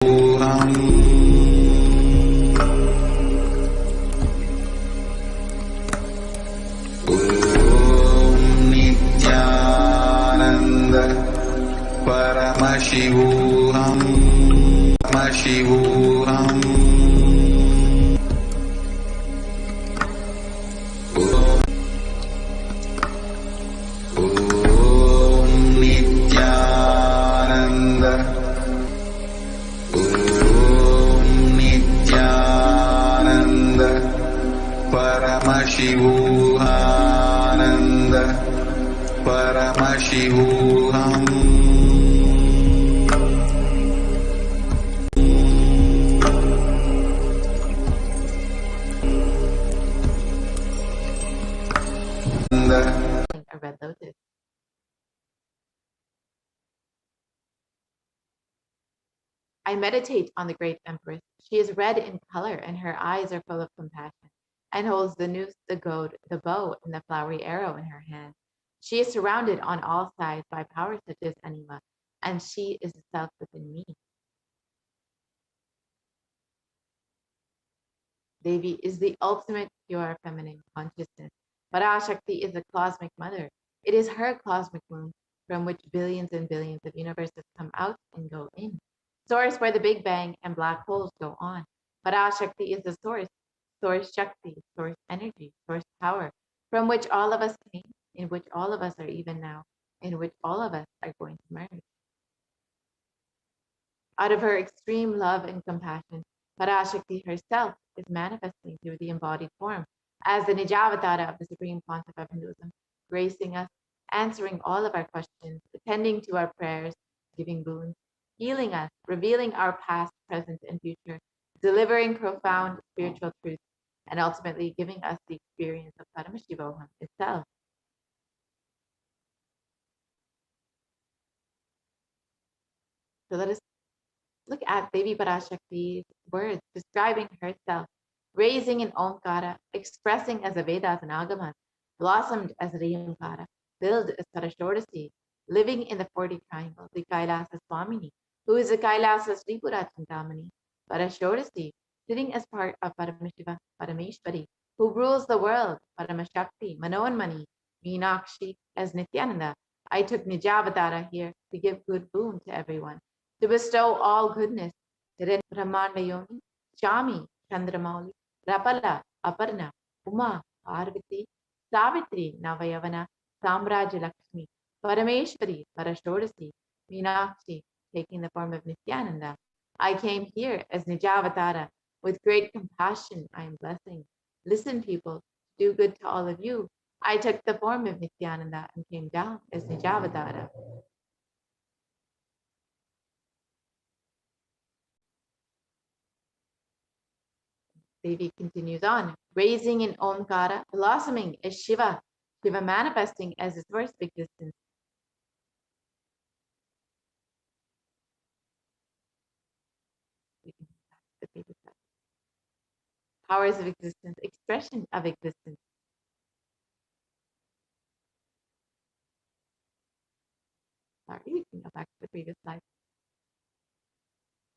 Nithyananda Paramashivoham, Paramashivoham. Om Nithyananda, Om Nithyananda Paramashivohananda Paramashivoham. A red lotus. I meditate on the great empress. She is red in color, and her eyes are full of compassion, and holds the noose, the goad, the bow, and the flowery arrow in her hand. She is surrounded on all sides by powers such as anima, and she is the self within me. Devi is the ultimate pure feminine consciousness. Parashakti is the cosmic mother. It is her cosmic womb from which billions and billions of universes come out and go in. Source where the Big Bang and black holes go on. Parashakti is the source Shakti, source energy, source power, from which all of us came, in which all of us are even now, in which all of us are going to merge. Out of her extreme love and compassion, Parashakti herself is manifesting through the embodied form as the Nijavatara of the supreme concept of Hinduism, gracing us, answering all of our questions, attending to our prayers, giving boons, healing us, revealing our past, present, and future, delivering profound spiritual truths, and ultimately giving us the experience of Paramashivoham itself. So let us look at Devi Parashakti's words describing herself, raising in Omkara, expressing as a Vedas and Agamas, blossomed as Riyamkara, filled as Parashodasi, living in the 40 triangle, the Kailasa Swamini, who is the Kailasa Sripura Chintamani, Parashodasi, sitting as part of Paramashiva, Parameshwari, who rules the world, Paramashakti, Manoanmani, Meenakshi as Nithyananda. I took Nijavatara here to give good boon to everyone, to bestow all goodness. Brahmanmayoni, Shami, Chandramauli, Rapala, Aparna, Uma, Parvati, Savitri, Navayavana, Samraj Lakshmi, Parameshwari, Parashodasi, Meenakshi, taking the form of Nithyananda. I came here as Nijavatara. With great compassion, I am blessing. Listen, people, do good to all of you. I took the form of Nithyananda and came down as Nijavatara. Devi continues on, raising in Omkara, blossoming as Shiva, Shiva manifesting as his source of existence. Powers of existence, expression of existence. Sorry, we can go back to the previous slide.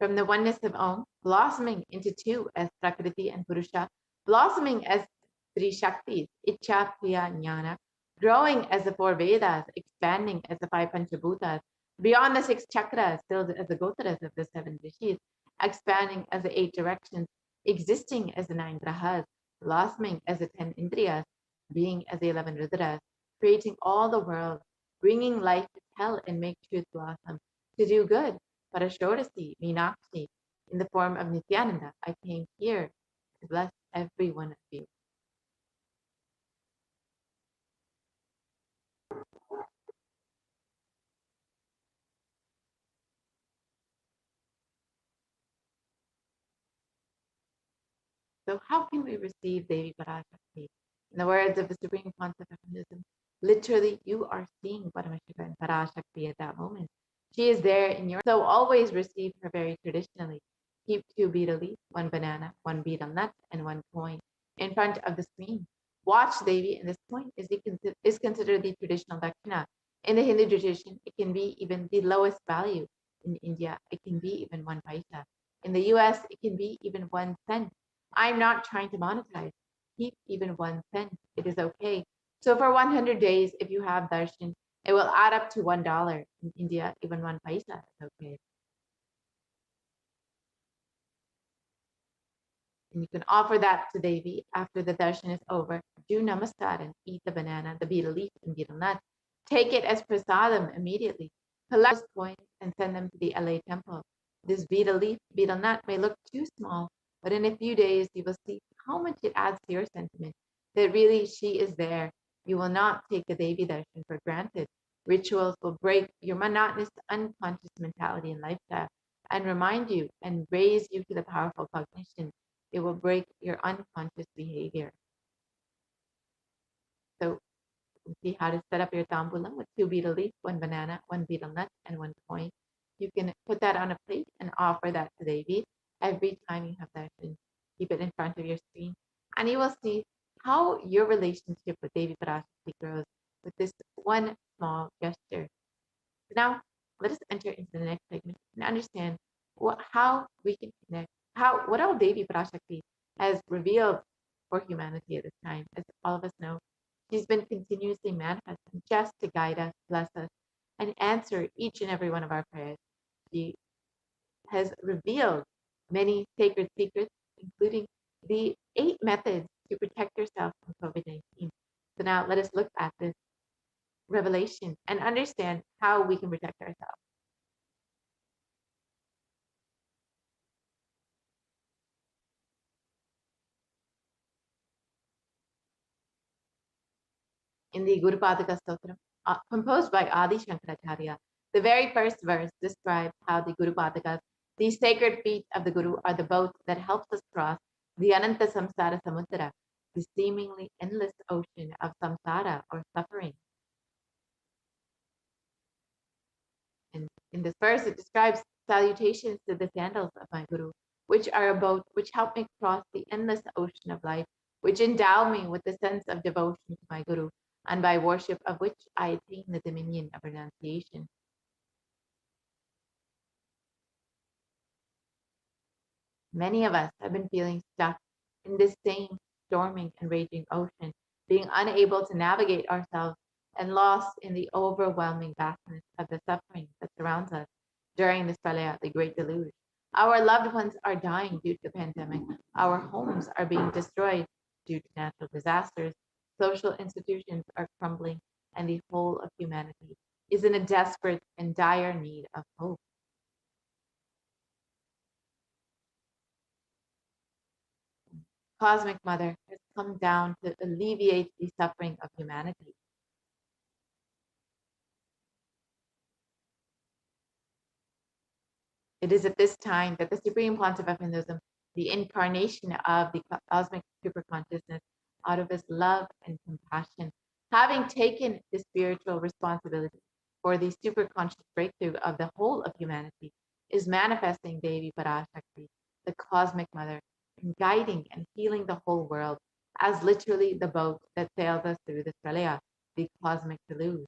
From the oneness of Om, blossoming into two as Prakriti and Purusha, blossoming as three Shaktis, Icha, Kriya, Jnana, growing as the 4 Vedas, expanding as the 5 Panchabhutas, beyond the 6 chakras, filled as the Gotaras of the 7 Rishis, expanding as the 8 directions, existing as the 9 Grahas, blossoming as the 10 Indriyas, being as the 11 Rudras, creating all the world, bringing life to tell and make truth blossom, to do good. Parashodasi, Meenakshi, in the form of Nithyananda, I came here to bless every one of you. So how can we receive Devi Parashakti? In the words of the supreme concept of Hinduism, literally you are seeing Paramashiva and Parashakti at that moment. She is there in your, so always receive her very traditionally. Keep 2 betel leaves, 1 banana, 1 betel nut, and 1 coin in front of the screen. Watch Devi, and this coin is considered the traditional dakshina. In the Hindu tradition, it can be even the lowest value. In India, it can be even 1 paisa. In the US, it can be even 1 cent. I'm not trying to monetize. Keep even 1 cent. It is okay. So for 100 days, if you have darshan, it will add up to $1. In India, even 1 paisa is okay. And you can offer that to Devi after the darshan is over. Do namaskar and eat the banana, the betel leaf, and betel nut. Take it as prasadam immediately. Collect those coins and send them to the LA temple. This betel leaf, betel nut may look too small, but in a few days you will see how much it adds to your sentiment that really she is there. You will not take the Devi darshan for granted. Rituals will break your monotonous, unconscious mentality and lifestyle and remind you and raise you to the powerful cognition. It will break your unconscious behavior. So you see how to set up your tambulam with 2 betel leaf, 1 banana, 1 betel nut, and 1 coin. You can put that on a plate and offer that to Devi every time you have darshan. Keep it in front of your screen, and you will see how your relationship with Devi Parashakti grows with this one small gesture. Now, let us enter into the next segment and understand how we can connect, what all Devi Parashakti has revealed for humanity at this time. As all of us know, she's been continuously manifesting just to guide us, bless us, and answer each and every one of our prayers. She has revealed many sacred secrets, including the 8 methods to protect yourself from COVID-19. So now let us look at this revelation and understand how we can protect ourselves. In the Guru Padaka Stotram, composed by Adi Shankaracharya, the very first verse describes how the Guru Padakas, these sacred feet of the Guru, are the boat that helps us cross the Ananta Samsara Samudra, the seemingly endless ocean of samsara or suffering. And in this verse, it describes salutations to the sandals of my Guru, which are a boat which help me cross the endless ocean of life, which endow me with the sense of devotion to my Guru, and by worship of which I attain the dominion of renunciation. Many of us have been feeling stuck in this same storming and raging ocean, being unable to navigate ourselves and lost in the overwhelming vastness of the suffering that surrounds us during this pralaya, the great deluge. Our loved ones are dying due to the pandemic. Our homes are being destroyed due to natural disasters. Social institutions are crumbling, and the whole of humanity is in a desperate and dire need of hope. Cosmic Mother has come down to alleviate the suffering of humanity. It is at this time that the Supreme Pontiff of Hinduism, the incarnation of the cosmic superconsciousness, out of his love and compassion, having taken the spiritual responsibility for the superconscious breakthrough of the whole of humanity, is manifesting Devi Parashakti, the cosmic mother, and guiding and healing the whole world as literally the boat that sails us through the pralaya, the cosmic deluge.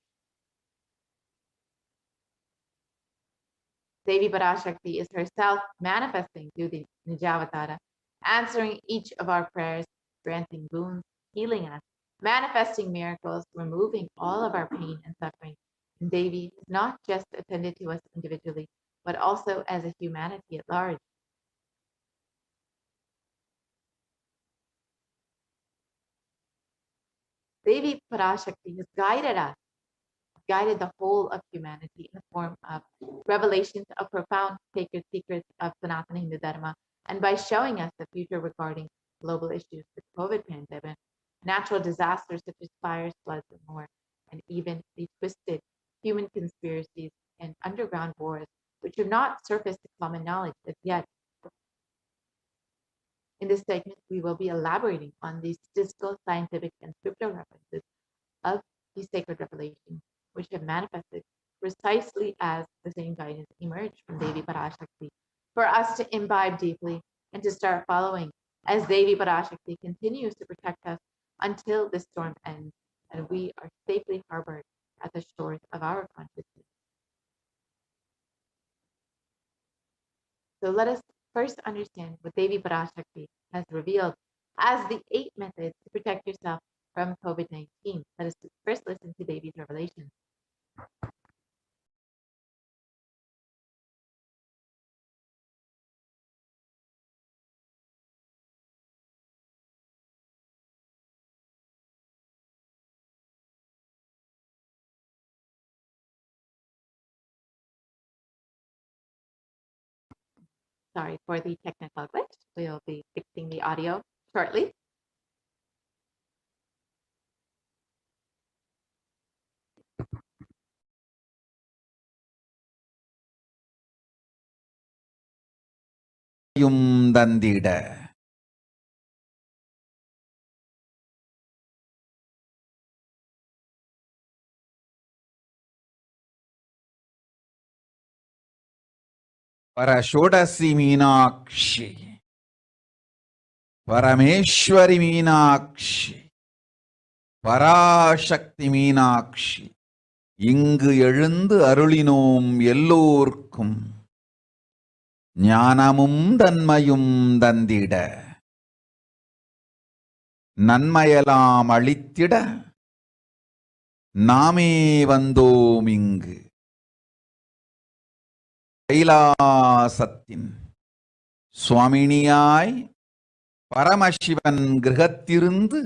Devi Parashakti is herself manifesting through the Nijavatara, answering each of our prayers, granting boons, healing us, manifesting miracles, removing all of our pain and suffering. And Devi has not just attended to us individually, but also as a humanity at large. Devi Parashakti has guided the whole of humanity in the form of revelations of profound sacred secrets of Sanatana Hindu Dharma, and by showing us the future regarding global issues, the COVID pandemic, natural disasters such as fires, floods, and more, and even the twisted human conspiracies and underground wars, which have not surfaced to common knowledge as yet. In this segment, we will be elaborating on the statistical, scientific, and scriptural references of these sacred revelations, which have manifested precisely as the same guidance emerged from Devi Parashakti, for us to imbibe deeply and to start following as Devi Parashakti continues to protect us until this storm ends and we are safely harbored at the shores of our consciousness. So let us first understand what Devi Parashakti has revealed as the 8 methods to protect yourself from COVID-19. Let us first listen to Devi's revelation. Sorry for the technical glitch. We'll be fixing the audio shortly. தந்திட பரஷோடசி மீனாட்சி பரமேஸ்வரி மீனாட்சி பராசக்தி மீனாட்சி இங்கு எழுந்து அருளினோம் எல்லோர்க்கும் ஞானமும் தன்மையும் தந்திட நன்மையெல்லாம் அளித்திட நாமே வந்தோம் இங்கு கைலாசத்தின் சுவாமினியாய் பரமசிவன் கிரகத்திருந்து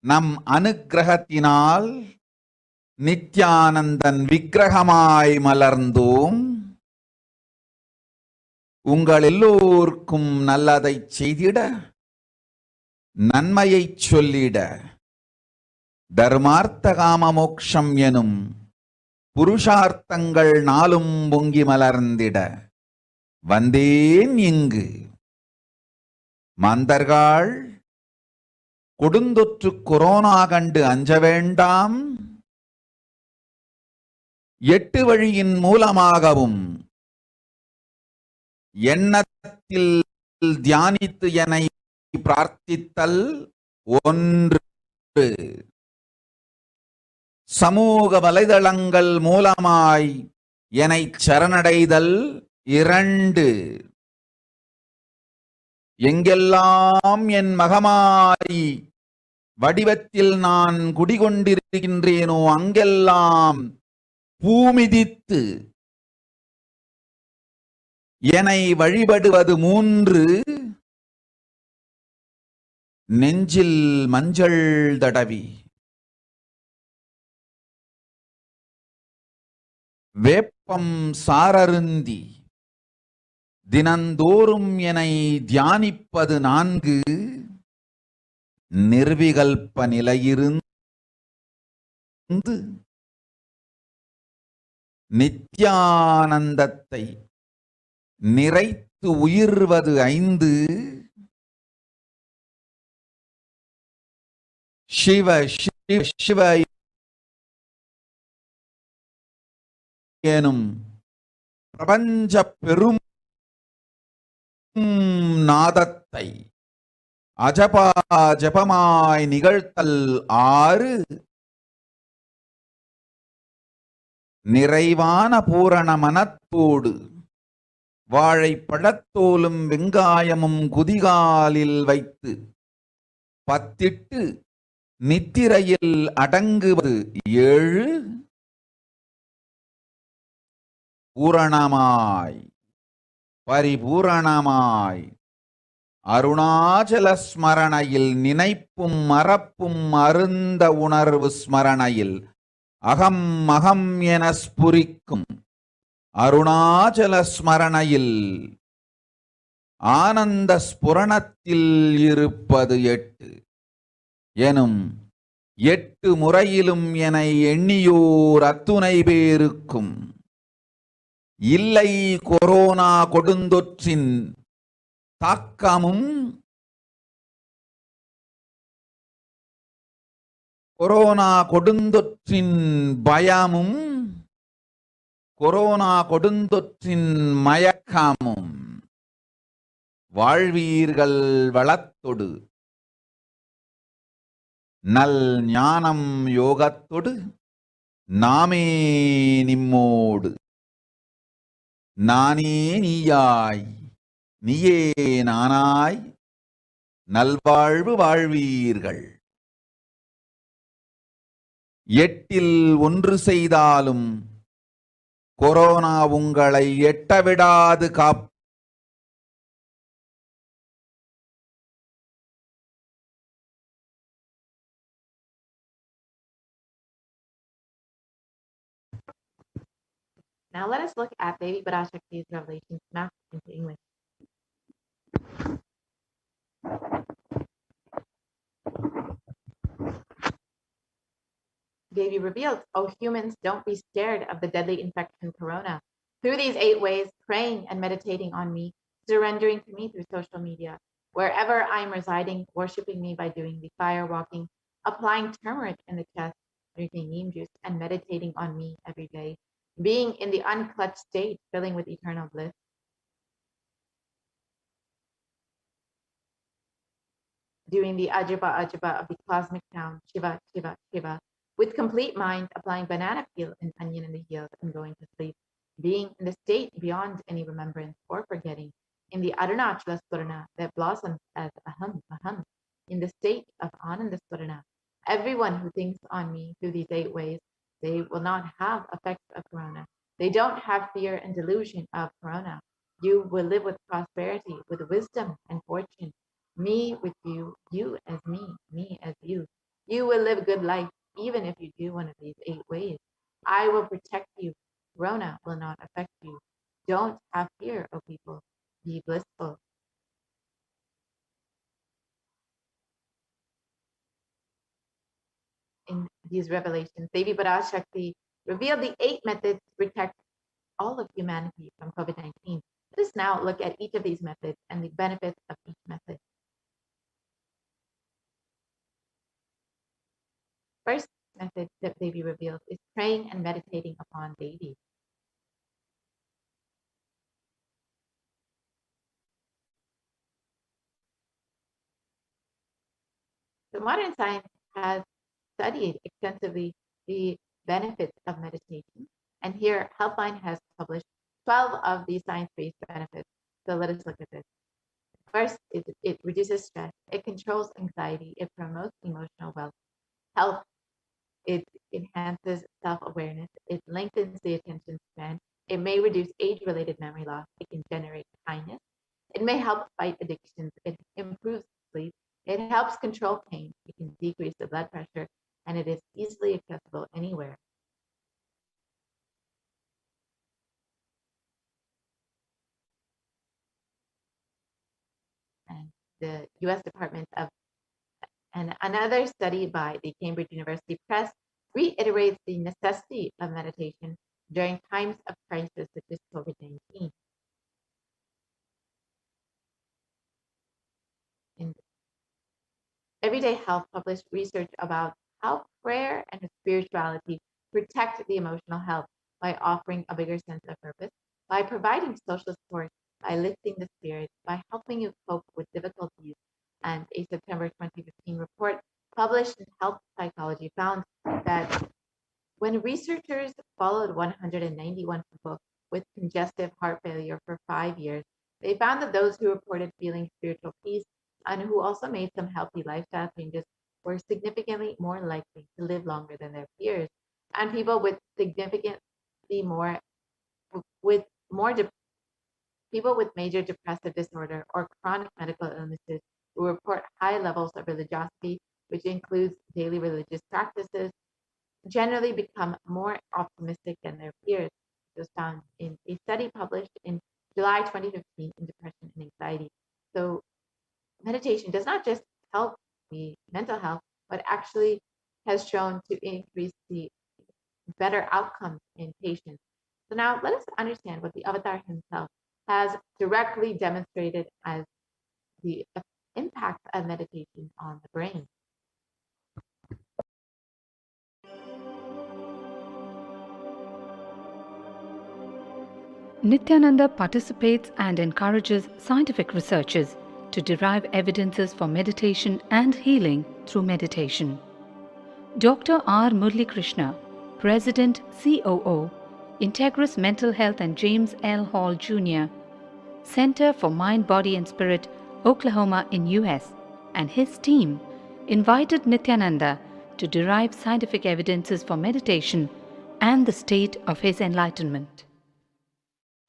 நம் அனுக்கிரகத்தினால் நித்யானந்தன் விக்கிரகமாய் மலர்ந்தோம். உங்கள் எல்லோருக்கும் நல்லதை செய்திட, நன்மையை சொல்லிட, தர்மார்த்த காம மோக்ஷம் எனும் புருஷார்த்தங்கள் நாளும் பொங்கி மலர்ந்திட வந்தேன் இங்கு. மாந்தர்கள் கொடுந்தொற்று கொரோனா கண்டு அஞ்ச வேண்டாம். 8 வழியின் மூலமாகவும் எண்ணத்தில் தியானித்து என்னை பிரார்த்தித்தல் 1, சமூக வலைதளங்கள் மூலமாய் என்னை சரணடைதல் 2, எங்கெல்லாம் என் மகமாய் வடிவத்தில் நான் குடிகொண்டிருக்கின்றேனோ அங்கெல்லாம் பூமிதித்து என்னை வழிபடுவது 3, நெஞ்சில் மஞ்சள் தடவி வேப்பம் சாரருந்தி தினந்தோறும் என்னை தியானிப்பது 4, நிர்விகல்ப நிலையிருந்து நித்யானந்தத்தை நிறைத்து உயிர்வது 5, சிவ சிவ சிவ எனும் பிரபஞ்ச பெரும் நாதத்தை அஜபா ஜபமாய் நிகழ்த்தல் 6, நிறைவான பூரண மனத்தோடு வாழைப்பழத்தோலும் வெங்காயமும் குதிகாலில் வைத்து பத்திட்டு நித்திரையில் அடங்குவது 7, பூரணமாய் பரிபூரணமாய் அருணாச்சல ஸ்மரணையில் நினைப்பும் மறப்பும் அருந்த உணர்வு ஸ்மரணையில் அகம் அகம் என ஸ்புரிக்கும் அருணாச்சல ஸ்மரணையில் ஆனந்த ஸ்புரணத்தில் இருப்பது 8 எனும் 8 முறையிலும் என எண்ணியோர் அத்துணை பேருக்கும் இல்லை கொரோனா கொடுந்தொற்றின் தாக்கமும் கொரோனா கொடுந்தொற்றின் பயமும் கொரோனா கொடுந்தொற்றின் மயக்கமும் வாழ்வீர்கள் வளத்தொடு நல் ஞானம் யோகத்தொடு நாமே நிம்மோடு நானே நீயாய் நீயே நானாய் நல்வாழ்வு வாழ்வீர்கள். எட்டில் ஒன்று செய்தாலும் கொரோனா உங்களை எட்டவிடாது காப். Now let us look at Devi Parashakti's revelations mapped into English. Devi reveals, "O humans, don't be scared of the deadly infection corona. Through these 8 ways, praying and meditating on me, surrendering to me through social media, wherever I am residing, worshiping me by doing the fire walking, applying turmeric in the chest, drinking neem juice, and meditating on me every day, being in the unclutched state, filling with eternal bliss, doing the Ajaba of the cosmic sound, Shiva, Shiva, Shiva, with complete mind, applying banana peel and onion in the heels and going to sleep, being in the state beyond any remembrance or forgetting, in the Arunachala Swarana that blossoms as Aham, Aham, in the state of Ananda Swarana. Everyone who thinks on me through these 8 ways, they will not have effects of corona. They don't have fear and delusion of corona. You will live with prosperity, with wisdom and fortune. Me with you, you as me as you. You will live a good life, even if you do one of these 8 ways. I will protect you. Corona will not affect you. Don't have fear, O people. Be blissful. In these revelations, Devi Parashakti revealed the 8 methods to protect all of humanity from COVID-19. Let us now look at each of these methods and the benefits of each method. First method that Devi reveals is praying and meditating upon Devi. So modern science has studied extensively the benefits of meditation. And here, Helpline has published 12 of these science-based benefits. So let us look at this. First, it reduces stress. It controls anxiety. It promotes emotional health. It enhances self-awareness. It lengthens the attention span. It may reduce age-related memory loss. It can generate kindness. It may help fight addictions. It improves sleep. It helps control pain. It can decrease the blood pressure, and it is easily accessible anywhere. And the U.S. Department of, and another study by the Cambridge University Press reiterates the necessity of meditation during times of crisis such as COVID-19. In Everyday Health published research about how prayer and spirituality protect the emotional health by offering a bigger sense of purpose, by providing social support, by lifting the spirits, by helping you cope with difficulties. And a September 2015 report published in Health Psychology found that when researchers followed 191 people with congestive heart failure for 5 years, they found that those who reported feeling spiritual peace and who also made some healthy lifestyle changes were significantly more likely to live longer than their peers. And people with people with major depressive disorder or chronic medical illnesses who report high levels of religiosity, which includes daily religious practices, generally become more optimistic than their peers. This was found in a study published in July 2015 in Depression and Anxiety. So meditation does not just help the mental health, but actually has shown to increase the better outcomes in patients. So now let us understand what the avatar himself has directly demonstrated as the impact of meditation on the brain. Nithyananda participates and encourages scientific researchers to derive evidences for meditation and healing through meditation. Dr. R. Murali Krishna, President COO, Integris Mental Health and James L. Hall Jr., Center for Mind, Body and Spirit, Oklahoma in US, and his team invited Nithyananda to derive scientific evidences for meditation and the state of his enlightenment.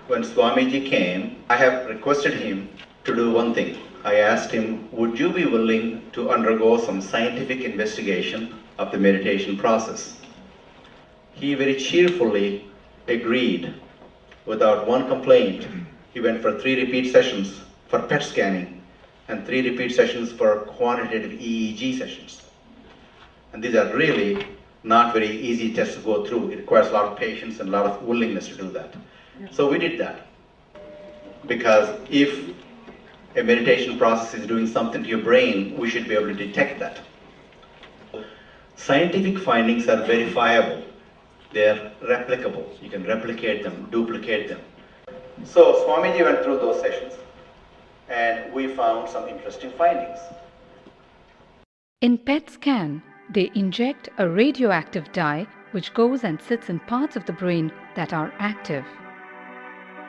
When Swamiji came, I have requested him to do one thing. I asked him, would you be willing to undergo some scientific investigation of the meditation process? He very cheerfully agreed without one complaint. He went for 3 repeat sessions for PET scanning and 3 repeat sessions for quantitative EEG sessions. And these are really not very easy tests to go through. It requires a lot of patience and a lot of willingness to do that. So we did that. Because if a meditation process is doing something to your brain, we should be able to detect that. Scientific findings are verifiable. They are replicable. You can replicate them, duplicate them. So Swamiji went through those sessions and we found some interesting findings. In PET scan, they inject a radioactive dye which goes and sits in parts of the brain that are active.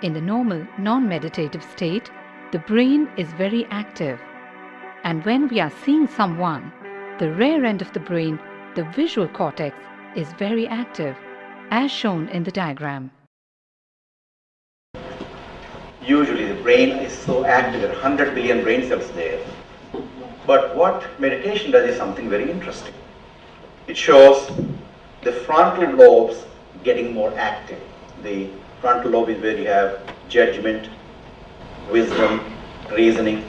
In the normal, non-meditative state, the brain is very active. And when we are seeing someone, the rear end of the brain, the visual cortex, is very active, as shown in the diagram. Usually the brain is so active, there are 100 billion brain cells there. But what meditation does is something very interesting. It shows the frontal lobes getting more active. The frontal lobe is where you have judgment, wisdom, reasoning.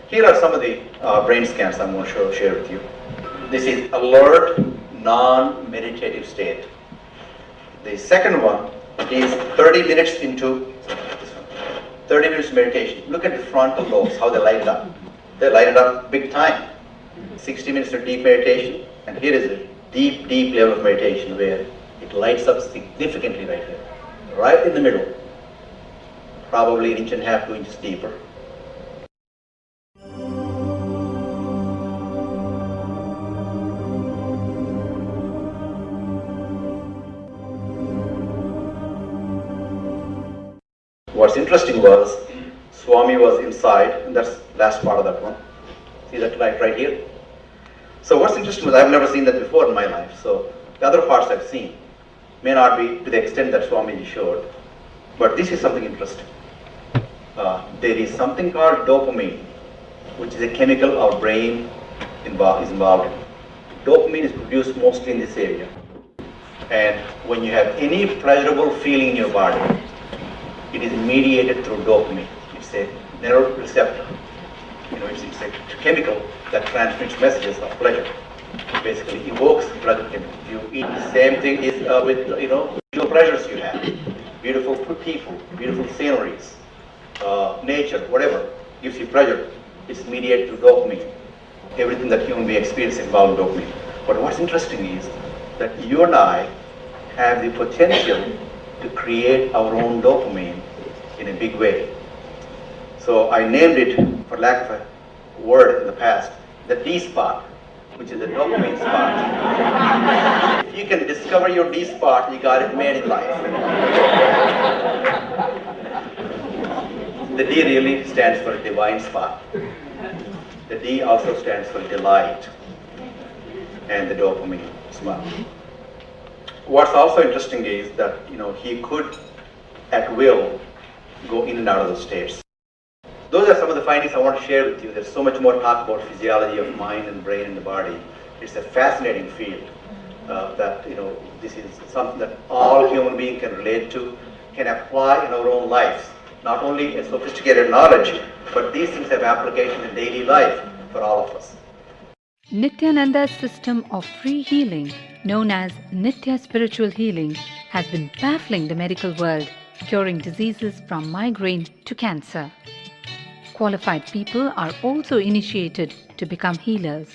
Here are some of the brain scans I'm going to share with you. This is alert, non-meditative state. The second one is 30 minutes into 30 minutes meditation. Look at the frontal lobes, how they light it up. They light it up big time. 60 minutes of deep meditation, and here is a deep, deep level of meditation where it lights up significantly right here. Right in the middle. Probably 1.5 inches, 2 inches deeper. What's interesting was, Swami was inside, and that's the last part of that one. See that light right here? So what's interesting was, I've never seen that before in my life. So the other parts I've seen may not be to the extent that Swamiji showed, but this is something interesting. There is something called dopamine, which is a chemical our brain is involved in. Dopamine is produced mostly in this area. And when you have any pleasurable feeling in your body, it is mediated through dopamine. It's a neuroreceptor. It's a chemical that transmits messages of pleasure. Basically evokes pleasure chemical. You eat the same thing is with visual pleasures you have. Beautiful people, beautiful sceneries, nature, whatever gives you pleasure. It's mediated through dopamine. Everything that human being experiences involves dopamine. But what's interesting is that you and I have the potential to create our own dopamine in a big way. So I named it, for lack of a word in the past, the D spot, which is the dopamine spot. If you can discover your D spot, you got it made in life. The D really stands for divine spot. The D also stands for delight, and the dopamine spot. What's also interesting is that he could, at will, go in and out of those states. Those are some of the findings I want to share with you. There's so much more to talk about physiology of mind and brain and the body. It's a fascinating field that this is something that all human beings can relate to, can apply in our own lives. Not only a sophisticated knowledge, but these things have application in daily life for all of us. Nithyananda's system of free healing, known as Nithya Spiritual Healing, has been baffling the medical world, curing diseases from migraine to cancer. Qualified people are also initiated to become healers.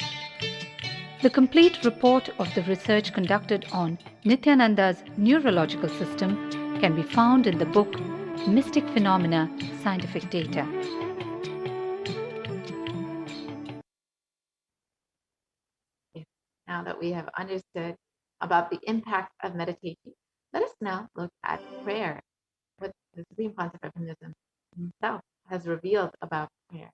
The complete report of the research conducted on Nithyananda's neurological system can be found in the book Mystic Phenomena, Scientific Data. Now that we have understood about the impact of meditation, Let us now look at prayer, what the Supreme Concept of Hinduism himself has revealed about prayer.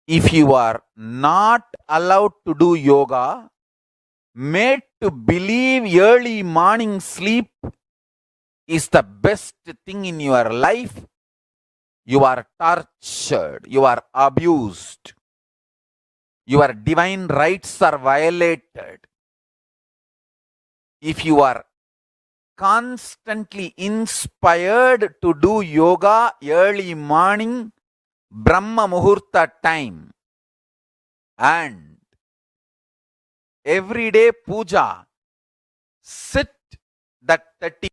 If you are not allowed to do yoga, made to believe early morning sleep is the best thing in your life, you are tortured, you are abused, your divine rights are violated. If you are constantly inspired to do yoga early morning, Brahma Muhurta time, and everyday puja, sit that 30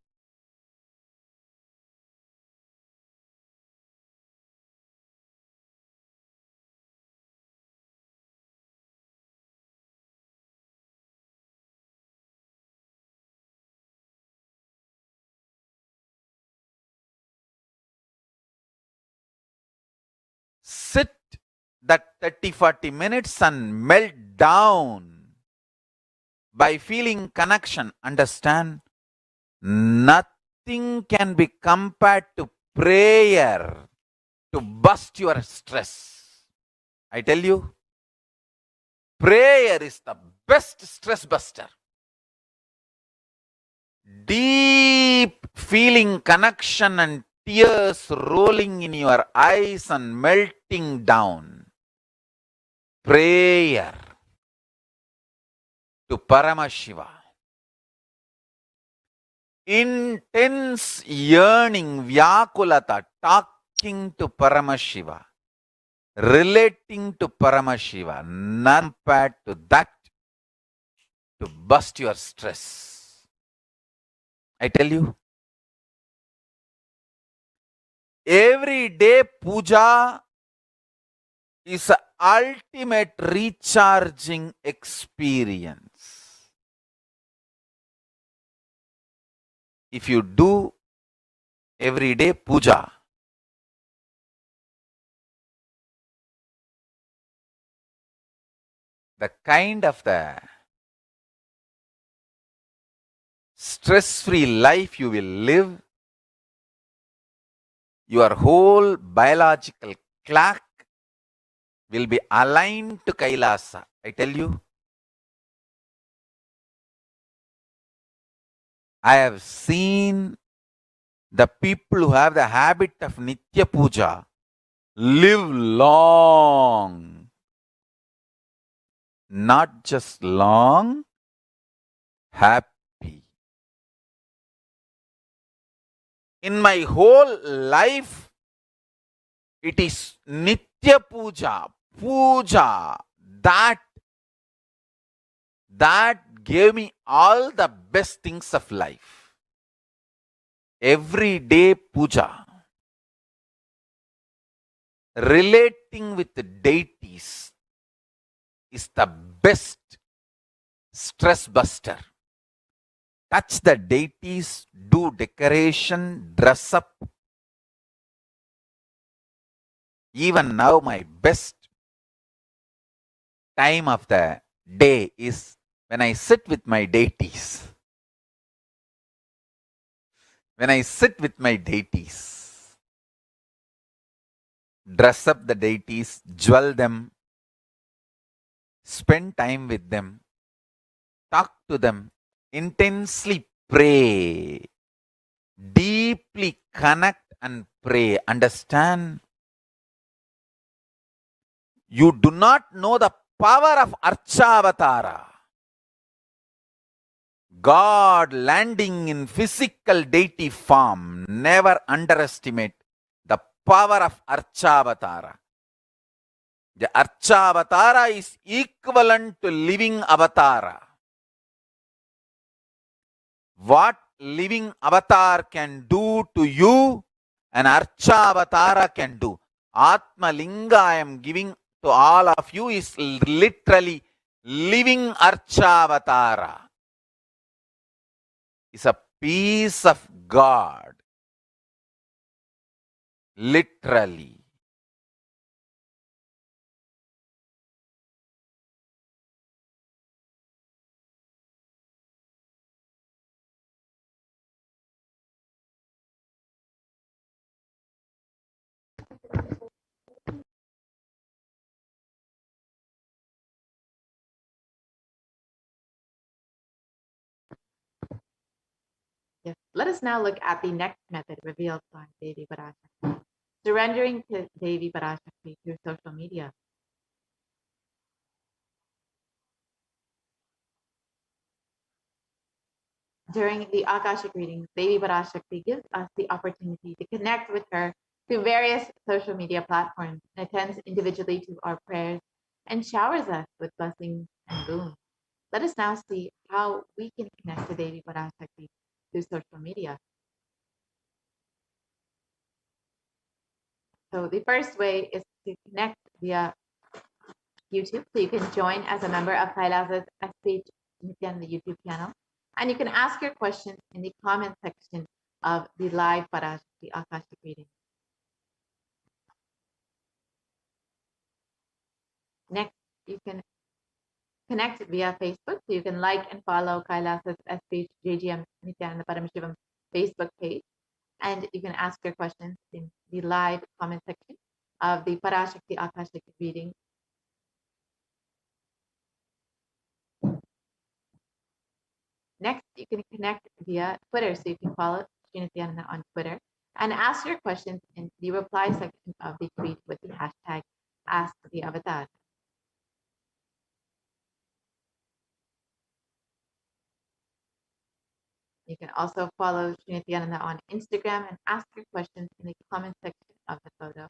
sit that 30-40 minutes and melt down by feeling connection. Understand, nothing can be compared to prayer to bust your stress. I tell you, prayer is the best stress buster. Deep feeling connection and tears rolling in your eyes and melting down. Prayer to Paramashiva. Intense yearning, Vyakulata, talking to Paramashiva, relating to Paramashiva, none compared to that to bust your stress. I tell you, every day puja is an ultimate recharging experience. If you do everyday puja, the kind of the stress-free life you will live, your whole biological clock will be aligned to Kailasa. I tell you, I have seen the people who have the habit of Nitya Puja live long. Not just long, happy. In my whole life, it is Nitya Puja that gave me all the best things of life. Everyday puja, relating with the deities is the best stress buster. Touch the deities, do decoration, dress up. Even now, my best time of the day is when I sit with my deities. When I sit with my deities, dress up the deities, jewel them, spend time with them, talk to them, intensely pray, deeply connect and pray. Understand? You do not know the power of Archavatara. God landing in physical deity form. Never underestimate the power of Archavatara. The Archavatara is equivalent to living avatara. What living avatar can do to you, an Archavatara can do. Atma Linga I am giving to all of you is literally living Archavatara. Is a piece of God literally. Yes. Let us now look at the next method revealed by Devi Parashakti, surrendering to Devi Parashakti through social media. During the Akashic readings, Devi Parashakti gives us the opportunity to connect with her through various social media platforms and attends individually to our prayers and showers us with blessings and boons. Let us now see how we can connect to Devi Parashakti through social media. So the first way is to connect via YouTube. So you can join as a member of Kailasa's HDH Nithyananda YouTube channel. And you can ask your questions in the comment section of the live Parashakti Akashic reading. Next, you can connect via Facebook. So you can like and follow Kailasa's SPH JGM Nithyananda Paramashivam Facebook page. And you can ask your questions in the live comment section of the Parashakti Akashic reading. Next, you can connect via Twitter. So you can follow Nithyananda on Twitter and ask your questions in the reply section of the tweet with the hashtag #AskTheAvatar. You can also follow Nithyananda on Instagram and ask your questions in the comment section of the photo.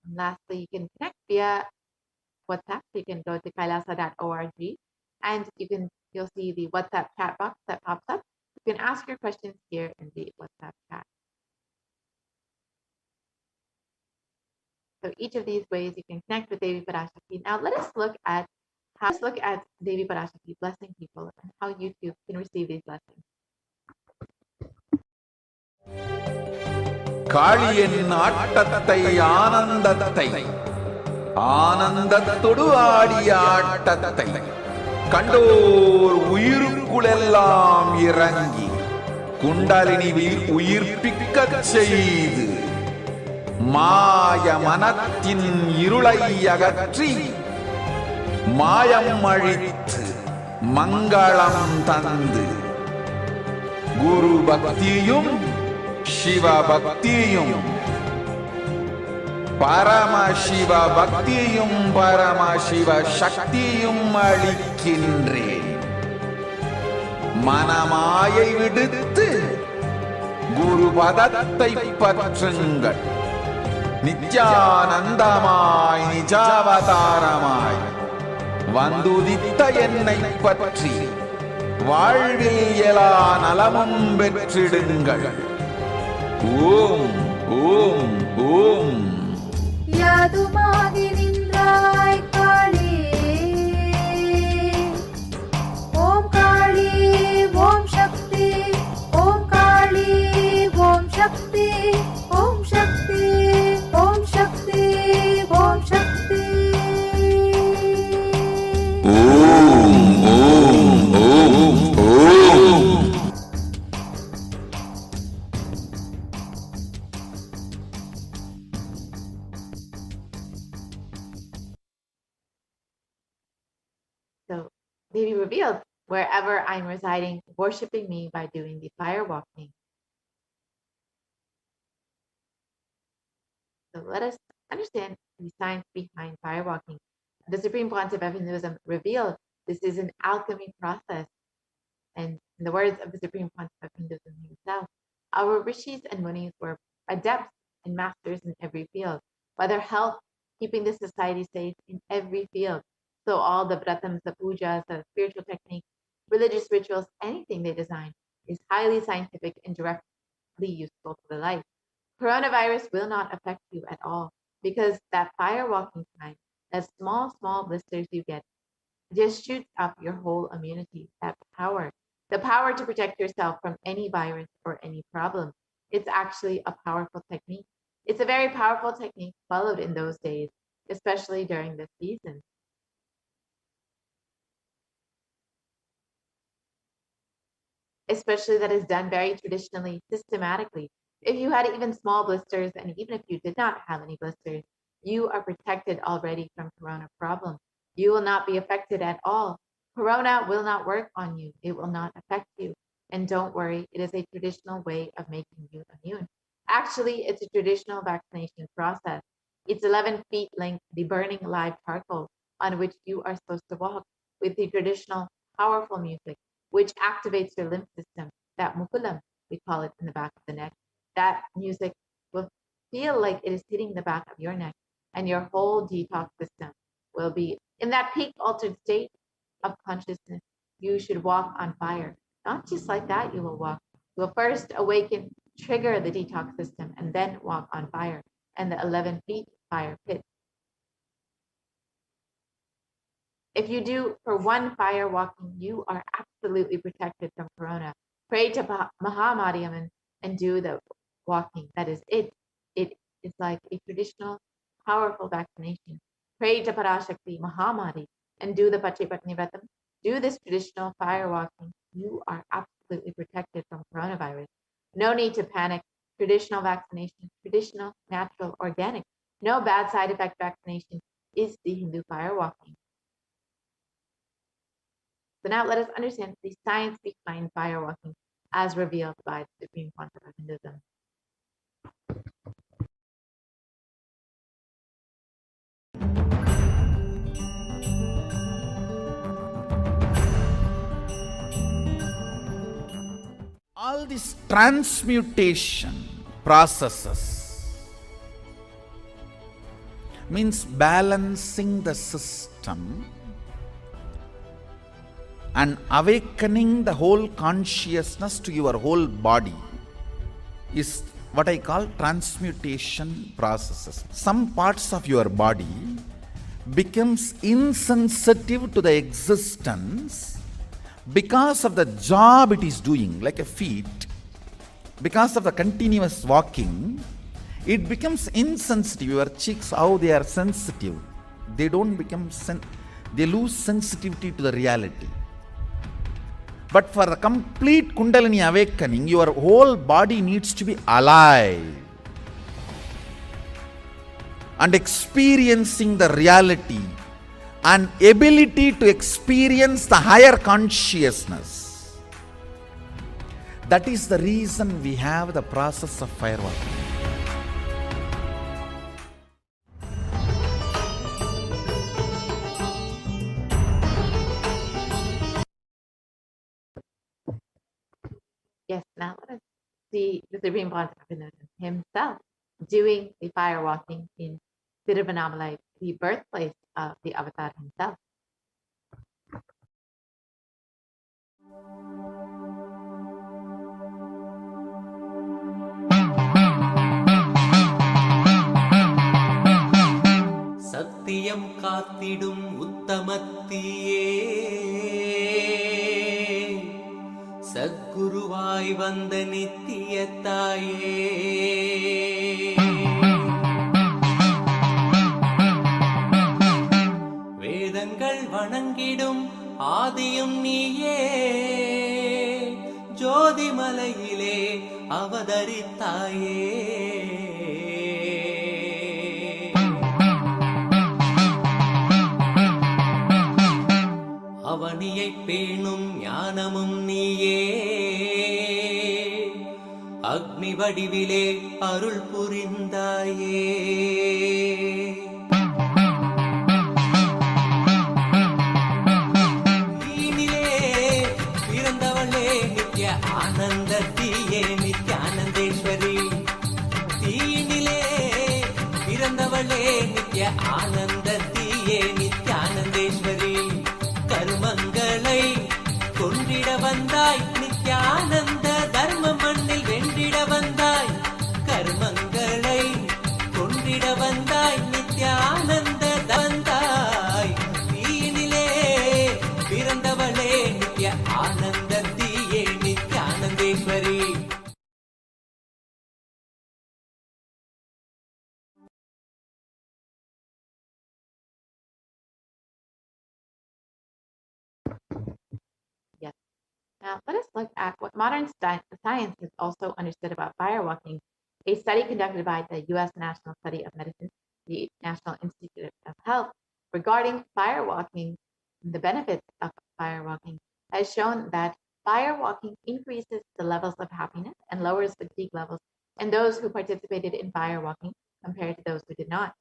And lastly, you can connect via WhatsApp. So you can go to kailasa.org and you'll see the WhatsApp chat box that pops up. You can ask your questions here in the WhatsApp chat. So each of these ways you can connect with Devi Parashakti. Now let us look at Devi Parashakti blessing people and how you too can receive these blessings. காளியின் ஆட்டத்தை ஆனந்தத்தை ஆனந்தத்தொடு ஆடிய ஆட்டத்தை கண்டோர் உயிருக்குளெல்லாம் இறங்கி குண்டலினி உயிர்ப்பிக்கச் செய்து மாய மனத்தின் இருளை அகற்றி மாயம் அழித்து மங்களம் தந்து குரு பக்தியும் சிவ பக்தியும் பரமசிவ பக்தியும் பரமசிவ சக்தியும் அளிக்கின்றேன். மனமாயை விடுத்து குரு பதத்தை பற்றுங்கள். நித்யானந்தமாய் நிஜாவதாரமாய் வந்துதித்த என்னை பற்றி வாழ்வில் எல்லா நலமும் பெற்றிடுங்கள். ஓம் ஓம் ஓம். யாதுமாகி நின்றாய் காளி, ஓம் காளி ஓம் சக்தி, ஓம் காளி ஓம் சக்தி, ஓம் சக்தி ஓம் சக்தி ஓம் சக்தி. ஓம் ஓம் ஓம் ஓம். So Devi revealed, wherever I'm residing, worshiping me by doing the fire walking. So let us understand the science behind fire walking. The Supreme Pontiff of Hinduism revealed this is an alchemy process. And in the words of the Supreme Pontiff of Hinduism himself, our rishis and munis were adepts and masters in every field, whether health, keeping the society safe in every field. So all the vratams, the pujas, the spiritual techniques, religious rituals, anything they design is highly scientific and directly useful to the life. Coronavirus will not affect you at all because that fire walking time, that small blisters you get, just shoots up your whole immunity, that power. The power to protect yourself from any virus or any problem. It's actually a powerful technique. It's a very powerful technique followed in those days, especially during this season. Especially that is done very traditionally, systematically. If you had even small blisters, and even if you did not have any blisters, you are protected already from corona problem. You will not be affected at all. Corona will not work on you. It will not affect you. And don't worry, it is a traditional way of making you immune. Actually, it's a traditional vaccination process. It's 11 feet length, the burning live charcoal on which you are supposed to walk with the traditional powerful music, which activates your lymph system, that mukulam, we call it in the back of the neck. That music will feel like it is hitting the back of your neck, and your whole detox system will be in that peak altered state of consciousness. You should walk on fire. Not just like that, you will walk. You will first awaken, trigger the detox system, and then walk on fire and the 11 feet fire pit. If you do for one fire walking, you are absolutely protected from corona. Pray to Mahamadiam and do the walking. That is it. It is like a traditional, powerful vaccination. Pray to Parashakti, Mahamadi, and do the Pachipatni Vratam. Do this traditional fire walking. You are absolutely protected from coronavirus. No need to panic. Traditional vaccination, traditional, natural, organic. No bad side effect vaccination is the Hindu fire walking. So now let us understand the science behind fire walking as revealed by the Supreme Concept of Hinduism. All these transmutation processes means balancing the system and awakening the whole consciousness to your whole body is what I call transmutation processes. Some parts of your body becomes insensitive to the existence because of the job it is doing, like a feet. Because of the continuous walking, it becomes insensitive. Your cheeks, how they are sensitive, they don't become they lose sensitivity to the reality. But for a complete Kundalini awakening, your whole body needs to be alive and experiencing the reality and ability to experience the higher consciousness. That is the reason we have the process of firewalking. Yes, now let us see the Supreme Concept of Hinduism himself doing the fire walking in Tiruvannamalai, the birthplace of the Avatar himself. சத்தியம் காத்திடும் உத்தமத்தியே சத்குருவாய் வந்த நித்திய தாயே வேதங்கள் வணங்கிடும் ஆதியும் நீயே ஜோதிமலையிலே அவதரித்தாயே அவனியை பேணும் ஞானமும் நீயே அக்னி வடிவிலே அருள் புரிந்தாயே தீனிலே பிறந்தவளே நித்ய ஆனந்தத்தியே நித்யானந்தேஸ்வரி தீனிலே பிறந்தவளே நித்ய ஆனந்தத்தியே நித்யானந்தேஸ்வரி கர்மங்களை கொன்றிட வந்தாய் நித்யானந்த தர்ம மண்ணில் வென்றிட வந்தாய் கர்மங்களை கொன்றிட வந்தாய் நித்யானந்த வந்தாய் தீனிலே பிறந்தவளே நித்ய ஆனந்த தீய Now, let us look at what modern science has also understood about firewalking. A study conducted by the U.S. National Study of Medicine, the National Institute of Health, regarding firewalking, the benefits of firewalking, has shown that firewalking increases the levels of happiness and lowers fatigue levels in those who participated in firewalking compared to those who did not.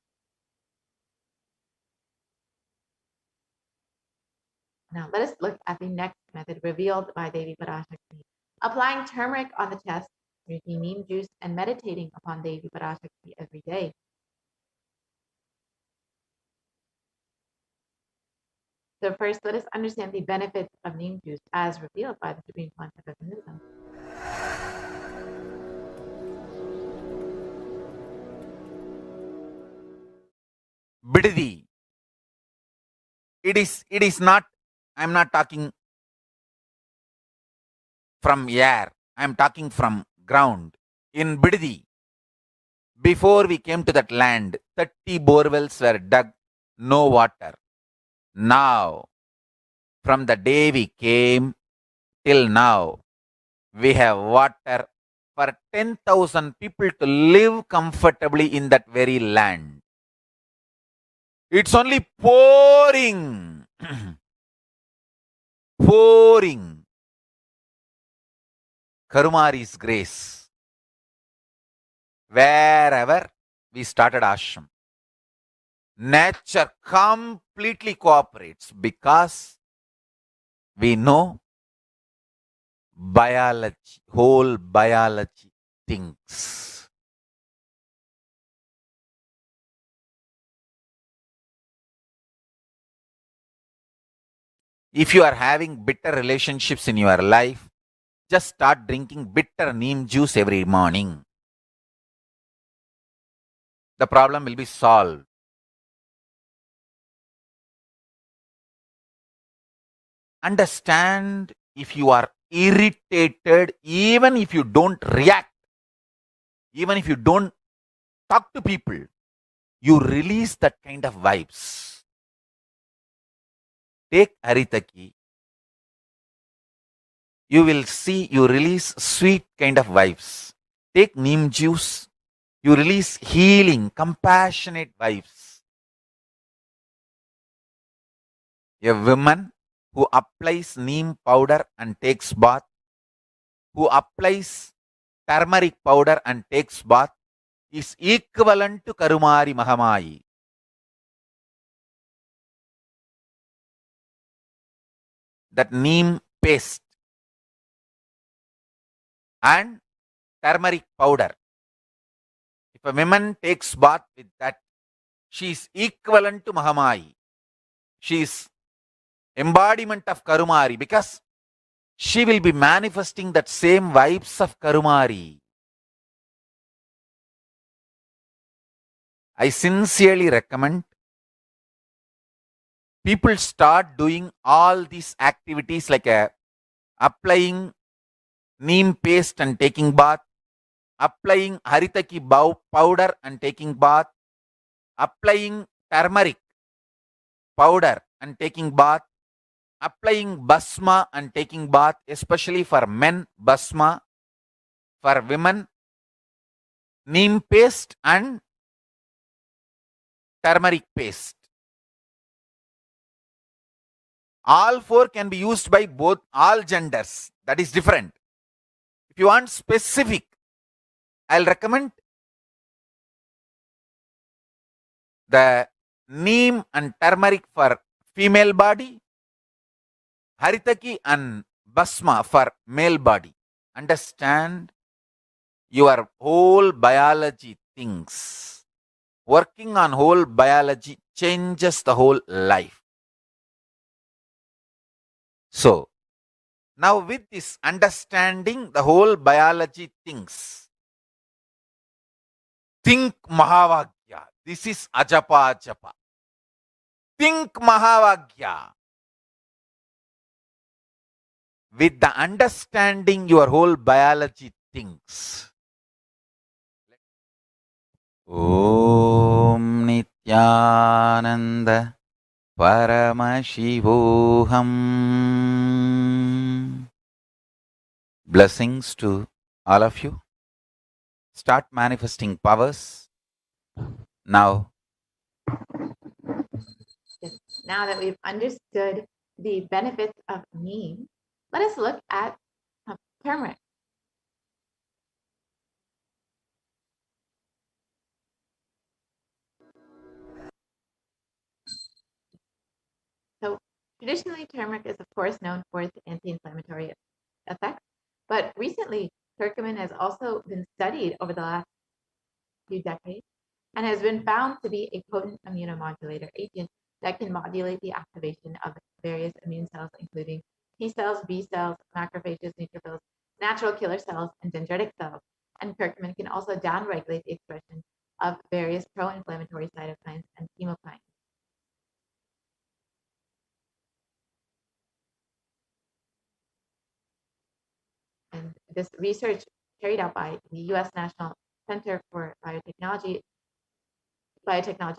Now, let us look at the next method revealed by Devi Parashakti. Applying turmeric on the chest, drinking neem juice, and meditating upon Devi Parashakti every day. So first, let us understand the benefits of neem juice as revealed by the Supreme Concept of Hinduism. Bididi. It is not, I'm not talking from air, I'm talking from ground. In Bididi, before we came to that land, 30 borewells were dug, no water. Now, from the day we came till now, we have water for 10,000 people to live comfortably in that very land. It's only pouring, pouring Karumari's grace wherever we started ashram. Nature completely cooperates because we know biology, whole biology thinks. If you are having bitter relationships in your life, just start drinking bitter neem juice every morning. The problem will be solved. Understand, if you are irritated, even if you don't react, even if you don't talk to people, you release that kind of vibes. Take Haritaki. You will see you release sweet kind of vibes. Take neem juice. You release healing, compassionate vibes. A woman who applies neem powder and takes bath, who applies turmeric powder and takes bath, is equivalent to Karumari Mahamayi. That neem paste and turmeric powder, if a woman takes bath with that, she is equivalent to Mahamayi. She is embodiment of Karumari because she will be manifesting that same vibes of Karumari. I sincerely recommend people start doing all these activities like applying neem paste and taking bath, applying haritaki powder and taking bath, applying turmeric powder and taking bath, applying basma and taking bath, especially for men, basma, for women, neem paste and turmeric paste. All four can be used by both, all genders. That is different. If you want specific, I'll recommend the neem and turmeric for female body, haritaki and basma for male body. Understand, your whole biology things. Working on whole biology changes the whole life. So, now with this understanding the whole biology things, think Mahavagya. This is Ajapa Japa. Think Mahavagya. With the understanding your whole biology thinks. Om Nithyananda Paramashivoham. Blessings to all of you. Start manifesting powers. Now, Yes. Now that we've understood the benefits of neem, let us look at turmeric. So traditionally, turmeric is of course known for its anti-inflammatory effects, but recently curcumin has also been studied over the last few decades and has been found to be a potent immunomodulator agent that can modulate the activation of various immune cells, including T cells, B cells, macrophages, neutrophils, natural killer cells, and dendritic cells. And curcumin can also downregulate the expression of various pro-inflammatory cytokines and chemokines. And this research carried out by the U.S. National Center for Biotechnology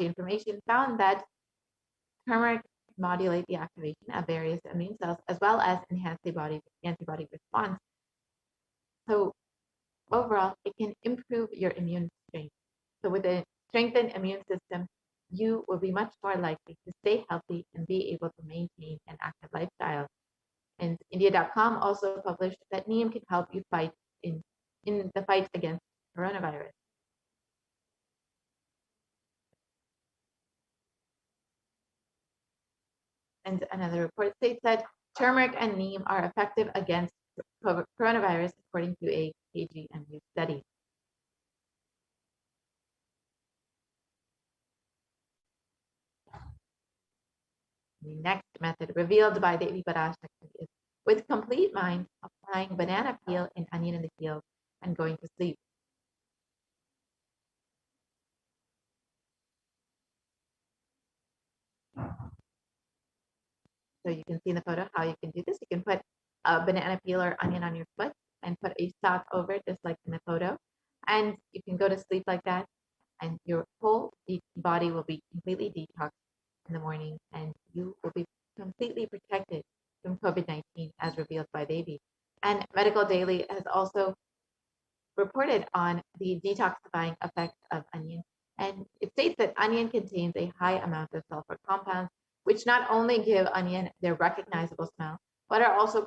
Information found that turmeric modulate the activation of various immune cells as well as enhance the antibody response. So overall, it can improve your immune strength. So with a strengthened immune system, you will be much more likely to stay healthy and be able to maintain an active lifestyle. And India.com also published that neem can help you fight in the fight against coronavirus. And another report states that turmeric and neem are effective against coronavirus, according to a KGMU study. The next method revealed by Devi Parashakti is with complete mind, applying banana peel and onion in the field and going to sleep. So you can see in the photo how you can do this. You can put a banana peel or onion on your foot and put a sock over it, just like in the photo. And you can go to sleep like that, and your whole body will be completely detoxed in the morning, and you will be completely protected from COVID-19 as revealed by Devi. And Medical Daily has also reported on the detoxifying effects of onion. And it states that onion contains a high amount of sulfur compounds, which not only give onion their recognizable smell, but are also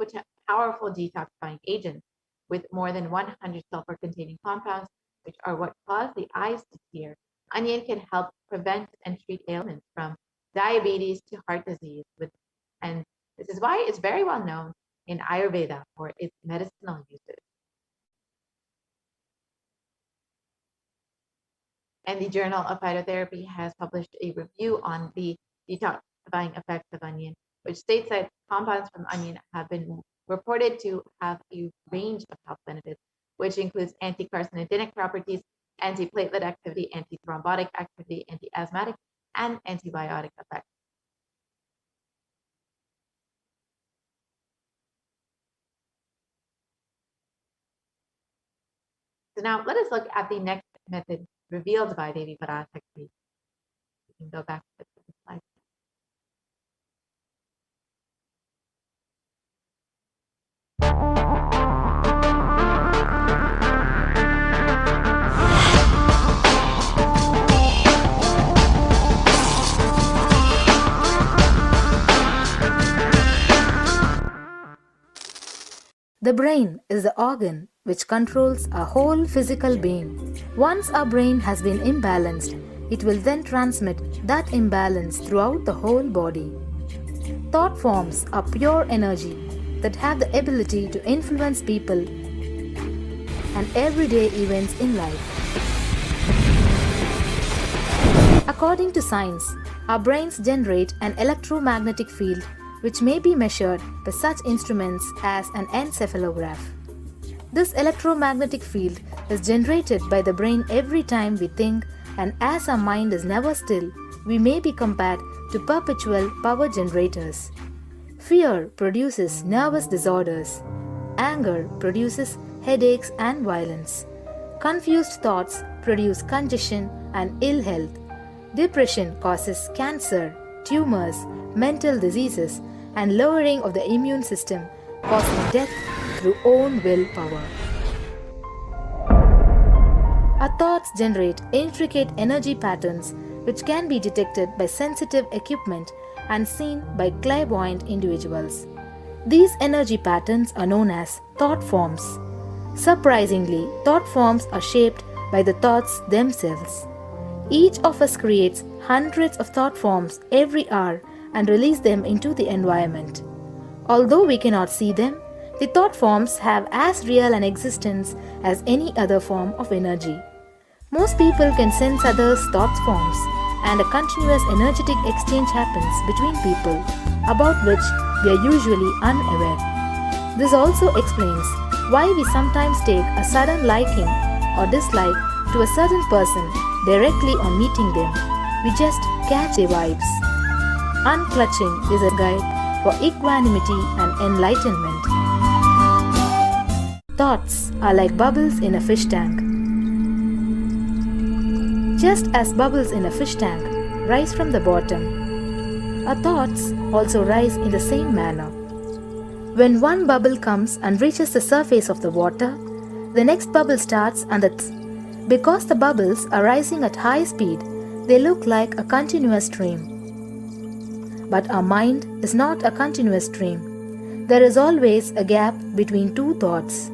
powerful detoxifying agents with more than 100 sulfur containing compounds, which are what cause the eyes to tear. Onion can help prevent and treat ailments from diabetes to heart disease. And this is why it's very well known in Ayurveda for its medicinal uses. And the Journal of Phytotherapy has published a review on the detoxifying effects of onion, which states that compounds from onion have been reported to have a range of health benefits, which includes anti-carcinogenic properties, antiplatelet activity, antithrombotic activity, anti-asthmatic, and antibiotic effects. So now let us look at the next method revealed by Devi Parashakti. You can go back to the slide. The brain is the organ which controls our whole physical being. Once our brain has been imbalanced, it will then transmit that imbalance throughout the whole body. Thought forms are pure energy that have the ability to influence people and everyday events in life. According to science, our brains generate an electromagnetic field which may be measured by such instruments as an encephalograph. This electromagnetic field is generated by the brain every time we think, and as our mind is never still, we may be compared to perpetual power generators. Fear produces nervous disorders. Anger produces headaches and violence. Confused thoughts produce congestion and ill health. Depression causes cancer, tumors, mental diseases, and lowering of the immune system, causing death, through own willpower. Our thoughts generate intricate energy patterns which can be detected by sensitive equipment and seen by clairvoyant individuals. These energy patterns are known as thought forms. Surprisingly, thought forms are shaped by the thoughts themselves. Each of us creates hundreds of thought forms every hour and release them into the environment. Although we cannot see them, the thought forms have as real an existence as any other form of energy. Most people can sense others' thought forms, and a continuous energetic exchange happens between people about which we are usually unaware. This also explains why we sometimes take a sudden liking or dislike to a certain person directly on meeting them. We just catch their vibes. Unclutching is a guide for equanimity and enlightenment. Thoughts are like bubbles in a fish tank. Just as bubbles in a fish tank rise from the bottom, our thoughts also rise in the same manner. When one bubble comes and reaches the surface of the water, the next bubble starts and because the bubbles are rising at high speed, they look like a continuous stream. But our mind is not a continuous stream. There is always a gap between two thoughts.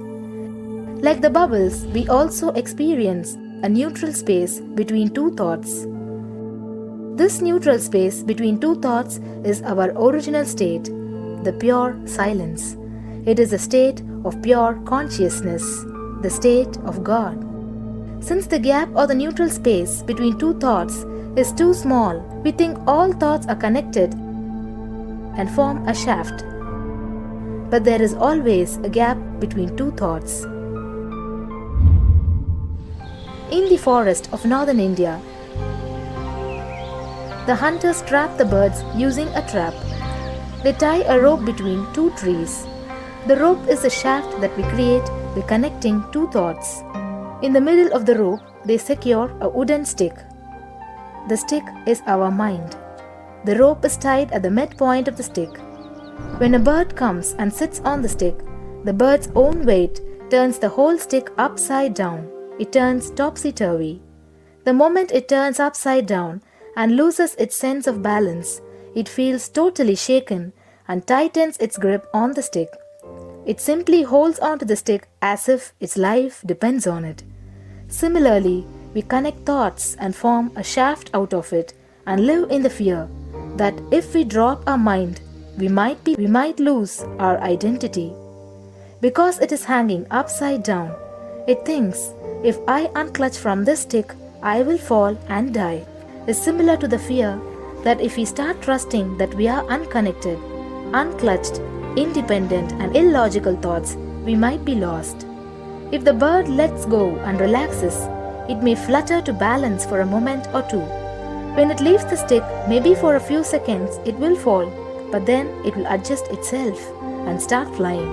Like the bubbles, we also experience a neutral space between two thoughts. This neutral space between two thoughts is our original state, the pure silence. It is a state of pure consciousness, the state of God. Since the gap or the neutral space between two thoughts is too small, we think all thoughts are connected and form a shaft. But there is always a gap between two thoughts. In the forest of northern India, the hunters trap the birds using a trap. They tie a rope between two trees. The rope is the shaft that we create by connecting two thoughts. In the middle of the rope, they secure a wooden stick. The stick is our mind. The rope is tied at the midpoint of the stick. When a bird comes and sits on the stick, the bird's own weight turns the whole stick upside down. It turns topsy-turvy. The moment it turns upside down and loses its sense of balance, it feels totally shaken and tightens its grip on the stick. It simply holds onto the stick as if its life depends on it. Similarly, we connect thoughts and form a shaft out of it and live in the fear that if we drop our mind, we might lose our identity. Because it is hanging upside down, it thinks, if I unclutch from this stick, I will fall and die. Is similar to the fear that if we start trusting that we are unconnected, unclutched, independent and illogical thoughts, we might be lost. If the bird lets go and relaxes, it may flutter to balance for a moment or two. When it leaves the stick, maybe for a few seconds it will fall, but then it will adjust itself and start flying.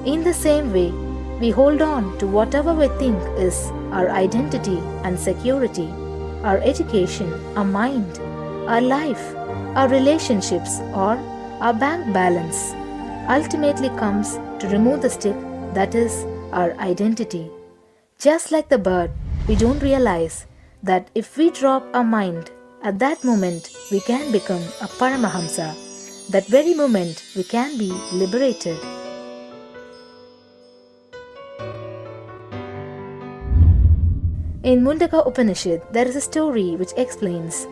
In the same way, we hold on to whatever we think is our identity and security, our education, our mind, our life, our relationships, or our bank balance. Ultimately comes to remove the stick that is our identity. Just like the bird, we don't realize that if we drop our mind, at that moment we can become a Paramahamsa. That very moment we can be liberated. In Mundaka Upanishad, there is a story which explains,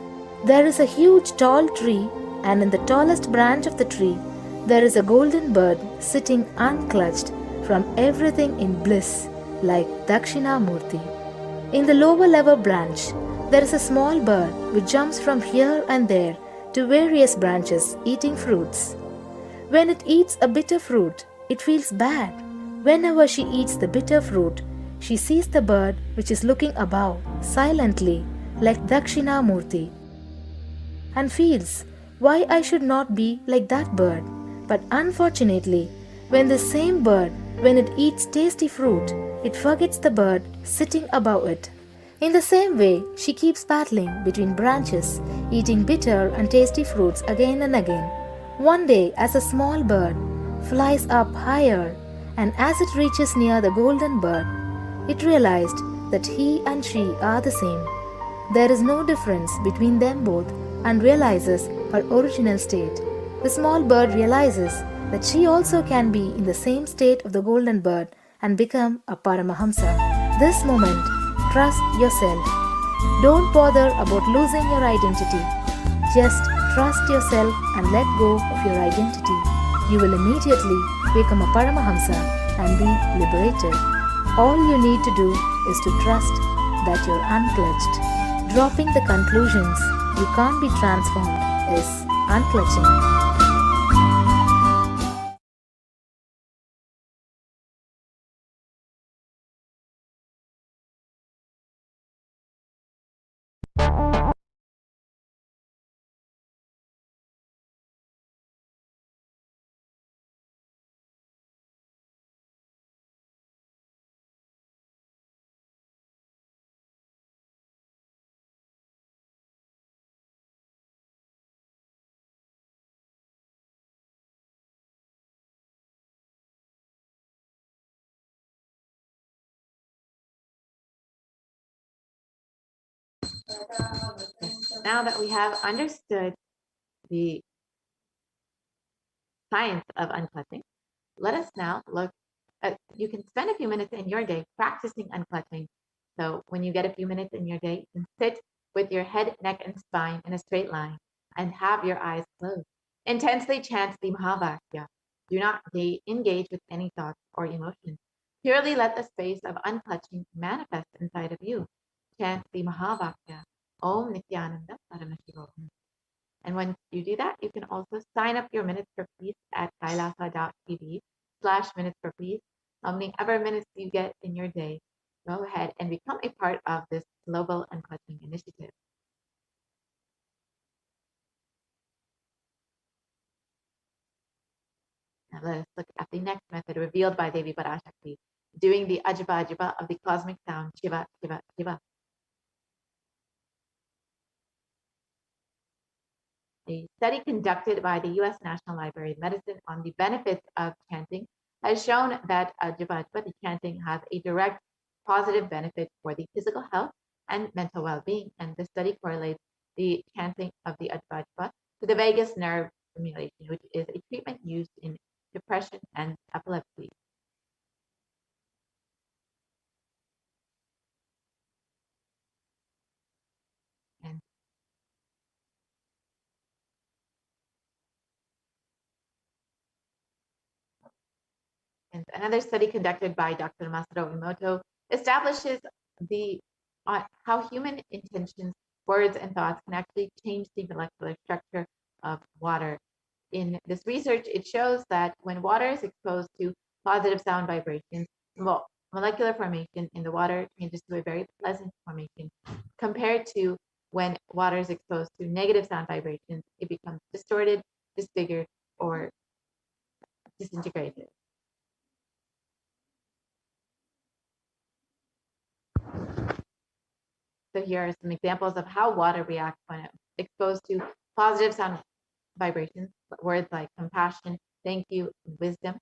there is a huge tall tree, and in the tallest branch of the tree, there is a golden bird sitting unclutched from everything in bliss, like Dakshinamurti. In the lower level branch, there is a small bird which jumps from here and there to various branches eating fruits. When it eats a bitter fruit, it feels bad. Whenever she eats the bitter fruit, she sees the bird which is looking above silently like Dakshinamurti and feels why I should not be like that bird. But unfortunately, when the same bird, when it eats tasty fruit, it forgets the bird sitting above it. In the same way, she keeps battling between branches, eating bitter and tasty fruits again and again. One day, as a small bird flies up higher and as it reaches near the golden bird, it realized that he and she are the same. There is no difference between them both and realizes her original state. The small bird realizes that she also can be in the same state of the golden bird and become a Paramahamsa. This moment, trust yourself. Don't bother about losing your identity. Just trust yourself and let go of your identity. You will immediately become a Paramahamsa and be liberated. All you need to do is to trust that you're unclutched. Dropping the conclusions you can't be transformed is unclutching. Now that we have understood the science of unclutching, let us now look at, you can spend a few minutes in your day practicing unclutching. So when you get a few minutes in your day, you can sit with your head, neck, and spine in a straight line and have your eyes closed. Intensely chant the Mahavakya. Do not engage with any thoughts or emotions. Purely let the space of unclutching manifest inside of you. Chant the Mahavakya. Om Nithyananda Paramashivoham. And when you do that, you can also sign up your Minutes for Peace at kailasa.tv/Minutes for Peace. How many ever minutes you get in your day, go ahead and become a part of this global unclutching initiative. Now let us look at the next method revealed by Devi Parashakti, doing the Ajba Ajba of the cosmic sound, Shiva, Shiva, Shiva. A study conducted by the U.S. National Library of Medicine on the benefits of chanting has shown that the chanting has a direct positive benefit for the physical health and mental well-being. And the study correlates the chanting of the Ajba to the vagus nerve stimulation, which is a treatment used in depression and epilepsy. And And another study conducted by Dr. Masaru Emoto establishes the how human intentions, words, and thoughts can actually change the molecular structure of water. In this research, it shows that when water is exposed to positive sound vibrations, molecular formation in the water changes to a very pleasant formation, compared to when water is exposed to negative sound vibrations, it becomes distorted, disfigured, or disintegrated. So here are some examples of how water reacts when exposed to positive sound vibrations, words like compassion, thank you, and wisdom,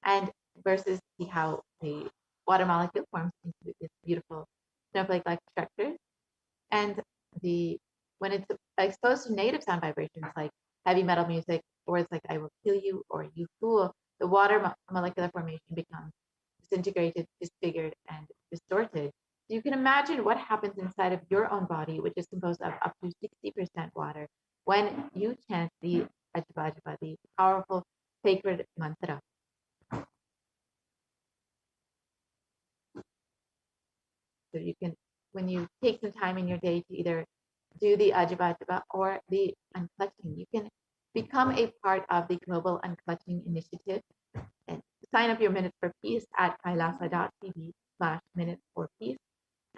and versus see how the water molecule forms into this beautiful snowflake-like structure. And when it's exposed to negative sound vibrations like heavy metal music, words like I will kill you or you fool, the water molecular formation becomes disintegrated, disfigured, and distorted. So you can imagine what happens inside of your own body, which is composed of up to 60% water, when you chant the Ajba Ajba, the powerful sacred mantra. So you can, when you take some time in your day to either do the Ajba Ajba or the unclutching, you can become a part of the global unclutching initiative and sign up your Minutes for Peace at kailasa.tv/Minutes for Peace.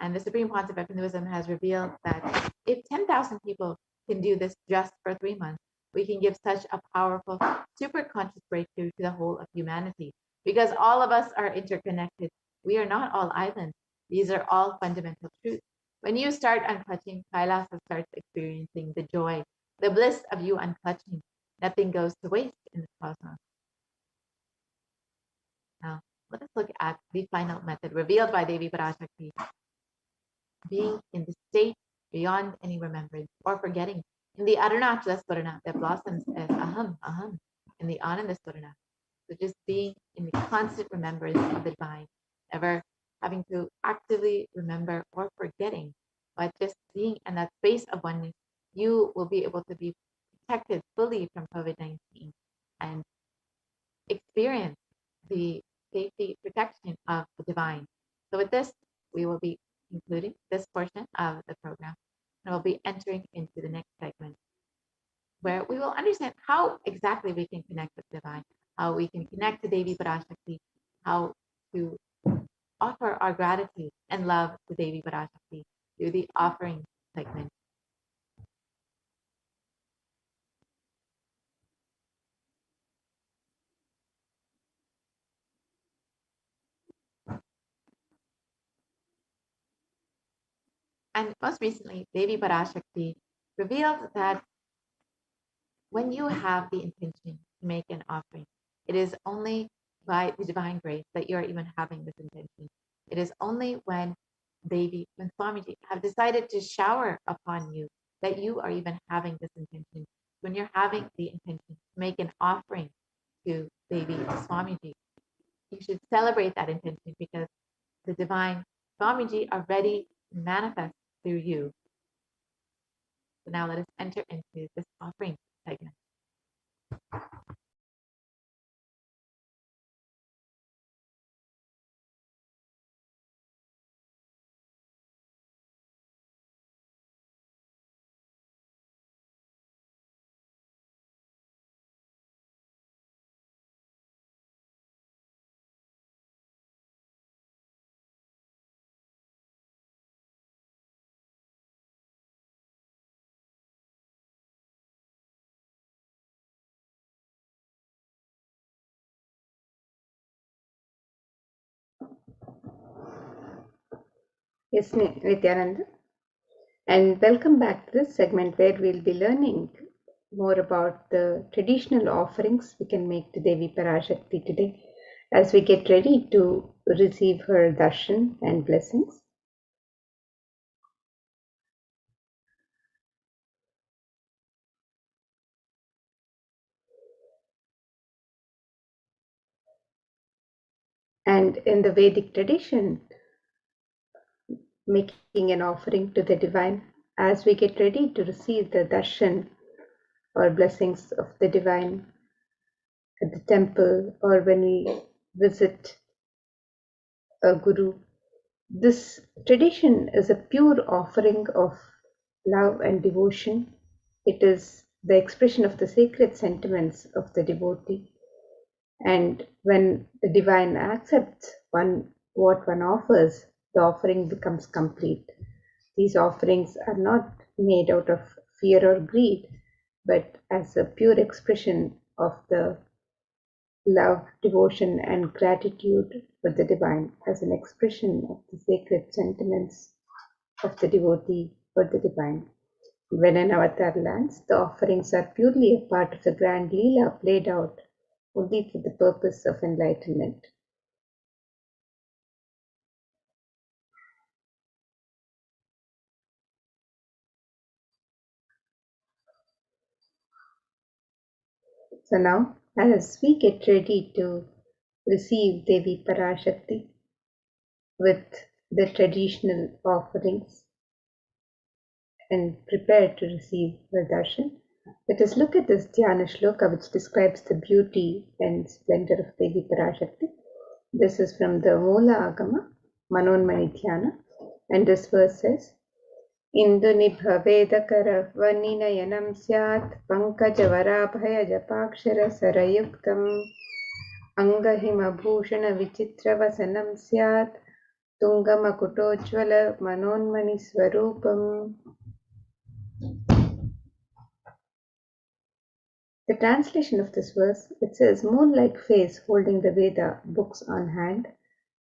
And the Supreme Concept of Hinduism has revealed that if 10,000 people can do this just for 3 months, we can give such a powerful, super conscious breakthrough to the whole of humanity. Because all of us are interconnected. We are not all islands. These are all fundamental truths. When you start unclutching, Kailasa starts experiencing the joy, the bliss of you unclutching. Nothing goes to waste in this cosmos. Now, let us look at the final method revealed by Devi Parashakti, being in the state beyond any remembrance or forgetting. In the Arunachala Swarana that blossoms as Aham, Aham, in the Ananda Swarana. So just being in the constant remembrance of the divine, never having to actively remember or forgetting, but just being in that space of oneness, you will be able to be protected fully from COVID-19 and experience the safety protection of the divine. So with this, we will be concluding this portion of the program, and we'll be entering into the next segment where we will understand how exactly we can connect with divine, how we can connect to Devi Parashakti, how to offer our gratitude and love to Devi Parashakti through the offering segment. And most recently, Devi Parashakti revealed that when you have the intention to make an offering, it is only by the divine grace that you are even having this intention. It is only when when Swamiji have decided to shower upon you that you are even having this intention. When you're having the intention to make an offering to Devi, to Swamiji, you should celebrate that intention because the divine Swamiji are ready to manifest through you. So now let us enter into this offering segment. Yes, Nithyananda. And welcome back to this segment where we'll be learning more about the traditional offerings we can make to Devi Parashakti today as we get ready to receive her darshan and blessings. And in the Vedic tradition, making an offering to the divine as we get ready to receive the darshan or blessings of the divine at the temple or when we visit a guru. This tradition is a pure offering of love and devotion. It is the expression of the sacred sentiments of the devotee. And when the divine accepts what one offers, the offering becomes complete. These offerings are not made out of fear or greed, but as a pure expression of the love, devotion, and gratitude for the divine, as an expression of the sacred sentiments of the devotee for the divine. When an avatar lands, the offerings are purely a part of the grand Leela played out only for the purpose of enlightenment. So now, as we get ready to receive Devi Parashakti with the traditional offerings and prepare to receive the darshan, let us look at this Dhyana Shloka which describes the beauty and splendor of Devi Parashakti. This is from the Moola Agama, Manonmani Dhyana, and this verse says, इन्दुनिभवेदकरवनिनयनं स्यात् पङ्कजवराभयजपाक्षरसरयुक्तम् अङ्गहिमभूषणविचित्रवसनं स्यात् तुङ्गमकुटोज्ज्वलमनोन्मणिस्वरूपम्. The translation of this verse, it says, moon-like face holding the Veda books on hand,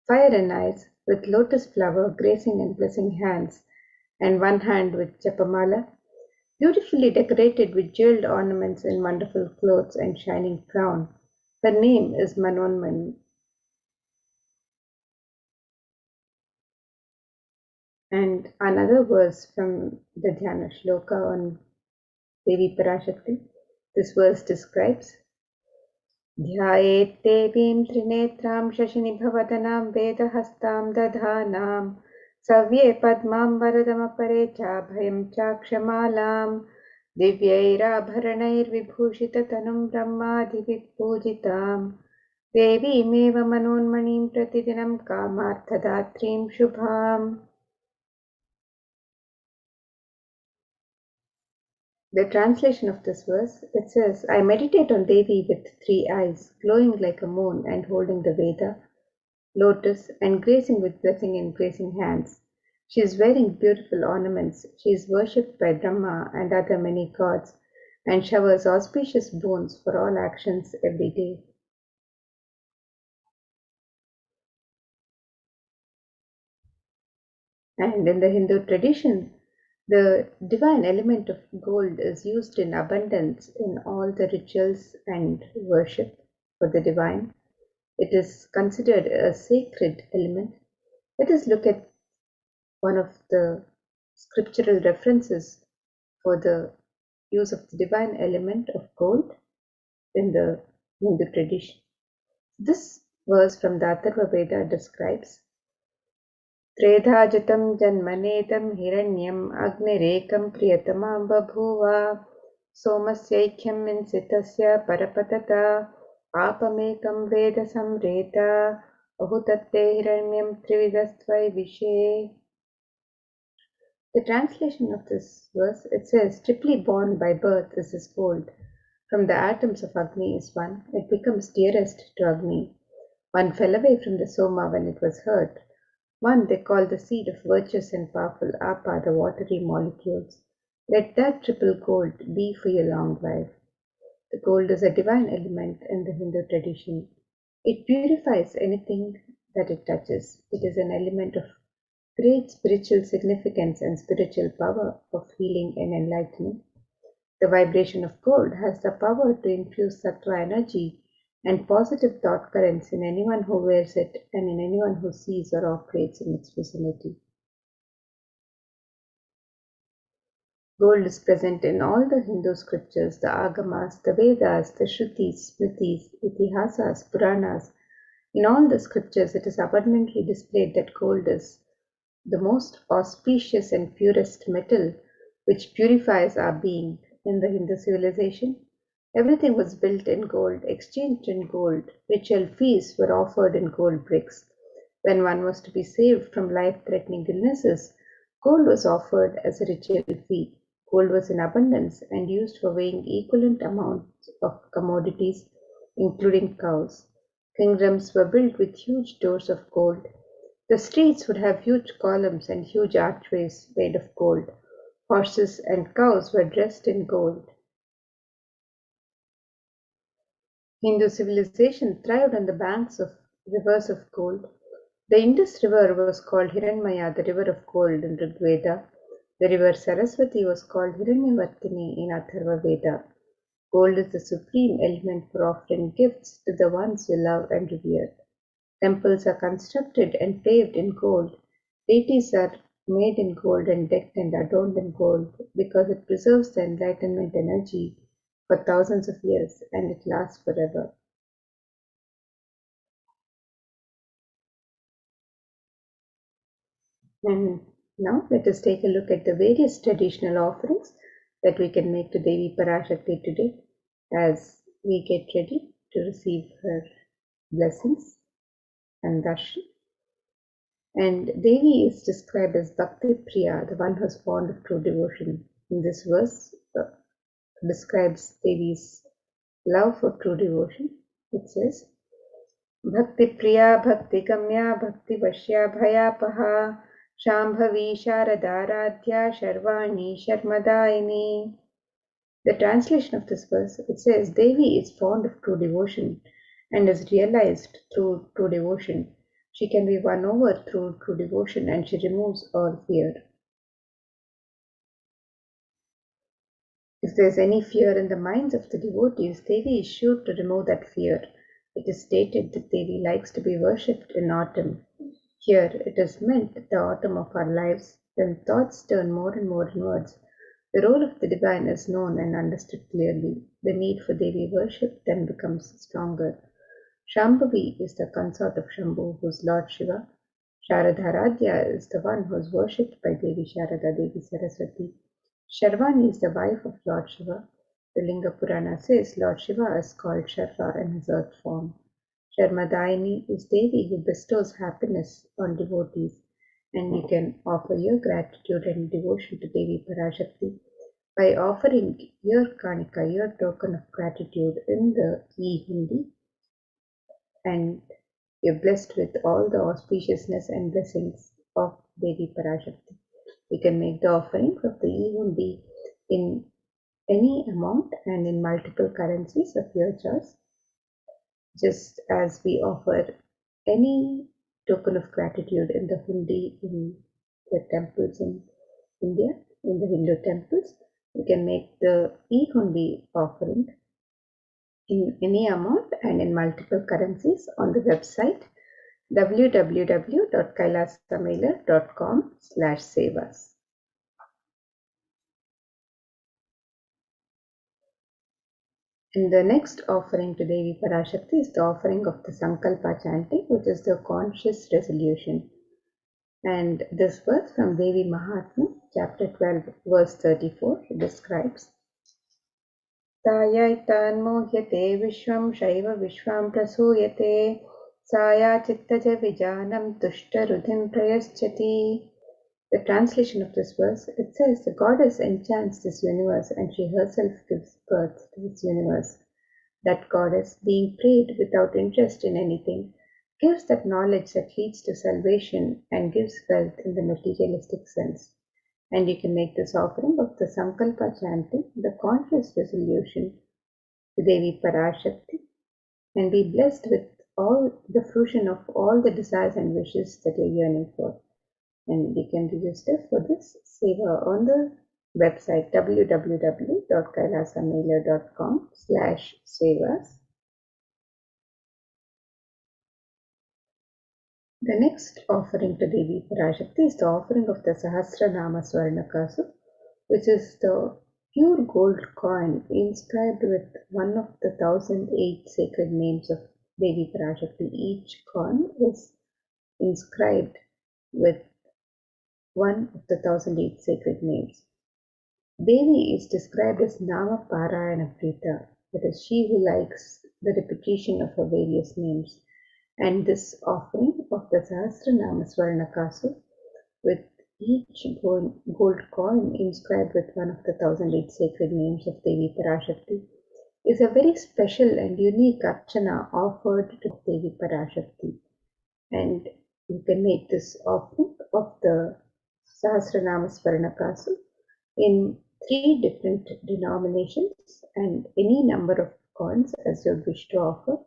fire and eyes with lotus flower gracing and blessing hands, and one hand with japamala, beautifully decorated with jeweled ornaments in wonderful clothes and shining crown. Her name is Manonmani. And another verse from the Dhyana Shloka on Devi Parashakti. This verse describes ध्यायेत् देवीं त्रिनेत्रां शशिनिभवदनां वेदहस्तां दधानां सव्ये पद्मां वरदमपरे चाभयं चाक्षमालां दिव्यैराभरणैर्विभूषिततनुं ब्रह्मादिभिः पूजितां देवीमेव मनोन्मणिं प्रतिदिनं कामार्थदात्रीं शुभाम्. The translation of this verse, it says, I meditate on Devi with 3 eyes, glowing like a moon and holding the Veda, lotus, and gracing with blessing and gracing hands. She is wearing beautiful ornaments. She is worshipped by Brahma and other many gods, and showers auspicious boons for all actions every day. And in the Hindu tradition, the divine element of gold is used in abundance in all the rituals and worship for the divine. It is considered a sacred element. Let us look at one of the scriptural references for the use of the divine element of gold in the Hindu tradition. This verse from the Atharva Veda describes त्रेधाजितं जन्मनेदं हिरण्यम् अग्निरेकं प्रियतमां बभूव सोमस्यैख्यं मिंसितस्य परपतता पापमेकं वेद संरेत अहुतत्ते हिरण्यं त्रिविधस्त्वैविषे. The translation of this verse, it says, triply born by birth is this gold. From the atoms of Agni is one. It becomes dearest to Agni. One fell away from the Soma when it was hurt. One they call the seed of virtuous and powerful Apa, the watery molecules. Let that triple gold be for your long life. The gold is a divine element in the Hindu tradition. It purifies anything that it touches. It is an element of great spiritual significance and spiritual power of healing and enlightenment. The vibration of gold has the power to infuse sattva energy and positive thought currents in anyone who wears it and in anyone who sees or operates in its vicinity. Gold is present in all the Hindu scriptures, the Agamas, the Vedas, the Shrutis, Smritis, Itihasas, Puranas. In all the scriptures, it is abundantly displayed that gold is the most auspicious and purest metal which purifies our being. In the Hindu civilization, everything was built in gold, exchanged in gold. Ritual feasts were offered in gold bricks. When one was to be saved from life-threatening illnesses, gold was offered as a ritual fee. Gold was in abundance and used for weighing equivalent amounts of commodities, including cows. Kingdoms were built with huge doors of gold. The streets would have huge columns and huge archways made of gold. Horses and cows were dressed in gold. Hindu civilization thrived on the banks of rivers of gold. The Indus River was called Hiranmaya, the river of gold in Rig Veda. The river Saraswati was called Hiranyavartini in Atharva Veda. Gold is the supreme element for offering gifts to the ones you love and revere. Temples are constructed and paved in gold. Deities are made in gold and decked and adorned in gold because it preserves the enlightenment energy for thousands of years and it lasts forever. And now let us take a look at the various traditional offerings that we can make to Devi Parashakti today as we get ready to receive her blessings and darshan. And Devi is described as Bhakti Priya, the one who is fond of true devotion. In this verse describes Devi's love for true devotion. It says, Bhakti Priya, Bhakti Gamya, Bhakti Vashya Bhayapaha, Shambhavi Sharadaradhya Sharvani Sharmadaini. The translation of this verse, it says, Devi is fond of true devotion and is realized through true devotion. She can be won over through true devotion and she removes all fear. If there is any fear in the minds of the devotees, Devi is sure to remove that fear. It is stated that Devi likes to be worshipped in autumn. Here it is meant the autumn of our lives When thoughts turn more and more inwards, the role of the divine is known and understood clearly. The need for Devi worship then becomes stronger. Shambhavi is the consort of Shambhu, who is Lord Shiva. Sharadharadhya is the one who is worshipped by Devi Sharada, Devi Saraswati. Sharvani is the wife of Lord Shiva. The Linga Purana says Lord Shiva is called Sharva in his earth form. Sharmadayini is Devi who bestows happiness on devotees, and you can offer your gratitude and devotion to Devi Parashakti by offering your kanika, your token of gratitude in the e-Hindi, and you're blessed with all the auspiciousness and blessings of Devi Parashakti. You can make the offerings of the e-Hindi in any amount and in multiple currencies of your choice, just as we offer any token of gratitude in the Hundi in the temples in India, in the Hindu temples. You can make the e-Hundi offering in any amount and in multiple currencies on the website www.kailasamailer.com/sevas. And the next offering to Devi Parashakti is the offering of the Sankalpa chanting, which is the conscious resolution. And this verse from Devi Mahatmya, chapter 12, verse 34, describes Tayaitan mohyate vishwam shaiva vishwam prasuyate saya chittaja vijanam tushta rudhim prayaschati. The translation of this verse, it says, the goddess enchants this universe and she herself gives birth to this universe. That goddess, being prayed without interest in anything, gives that knowledge that leads to salvation and gives wealth in the materialistic sense. And you can make this offering of the Sankalpa chanting, the conscious resolution to Devi Parashakti, and be blessed with all the fruition of all the desires and wishes that you're yearning for. And you can register for this seva on the website www.kailasamailer.com/sevas. The next offering to Devi Parashakti is the offering of the Sahasranama Swarnakasu, which is the pure gold coin inscribed with one of the 1008 sacred names of Devi Parashakti. Each coin is inscribed with one of the 1008 sacred names. Devi is described as Nama Parayana Prita, that is, she who likes the repetition of her various names. And this offering of the Sahasranama Swarnakasu, with each gold coin inscribed with one of the 1008 sacred names of Devi Parashakti, is a very special and unique archana offered to Devi Parashakti. And you can make this offering of the Sahasranama Swarnakasu in 3 different denominations and any number of coins as you wish to offer.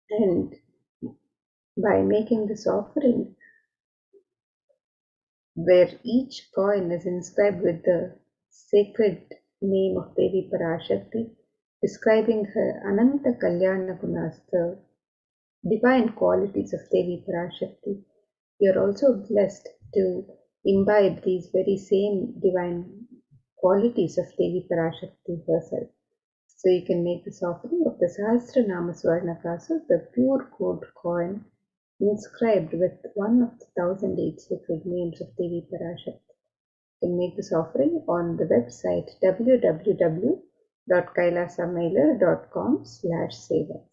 And by making this offering, where each coin is inscribed with the sacred name of Devi Parashakti, describing her Ananta Kalyana Gunas, the divine qualities of Devi Parashakti, you are also blessed to imbibe these very same divine qualities of Devi Parashakti herself. So you can make this offering of the Sahasranama Swarnakasu, the pure gold coin inscribed with one of the 1008 sacred names of Devi Parashakti. You can make this offering on the website www.kailasamailer.com/sevas.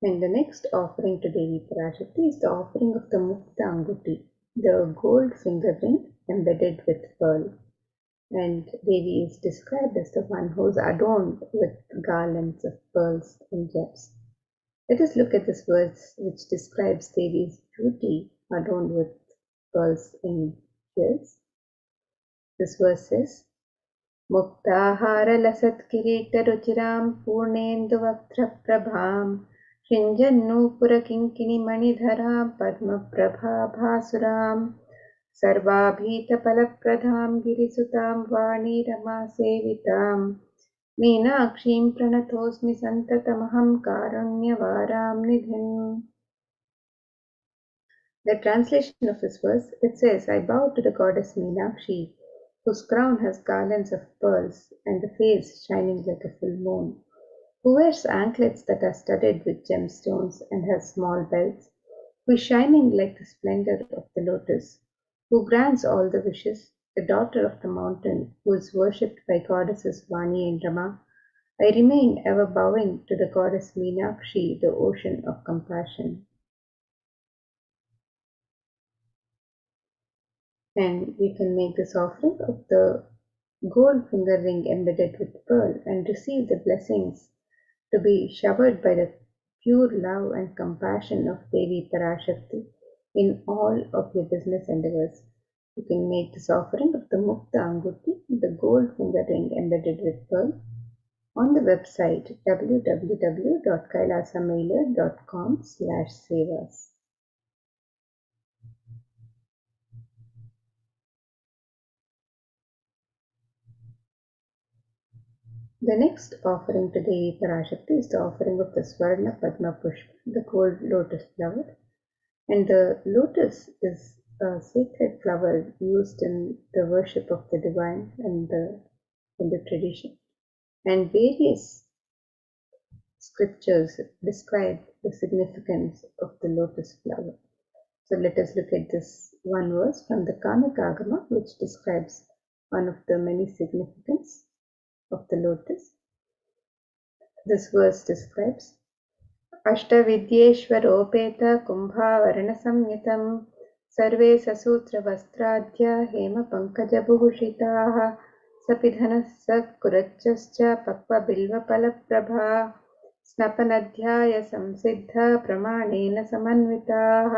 And the next offering to Devi Parashakti is the offering of the Mukta Anguti, the gold finger ring embedded with pearl. And Devi is described as the one who is adorned with garlands of pearls and gems. Let us look at this verse which describes Devi's beauty adorned with pearls and jewels. This verse says, Muktahara lasat kirita ruchiram purnendu vaktra prabham Shinjannu kinkini manidharam padma prabha bhasuram Sarvabhita palapradham girisutam vani rama sevitam मीनाक्षीं प्रणतोऽस्मि सन्ततमहं कारुण्यवारां निधिम्. The translation of this verse, it says, I bow to the goddess Meenakshi, whose crown has garlands of pearls and the face shining like a full moon, who wears anklets that are studded with gemstones and has small belts, who is shining like the splendor of the lotus, who grants all the wishes, the daughter of the mountain, who is worshipped by goddesses Vani and Rama. I remain ever bowing to the goddess Meenakshi, the ocean of compassion. And we can make this offering of the gold finger ring embedded with pearl and receive the blessings to be showered by the pure love and compassion of Devi Parashakti in all of your business endeavors. You can make this offering of the Mukta Anguti, the gold finger ring embedded with pearl, on the website www.kailasamailer.com/sevas. The next offering to Devi Parashakti is the offering of the Swarna Padma Pushpa, the gold lotus flower. And the lotus is a sacred flower used in the worship of the divine and in the tradition. And various scriptures describe the significance of the lotus flower. So let us look at this one verse from the Kamikagama, which describes one of the many significance of the lotus. This verse describes अष्टविद्येश्वरोपेत कुम्भावरणसंयुतं सर्वे ससूत्रवस्त्राद्या हेमपङ्कजभूषिताः सपिधनः सत्कुरच्चश्च पक्वबिल्वफलप्रभा स्नपनध्याय संसिद्धा प्रमाणेन समन्विताः.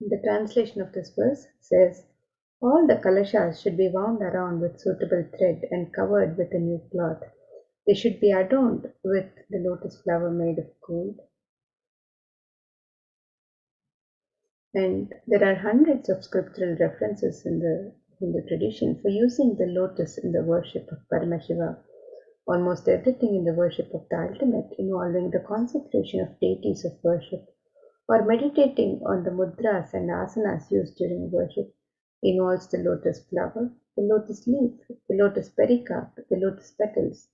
The translation of this verse says, all the kalashas should be wound around with suitable thread and covered with a new cloth. They should be adorned with the lotus flower made of gold. And there are hundreds of scriptural references in the tradition for using the lotus in the worship of Paramashiva. Almost everything in the worship of the ultimate involving the consecration of deities of worship or meditating on the mudras and asanas used during worship involves the lotus flower, the lotus leaf, the lotus pericarp, the lotus petals.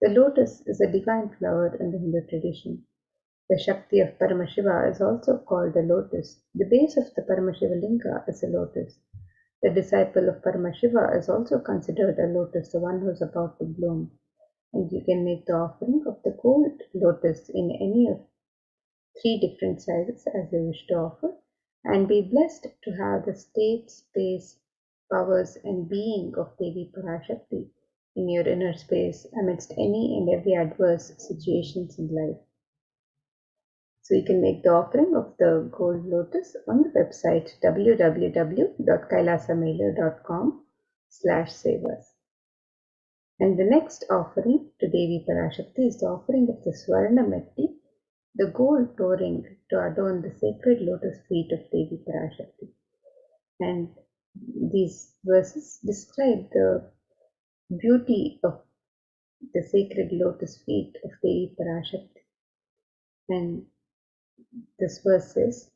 The lotus is a divine flower in the Hindu tradition. The Shakti of Paramashiva is also called the lotus. The base of the Paramashiva linga is a lotus. The disciple of Paramashiva is also considered a lotus, the one who is about to bloom. And you can make the offering of the gold lotus in any of 3 different sizes as you wish to offer, and be blessed to have the state, space, powers, and being of Devi Parashakti in your inner space amidst any and every adverse situations in life. So you can make the offering of the gold lotus on the website www.kailasamailer.com/sevas. And the next offering to Devi Parashakti is the offering of the Swarna Metti, the gold touring to adorn the sacred lotus feet of Devi Parashakti. And these verses describe the beauty of the sacred lotus feet of Devi Parashakti. And this verse says,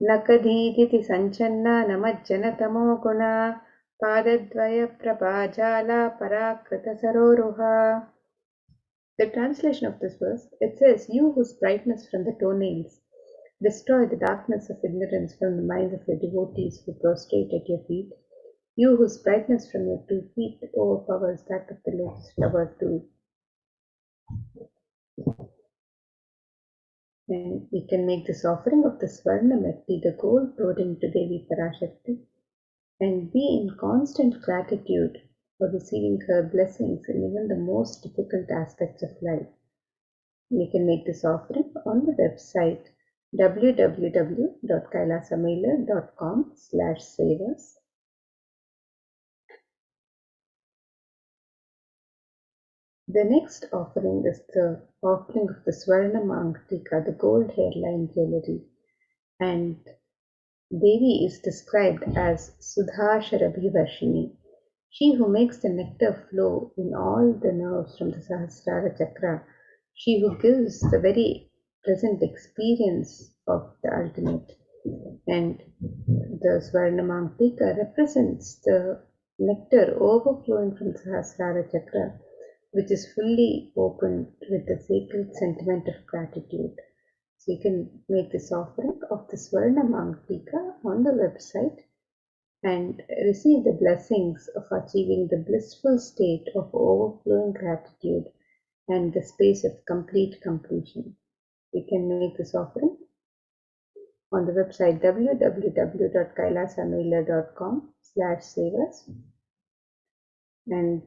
Nakadhiditi sanchanna namajjanatamo guna padadvaya prabhajala parakrita saroruha. The translation of this verse, it says, you whose brightness from the toenails destroy the darkness of ignorance from the minds of your devotees who prostrate at your feet, you whose brightness from your 2 feet overpowers that of the lotus flower too. And we can make this offering of the Swarna Metti, the gold touring to Devi Parashakti, and be in constant gratitude for receiving her blessings in even the most difficult aspects of life. We can make this offering on the website www.kailasamailer.com/sevas. The next offering is the offering of the Swarna Mangatika, the gold hairline jewelry. And Devi is described as Sudhasharabhivarshini. she who makes the nectar flow in all the nerves from the Sahasrara Chakra, she who gives the very present experience of the ultimate. And the Swarnamam Tika represents the nectar overflowing from the Sahasrara Chakra, which is fully opened with the sacred sentiment of gratitude. So you can make this offering of the Swarnamam Tika on the website and receive the blessings of achieving the blissful state of overflowing gratitude and the space of complete completion. You can make this offering on the website www.kailasamela.com/savas, and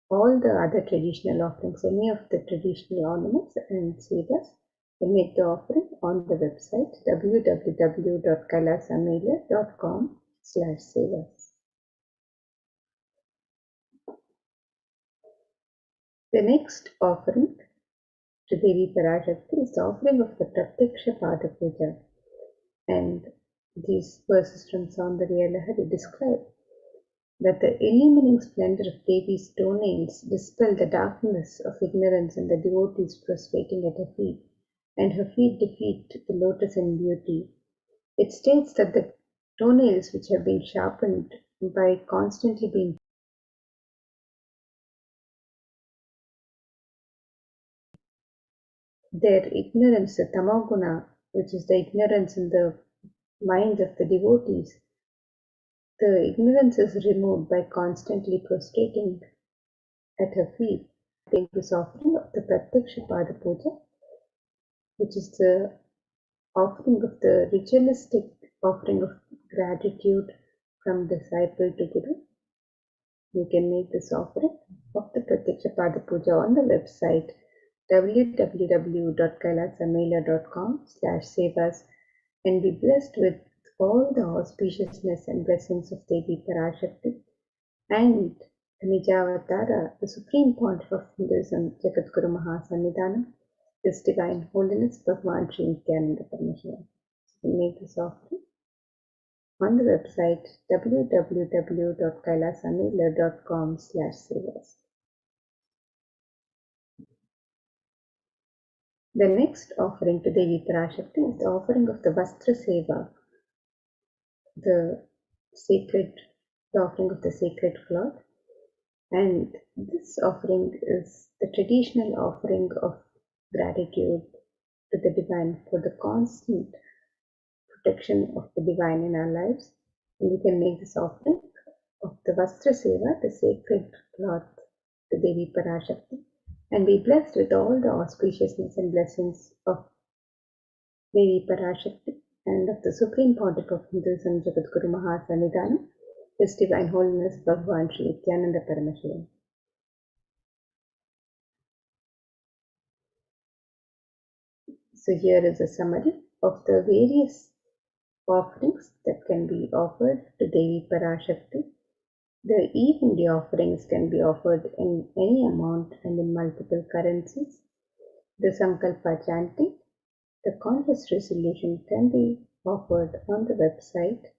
all the other traditional offerings, any of the traditional ornaments and savas, you make the offering on the website www.kailasamela.com/savas. The next offering to Devi Parashakti is the offering of the Pratyaksha Pada Puja. And these verses from Saundarya Lahari describe that the illumining splendor of Devi's toenails dispel the darkness of ignorance in the devotees prostrating at her feet, and her feet defeat the lotus in beauty. It states that the toenails, which have been sharpened by constantly being their ignorance, the tamoguna, which is the ignorance in the minds of the devotees, the ignorance is removed by constantly prostrating at her feet. Take this offering of the Pratyaksha Pada Puja, which is the offering of the ritualistic offering of gratitude from disciple to Guru. You can make this offering of the Pratyaksha Pada Puja on the website www.kailasamela.com/savas and be blessed with all the auspiciousness and blessings of Devi Parashakti and the Nijavatara, the Supreme Pontiff of Hinduism, Jagadguru Mahasannidhanam, His Divine Holiness Bhagwan Sri Nithyananda Paramashivam. You can make this offering on the website www.kailasamela.com/savas. The next offering to Devi Parashakti is the offering of the Vastra Seva, the offering of the sacred cloth. And this offering is the traditional offering of gratitude to the divine for the constant protection of the divine in our lives. And we can make this offering of the Vastra Seva, the sacred cloth, to Devi Parashakti, and be blessed with all the auspiciousness and blessings of Devi Parashakti and of the Supreme Pontiff of Hinduism, Jagadguru Mahasannidhanam, His Divine Holiness Bhagwan Sri Nithyananda Paramashivam. So here is a summary of the various offerings that can be offered to Devi Parashakti. The evenly offerings can be offered in any amount and in multiple currencies. The Sankalpa chanting, the conscious resolution can be offered on the website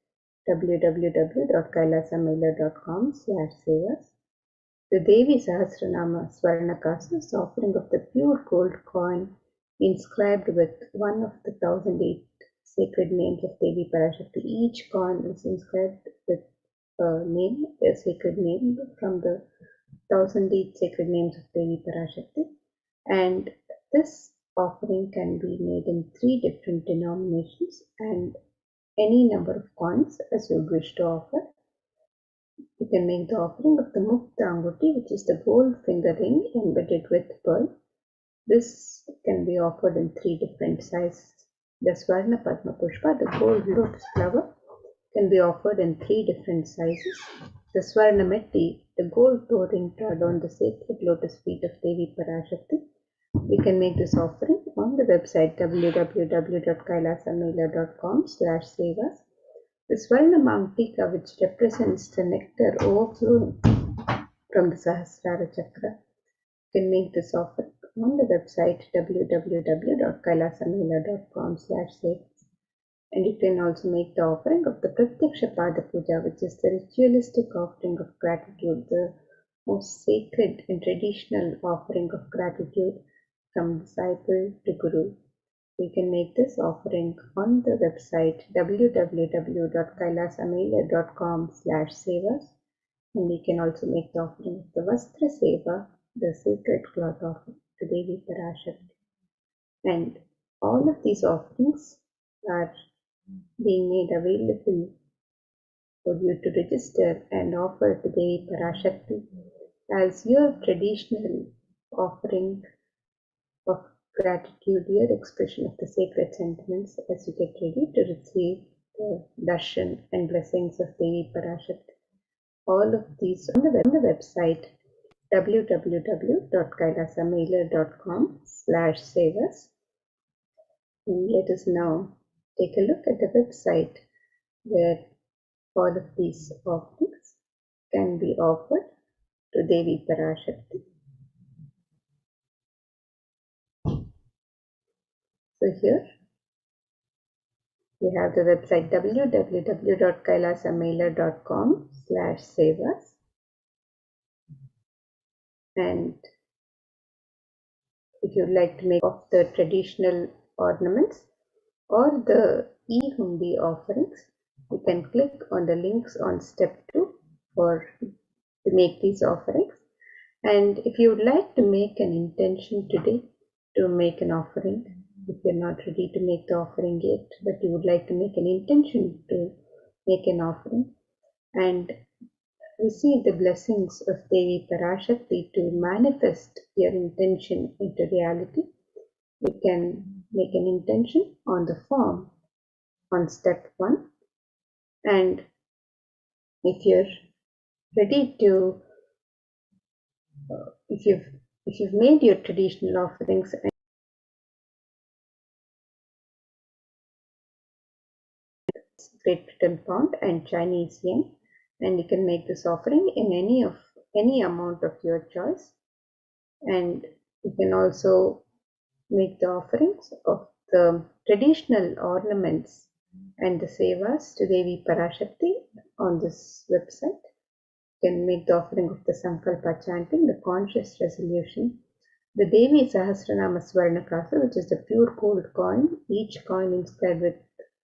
www.kailasamela.com/savas. The Devi Sahasranama Swarnakasa is the offering of the pure gold coin inscribed with one of the 1008 sacred names of Devi Parashakti. Each coin is inscribed with a sacred name from the 1008 sacred names of Devi Parashakti. And this offering can be made in 3 different denominations and any number of coins as you wish to offer. You can make the offering of the Mukta Anguti, which is the gold finger ring embedded with pearl. This can be offered in 3 different sizes. The Swarna Padma Pushpa, the gold lotus flower, can be offered in 3 different sizes. The Swarna Metti, the gold toe ring trod on the sacred lotus feet of Devi Parashakti. You can make this offering on the website www.kailasamela.com/savas. The Swarna Mamtika, which represents the nectar overflowing from the Sahasrara Chakra, can make this offering on the website www.kailasamela.com/savas. And you can also make the offering of the Pratyaksha Pada Puja, which is the ritualistic offering of gratitude, the most sacred and traditional offering of gratitude from disciple to Guru. We can make this offering on the website www.kailasamela.com/sevas, and we can also make the offering of the Vastra Seva, the sacred cloth offering to Devi Parashakti. And all of these offerings are being made available for you to register and offer to Devi Parashakti as your traditional offering of gratitude, your expression of the sacred sentiments as you get ready to receive the darshan and blessings of Devi Parashakti. All of these on the website www.kailasamela.com/sevas. And let us now take a look at the website where all of these offerings can be offered to Devi Parashakti. So here we have the website www.kailasamela.com/sevas, and if you'd like to make of the traditional ornaments or the e-hundi offerings, you can click on the links on step 2 to make these offerings. And if you would like to make an intention today to make an offering, if you're not ready to make the offering yet, but you would like to make an intention to make an offering and receive the blessings of Devi Parashakti to manifest your intention into reality, you can make an intention on the form on step 1. And if you're ready to, if you've made your traditional offerings and Great Britain pound and Chinese yen, and you can make this offering in any amount of your choice. And you can also make the offerings of the traditional ornaments and the sevas to Devi Parashakti on this website. You can make the offering of the Sankalpa chanting, the conscious resolution, the Devi Sahasranama Swarnakasa, which is the pure gold coin, each coin inscribed with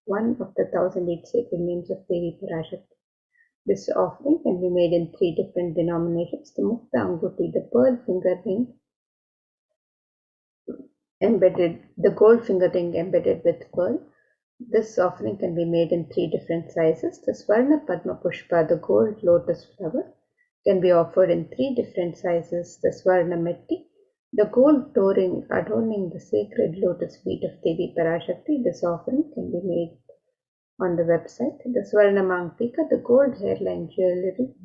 one of the 1008 sacred names of Devi Parashakti. This offering can be made in 3 different denominations: the Mukta Anguti, the pearl finger ring embedded, the gold finger ring embedded with pearl. This offering can be made in 3 different sizes. The Swarna Padma Pushpa, the gold lotus flower, can be offered in 3 different sizes. The Swarna Metti, the gold toe ring adorning the sacred lotus feet of Devi Parashakti. This offering can be made on the website. The Swarna Mangtika, the gold hairline jewelry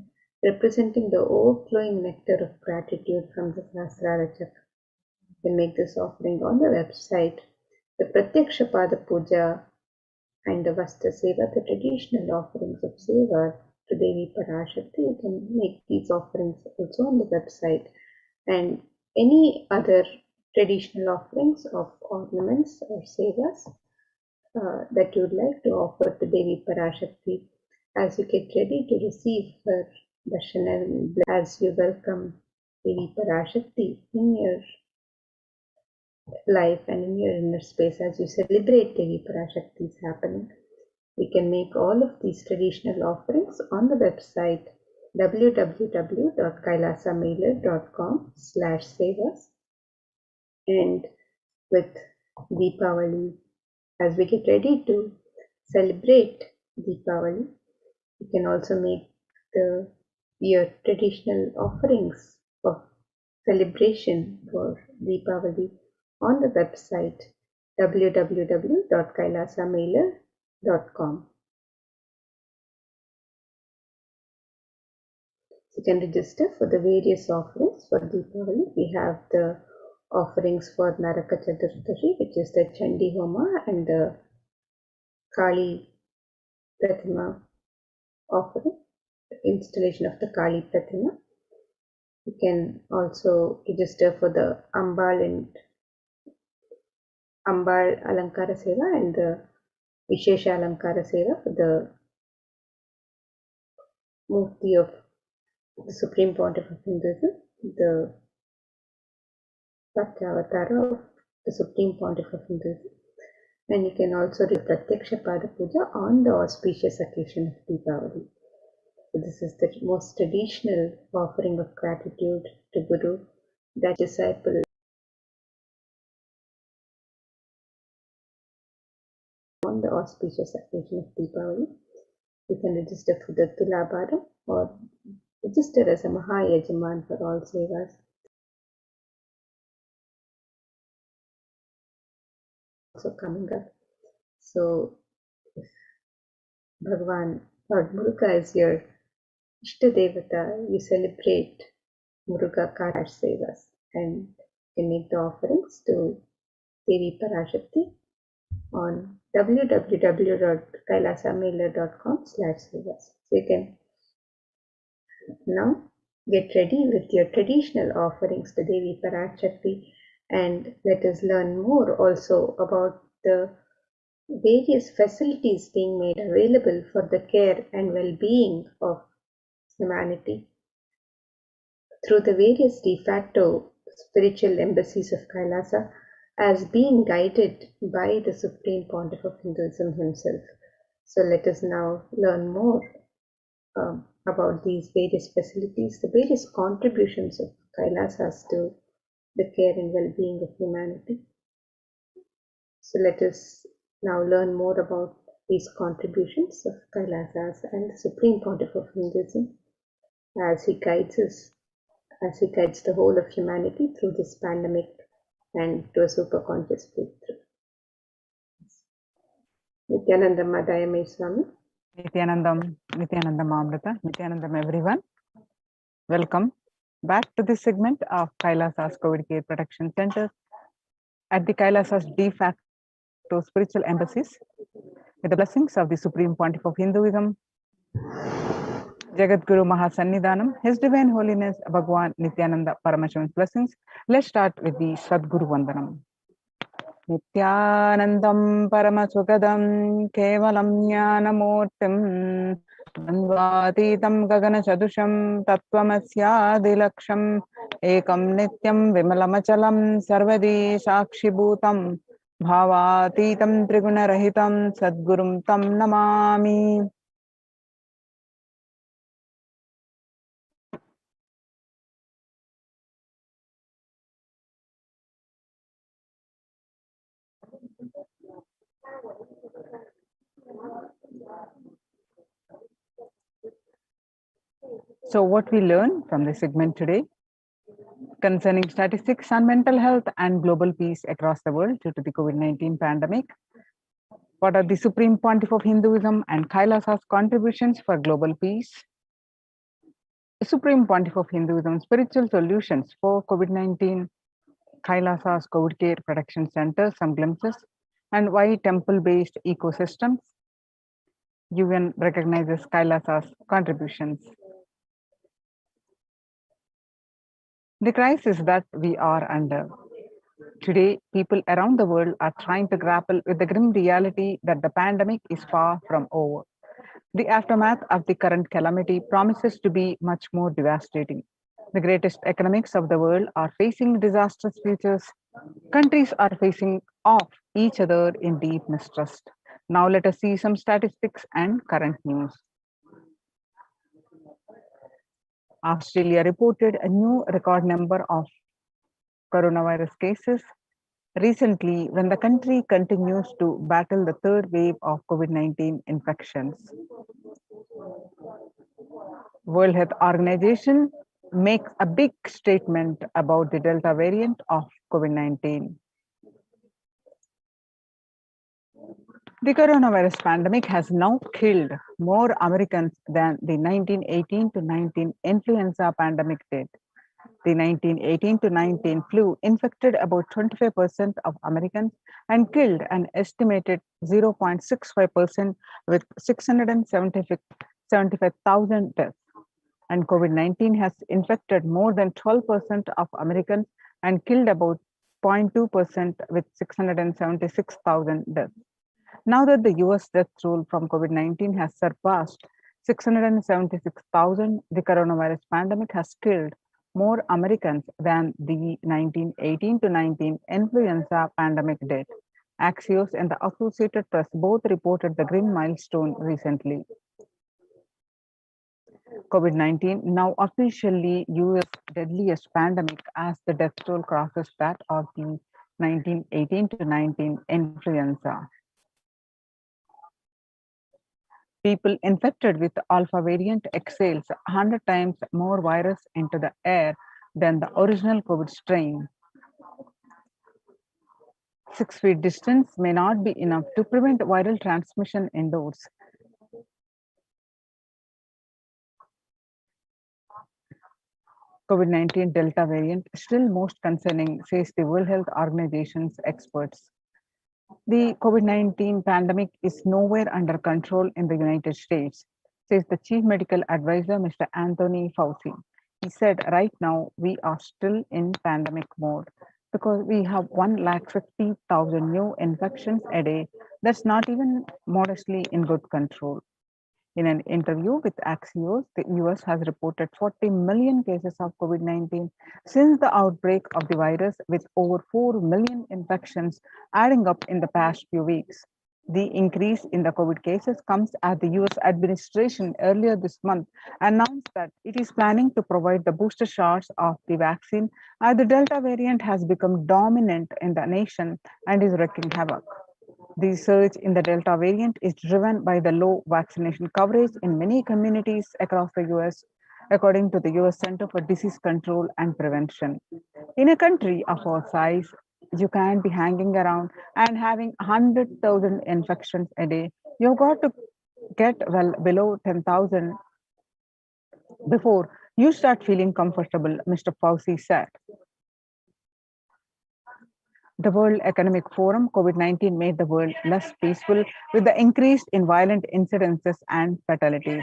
representing the overflowing nectar of gratitude from the Sahasrara Chakra. You can make this offering on the website. The Pratyaksha Pada Puja and the Vastra Seva, the traditional offerings of Seva to Devi Parashakti, you can make these offerings also on the website. And any other traditional offerings of ornaments or Sevas that you would like to offer to Devi Parashakti as you get ready to receive her darshan and as you welcome Devi Parashakti in your life and in your inner space, as you celebrate Devi Parashakti's happening. We can make all of these traditional offerings on the website www.kailasamela.com/sevas. And with Deepavali, as we get ready to celebrate Deepavali, you can also make your traditional offerings of celebration for Deepavali on the website www.kailasamela.com. You can register for the various offerings for Deepavali. We have the offerings for Naraka Chaturdashi, which is the Chandi Homa and the Kali Pratima offering, the installation of the Kali Pratima. You can also register for the Ambal Alankara Seva and the Vishesha Alankara Seva for the Mufti of the Supreme Pontiff of Hinduism, the Satyavatara of the Supreme Pontiff of Hinduism. And you can also do Pratyaksha Pada Puja on the auspicious occasion of Deepavali. So this is the most traditional offering of gratitude to Guru that disciple on the auspicious occasion of Deepavali. You can register for the Tulabharam or register as a Mahayajaman for all sevas. Also coming up. So if Bhagwan or Muruga is your Ishtadevata, you celebrate Muruga Karash Sevas and can make the offerings to Devi Parashakti on www.kailasamailer.com/sevas. So you can now get ready with your traditional offerings to Devi Parashakti, and let us learn more also about the various facilities being made available for the care and well-being of humanity through the various de facto spiritual embassies of Kailasa as being guided by the Supreme Pontiff of Hinduism himself. So let us now learn more about these various facilities, the various contributions of Kailasas to the care and well-being of humanity. So let us now learn more about these contributions of Kailasas and the Supreme Pontiff of Hinduism as he guides us, as he guides the whole of humanity through this pandemic and to a super conscious breakthrough. Nithyananda Madayame Swami. Nithyanandam, Nithyanandam Amrita, Nithyanandam everyone. Welcome back to this segment of Kailasa's COVID Care Protection Center at the Kailasa's de facto spiritual embassies with the blessings of the Supreme Pontiff of Hinduism, Jagat Guru Mahasannidhanam, His Divine Holiness Bhagwan Nithyananda Paramashivan's blessings. Let's start with the Sadguru Vandanam. Nithyanandam Paramasukadam Kevalam Jnanamurtim Dvandvatitam Gagana Chadusham Tattvamasya Ekam Nityam Vimalamachalam Sarvadi Sakshibhutam Bhavatitam Triguna Sadgurum Tam Namami. So what we learn from this segment today concerning statistics on mental health and global peace across the world due to the COVID-19 pandemic. What are the Supreme Pontiff of Hinduism and Kailasa's contributions for global peace? The Supreme Pontiff of Hinduism spiritual solutions for COVID-19, Kailasa's COVID Care Protection Center, some glimpses, and why temple-based ecosystems. UN recognizes Kailasa's contributions. The crisis that we are under. Today, people around the world are trying to grapple with the grim reality that the pandemic is far from over. The aftermath of the current calamity promises to be much more devastating. The greatest economics of the world are facing disastrous futures. Countries are facing off each other in deep mistrust. Now let us see some statistics and current news. Australia reported a new record number of coronavirus cases recently when the country continues to battle the third wave of COVID-19 infections. World Health Organization makes a big statement about the Delta variant of COVID-19. The coronavirus pandemic has now killed more Americans than the 1918 to 19 influenza pandemic did. The 1918 to 19 flu infected about 25% of Americans and killed an estimated 0.65% with 675,000 deaths. And COVID-19 has infected more than 12% of Americans and killed about 0.2% with 676,000 deaths. Now that the US death toll from COVID-19 has surpassed 676,000, the coronavirus pandemic has killed more Americans than the 1918 to 19 influenza pandemic did. Axios and the Associated Press both reported the grim milestone recently. COVID-19 now officially US deadliest pandemic as the death toll crosses that of the 1918 to 19 influenza. People infected with the alpha variant exhales 100 times more virus into the air than the original COVID strain. 6 feet distance may not be enough to prevent viral transmission indoors. COVID-19 Delta variant still most concerning, says the World Health Organization's experts. The COVID-19 pandemic is nowhere under control in the United States, says the Chief Medical Advisor, Mr. Anthony Fauci. He said, right now, we are still in pandemic mode because we have 150,000 new infections a day. That's not even modestly in good control. In an interview with Axios, the US has reported 40 million cases of COVID-19 since the outbreak of the virus, with over 4 million infections adding up in the past few weeks. The increase in the COVID cases comes as the US administration earlier this month announced that it is planning to provide the booster shots of the vaccine as the Delta variant has become dominant in the nation and is wreaking havoc. The surge in the Delta variant is driven by the low vaccination coverage in many communities across the US, according to the US Center for Disease Control and Prevention. In a country of our size, you can't be hanging around and having 100,000 infections a day. You've got to get well below 10,000 before you start feeling comfortable, Mr. Fauci said. The World Economic Forum, COVID-19 made the world less peaceful with the increase in violent incidences and fatalities.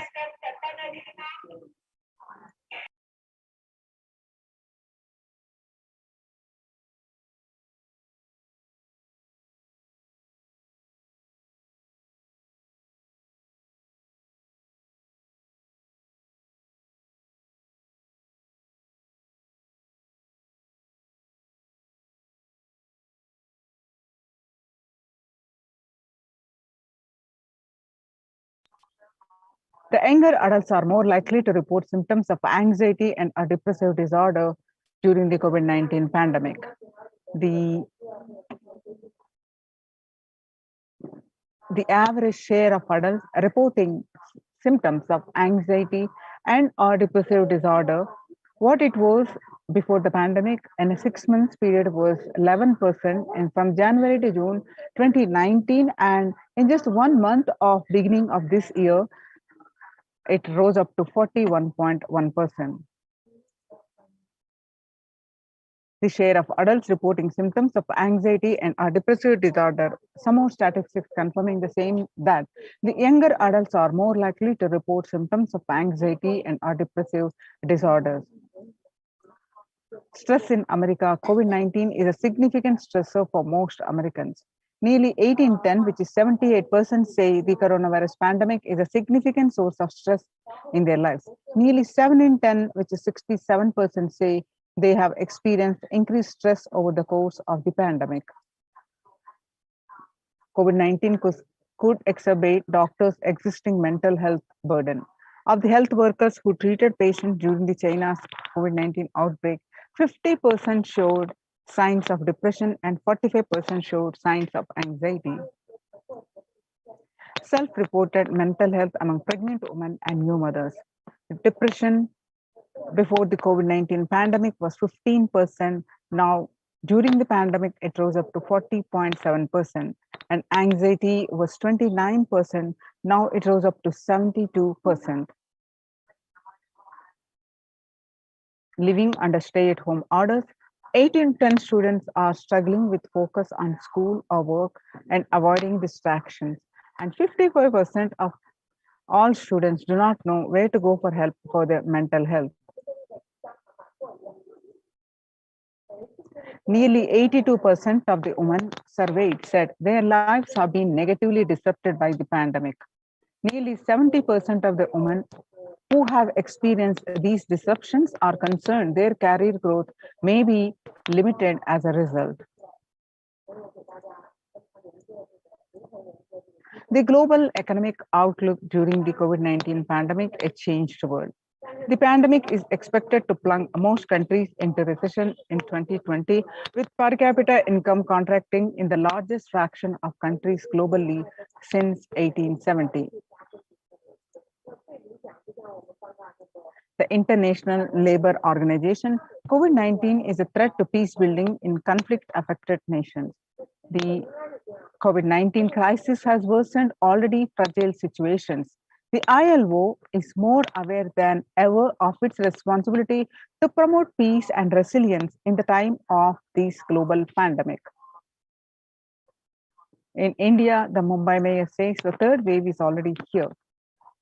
The younger adults are more likely to report symptoms of anxiety and a depressive disorder during the COVID-19 pandemic. The average share of adults reporting symptoms of anxiety and or depressive disorder, what it was before the pandemic in a 6 months period was 11%, and from January to June 2019, and in just 1 month of beginning of this year, it rose up to 41.1%. The share of adults reporting symptoms of anxiety and a depressive disorder, some more statistics confirming the same, that the younger adults are more likely to report symptoms of anxiety and or depressive disorders. Stress in America, COVID-19 is a significant stressor for most Americans. Nearly 8 in 10, which is 78%, say the coronavirus pandemic is a significant source of stress in their lives. Nearly 7 in 10, which is 67%, say they have experienced increased stress over the course of the pandemic. COVID-19 could exacerbate doctors' existing mental health burden. Of the health workers who treated patients during the China's COVID-19 outbreak, 50% showed signs of depression and 45% showed signs of anxiety. Self-reported mental health among pregnant women and new mothers. Depression before the COVID-19 pandemic was 15%. Now, during the pandemic, it rose up to 40.7%. And anxiety was 29%. Now it rose up to 72%. Living under stay-at-home orders, 8 in 10 students are struggling with focus on school or work and avoiding distractions. And 55% of all students do not know where to go for help for their mental health. Nearly 82% of the women surveyed said their lives have been negatively disrupted by the pandemic. Nearly 70% of the women who have experienced these disruptions are concerned their career growth may be limited as a result. The global economic outlook during the COVID-19 pandemic, a changed world. The pandemic is expected to plunge most countries into recession in 2020, with per capita income contracting in the largest fraction of countries globally since 1870. The International Labour Organization, COVID-19 is a threat to peace building in conflict-affected nations. The COVID-19 crisis has worsened already fragile situations. The ILO is more aware than ever of its responsibility to promote peace and resilience in the time of this global pandemic. In India, the Mumbai mayor says the third wave is already here.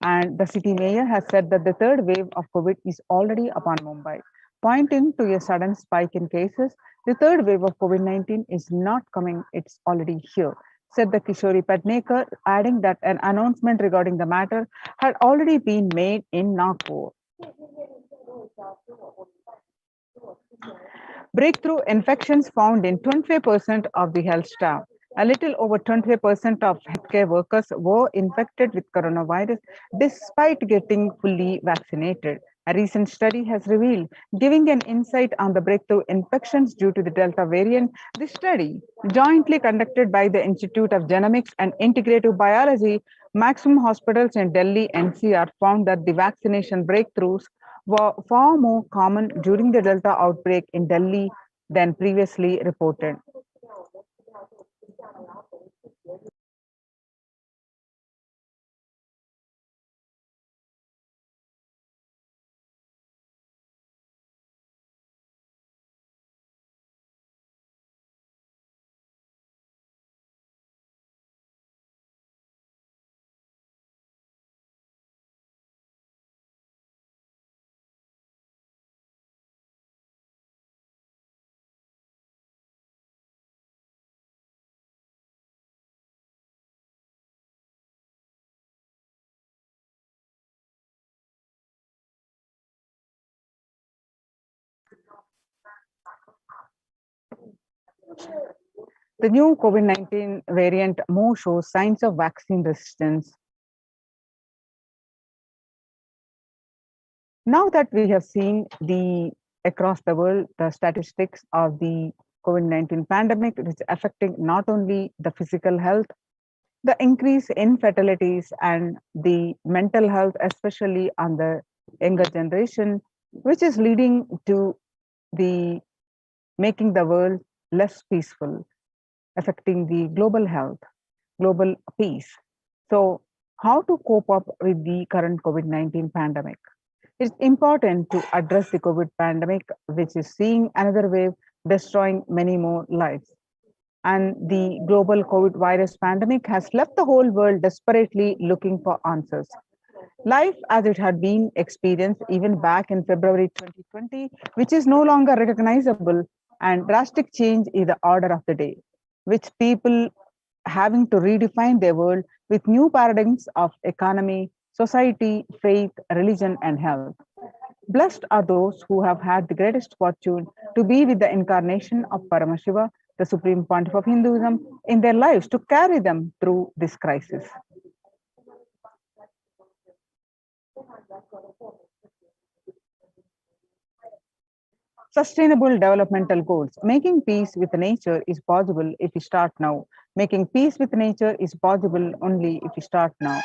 And the city mayor has said that the third wave of COVID is already upon Mumbai, pointing to a sudden spike in cases. The third wave of COVID-19 is not coming, it's already here, said the Kishori Padnekar, adding that an announcement regarding the matter had already been made in Nagpur. Breakthrough infections found in 25% of the health staff. A little over 25% of healthcare workers were infected with coronavirus despite getting fully vaccinated. A recent study has revealed, giving an insight on the breakthrough infections due to the Delta variant. The study, jointly conducted by the Institute of Genomics and Integrative Biology, Maximum Hospitals in Delhi NCR, found that the vaccination breakthroughs were far more common during the Delta outbreak in Delhi than previously reported. The new COVID-19 variant more shows signs of vaccine resistance. Now that we have seen across the world, the statistics of the COVID-19 pandemic, which is affecting not only the physical health, the increase in fatalities and the mental health, especially on the younger generation, which is leading to the making the world less peaceful, affecting the global health, global peace. So, how to cope up with the current COVID-19 pandemic? It's important to address the COVID pandemic, which is seeing another wave destroying many more lives. And the global COVID virus pandemic has left the whole world desperately looking for answers. Life as it had been experienced even back in February 2020, which is no longer recognizable, and drastic change is the order of the day, which people having to redefine their world with new paradigms of economy, society, faith, religion, and health. Blessed are those who have had the greatest fortune to be with the incarnation of Paramashiva, the Supreme Pontiff of Hinduism, in their lives to carry them through this crisis. Sustainable developmental goals. Making peace with nature is possible if we start now. Making peace with nature is possible only if we start now.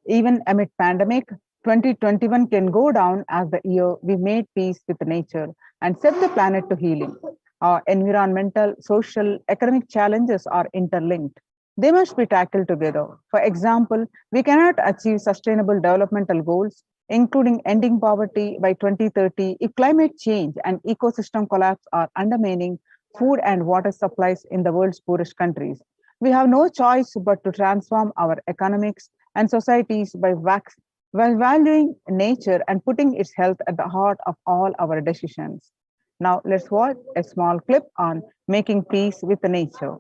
Even amid pandemic, 2021 can go down as the year we made peace with nature and set the planet to healing. Our environmental, social, economic challenges are interlinked. They must be tackled together. For example, we cannot achieve sustainable developmental goals, including ending poverty by 2030, if climate change and ecosystem collapse are undermining food and water supplies in the world's poorest countries. We have no choice but to transform our economics and societies by valuing nature and putting its health at the heart of all our decisions. Now let's watch a small clip on making peace with nature.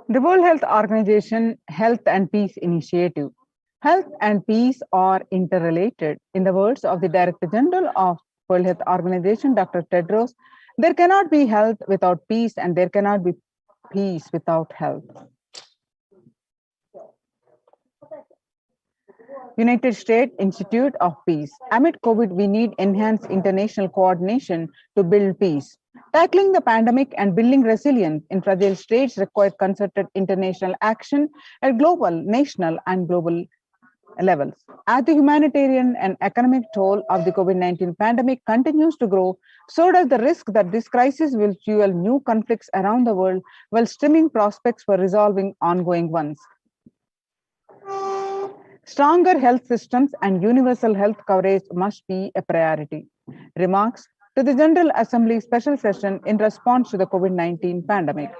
The World Health Organization Health and Peace Initiative. Health and peace are interrelated. In the words of the Director General of World Health Organization, Dr. Tedros, there cannot be health without peace and there cannot be peace without health. United States Institute of Peace. Amid COVID, we need enhanced international coordination to build peace. Tackling the pandemic and building resilience in fragile states require concerted international action at global, national, and global levels. As the humanitarian and economic toll of the COVID-19 pandemic continues to grow, so does the risk that this crisis will fuel new conflicts around the world while stemming prospects for resolving ongoing ones. Stronger health systems and universal health coverage must be a priority. Remarks to the General Assembly special session in response to the COVID-19 pandemic.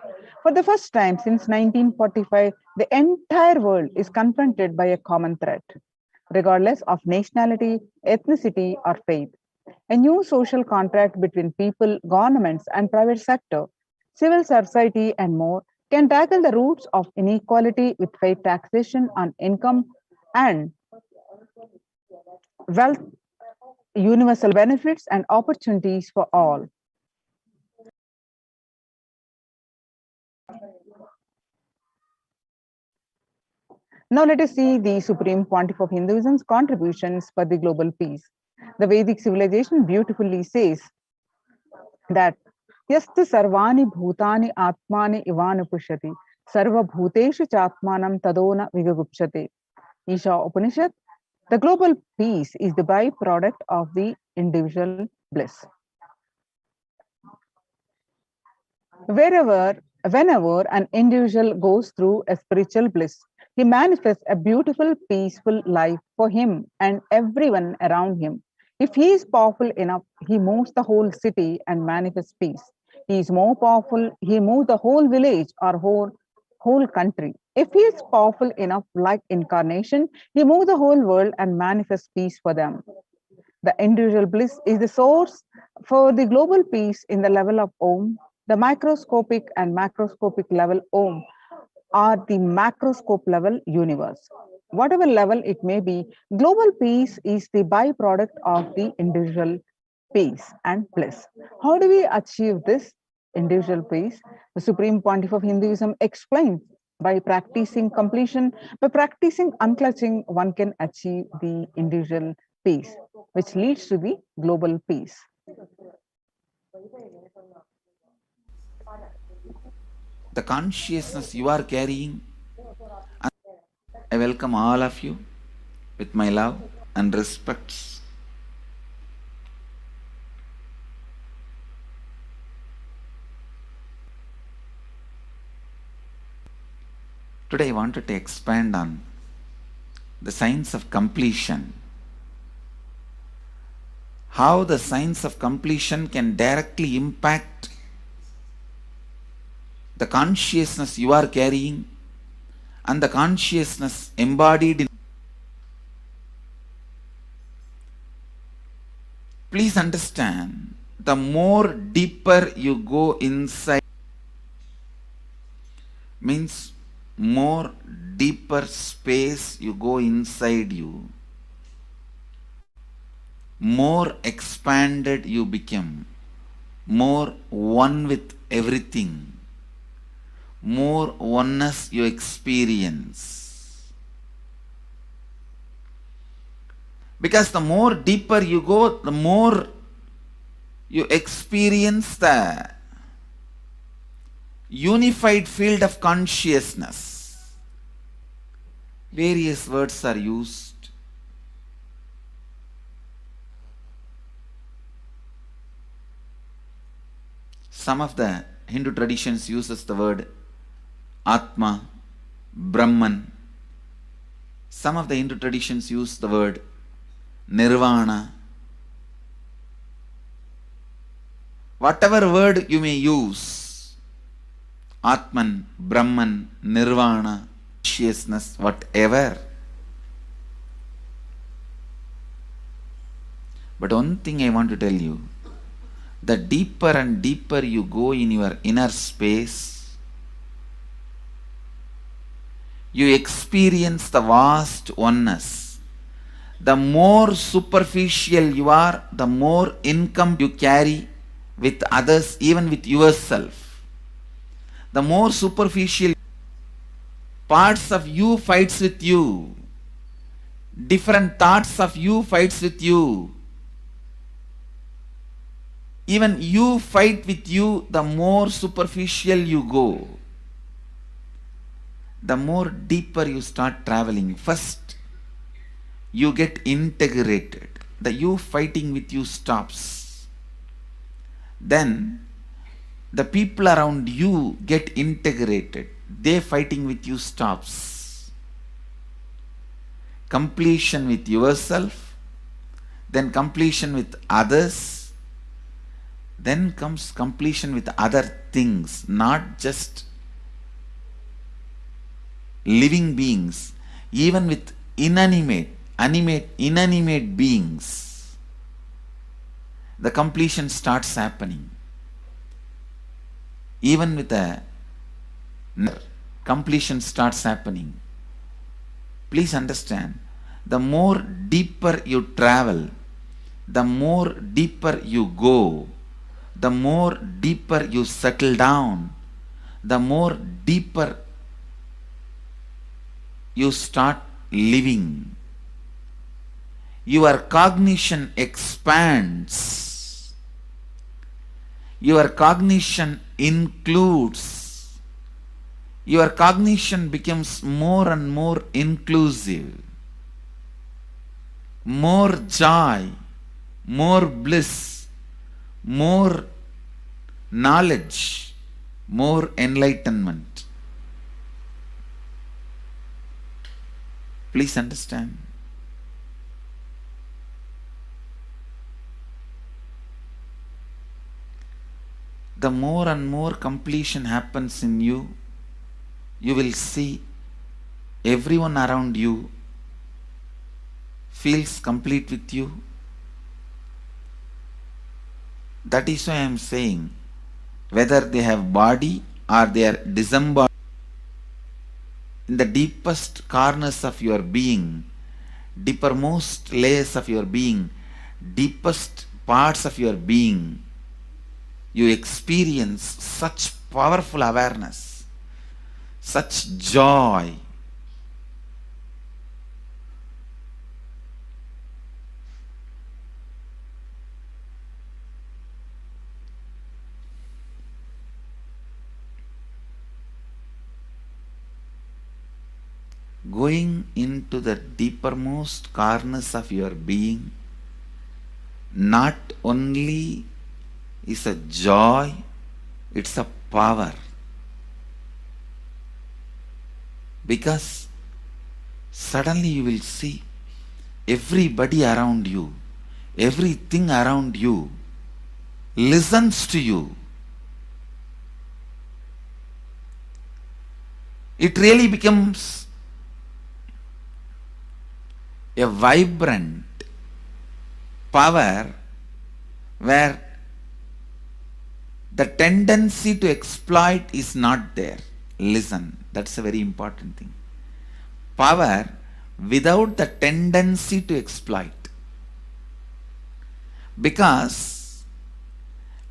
For the first time since 1945, the entire world is confronted by a common threat, regardless of nationality, ethnicity, or faith. A new social contract between people, governments, and private sector, civil society, and more can tackle the roots of inequality with fair taxation on income and wealth, universal benefits, and opportunities for all. Now let us see the Supreme Pontiff of Hinduism's contributions for the global peace. The Vedic civilization beautifully says that Yastu sarvani bhutani atmani ivanupushati sarva bhuteshu chatmanam tadona vigagupshate. Isha Upanishad. The global peace is the byproduct of the individual bliss. Whenever an individual goes through a spiritual bliss, he manifests a beautiful, peaceful life for him and everyone around him. If he is powerful enough, he moves the whole city and manifests peace. He is more powerful, he moves the whole village or whole country. If he is powerful enough, like incarnation, he moves the whole world and manifests peace for them. The individual bliss is the source for the global peace in the level of Om. The microscopic and macroscopic level Om are the macroscope level universe. Whatever level it may be, global peace is the byproduct of the individual peace and bliss. How do we achieve this individual peace? The Supreme Pontiff of Hinduism explains by practicing completion, by practicing unclutching, one can achieve the individual peace, which leads to the global peace. the consciousness you are carrying. And I welcome all of you with my love and respects. Today I wanted to expand on the science of completion. How the science of completion can directly impact the consciousness you are carrying and the consciousness embodied in. Please understand, the more deeper you go inside, means more deeper space you go inside you, more expanded you become, more one with everything, more oneness you experience. Because the more deeper you go, the more you experience the unified field of consciousness. Various words are used. Some of the Hindu traditions uses the word Atma, Brahman. Some of the Hindu traditions use the word Nirvana. Whatever word you may use, Atman, Brahman, Nirvana, consciousness, whatever. But one thing I want to tell you, the deeper and deeper you go in your inner space, you experience the vast oneness. The more superficial you are, the more income you carry with others, even with yourself. The more superficial parts of you fights with you, different thoughts of you fights with you, even you fight with you, the more superficial you go, the more deeper you start traveling. First, you get integrated. The you fighting with you stops. Then, the people around you get integrated. They fighting with you stops. Completion with yourself, then completion with others, then comes completion with other things, not just living beings, even with inanimate beings. The completion starts happening. Even with a completion starts happening. Please understand, the more deeper you travel, the more deeper you go, the more deeper you settle down, the more deeper you start living. Your cognition expands. Your cognition includes. Your cognition becomes more and more inclusive. More joy, more bliss, more knowledge, more enlightenment. Please understand. The more and more completion happens in you, you will see everyone around you feels complete with you. That is why I am saying, whether they have body or they are disembodied, in the deepest corners of your being, deepermost layers of your being, deepest parts of your being, you experience such powerful awareness, such joy. going into the deepermost corners of your being, not only is a joy, it's a power. Because suddenly you will see everybody around you, everything around you listens to you. It really becomes a vibrant power where the tendency to exploit is not there. Listen, that's a very important thing. Power without the tendency to exploit. Because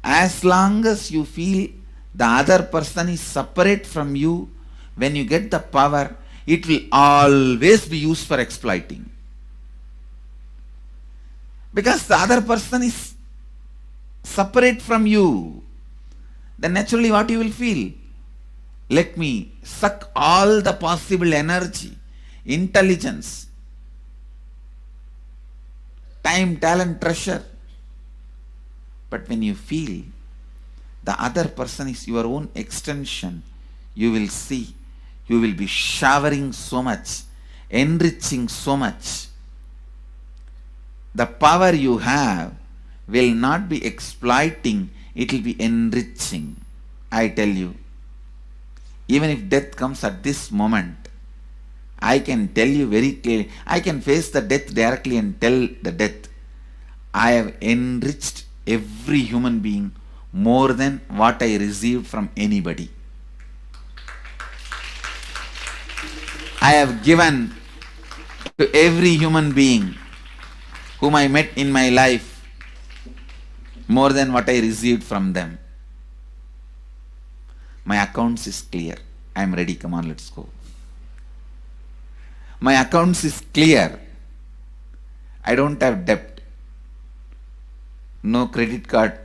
as long as you feel the other person is separate from you, when you get the power, it will always be used for exploiting. Because the other person is separate from you, then naturally what you will feel? Let me suck all the possible energy, intelligence, time, talent, treasure. But when you feel the other person is your own extension, you will see, you will be showering so much, enriching so much. The power you have will not be exploiting, it will be enriching. I tell you, even if death comes at this moment, I can tell you very clearly, I can face the death directly and tell the death, I have enriched every human being more than what I received from anybody. I have given to every human being whom I met in my life more than what I received from them. My accounts is clear. I am ready. Come on, let's go. My accounts is clear. I don't have debt. No credit card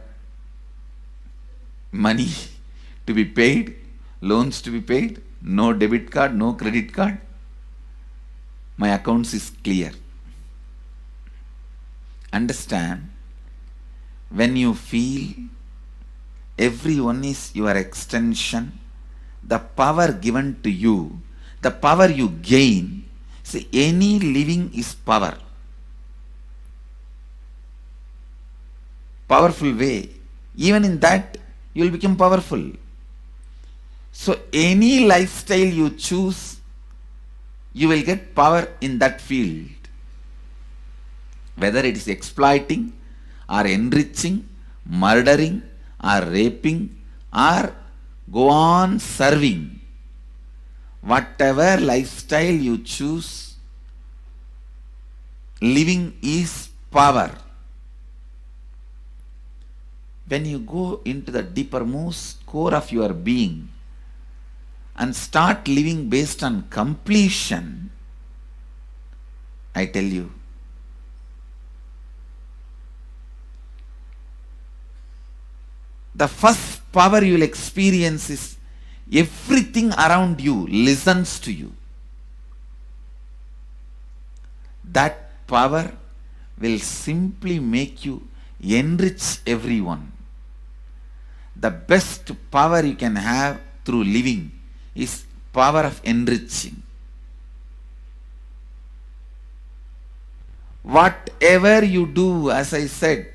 money to be paid, loans to be paid, no debit card, no credit card. My accounts is clear. Understand, when you feel everyone is your extension, the power given to you, the power you gain, see, any living is power. Powerful way. Even in that, you will become powerful. So any lifestyle you choose, you will get power in that field. Whether it is exploiting or enriching, murdering or raping or go on serving. Whatever lifestyle you choose, living is power. When you go into the deepermost core of your being and start living based on completion, I tell you, the first power you will experience is everything around you listens to you. That power will simply make you enrich everyone. The best power you can have through living is power of enriching. Whatever you do, as I said,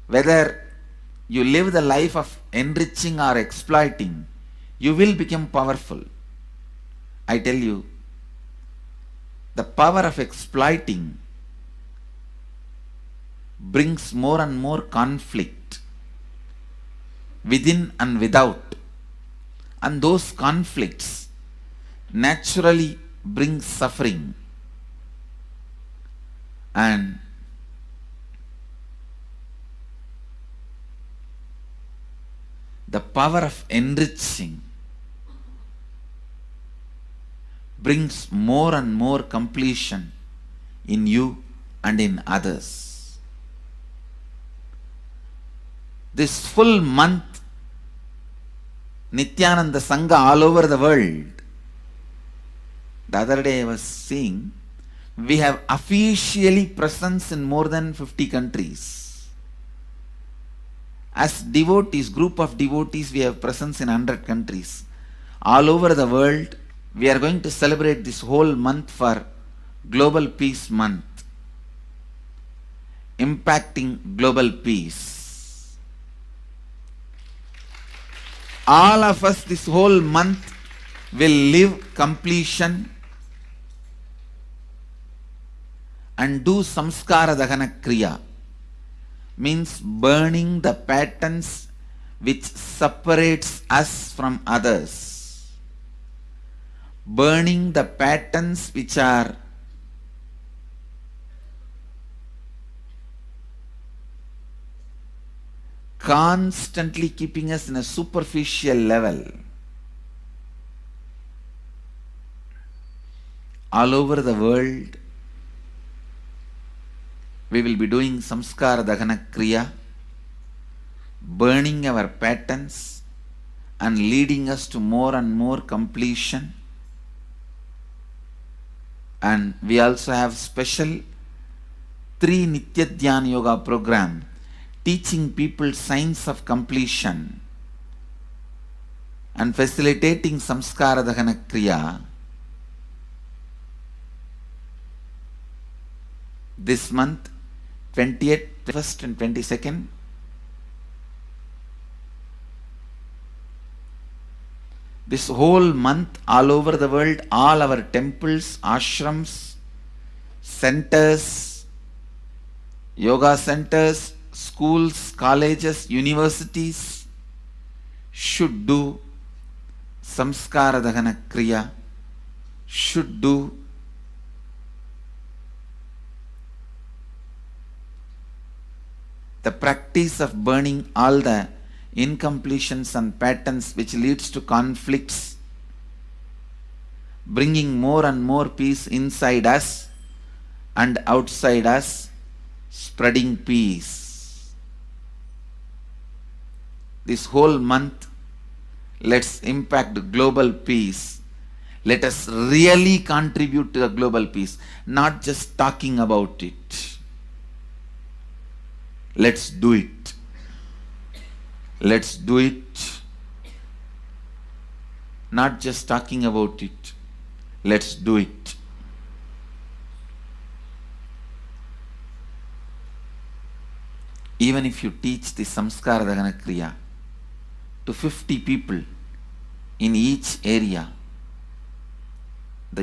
whether you live the life of enriching or exploiting, you will become powerful. I tell you, the power of exploiting brings more and more conflict within and without. And those conflicts naturally bring suffering. And the power of enriching brings more and more completion in you and in others. This full month, Nithyananda Sangha all over the world, The other day I was seeing, we have officially presence in more than 50 countries. As devotees, group of devotees, we have presence in 100 countries. All over the world, we are going to celebrate this whole month for Global Peace Month, impacting global peace. All of us this whole month will live completion and do samskara dahana kriya, means burning the patterns which separates us from others, burning the patterns which are constantly keeping us in a superficial level. All over the world, we will be doing samskara dahana kriya, burning our patterns and leading us to more and more completion. And we also have special 3 Nitya Dhyana Yoga program teaching people science of completion and facilitating samskara dahana kriya. This month, 20th, 21st and 22nd, this whole month, all over the world, all our temples, ashrams, centers, yoga centers, schools, colleges, universities should do samskara dahana kriya, should do the practice of burning all the incompletions and patterns which leads to conflicts, bringing more and more peace inside us and outside us, spreading peace. This whole month, let's impact global peace. Let us really contribute to the global peace, not just talking about it. Let's do it. Let's do it. Not just talking about it. Let's do it. Even if you teach the samskara dahana kriya to 50 people in each area,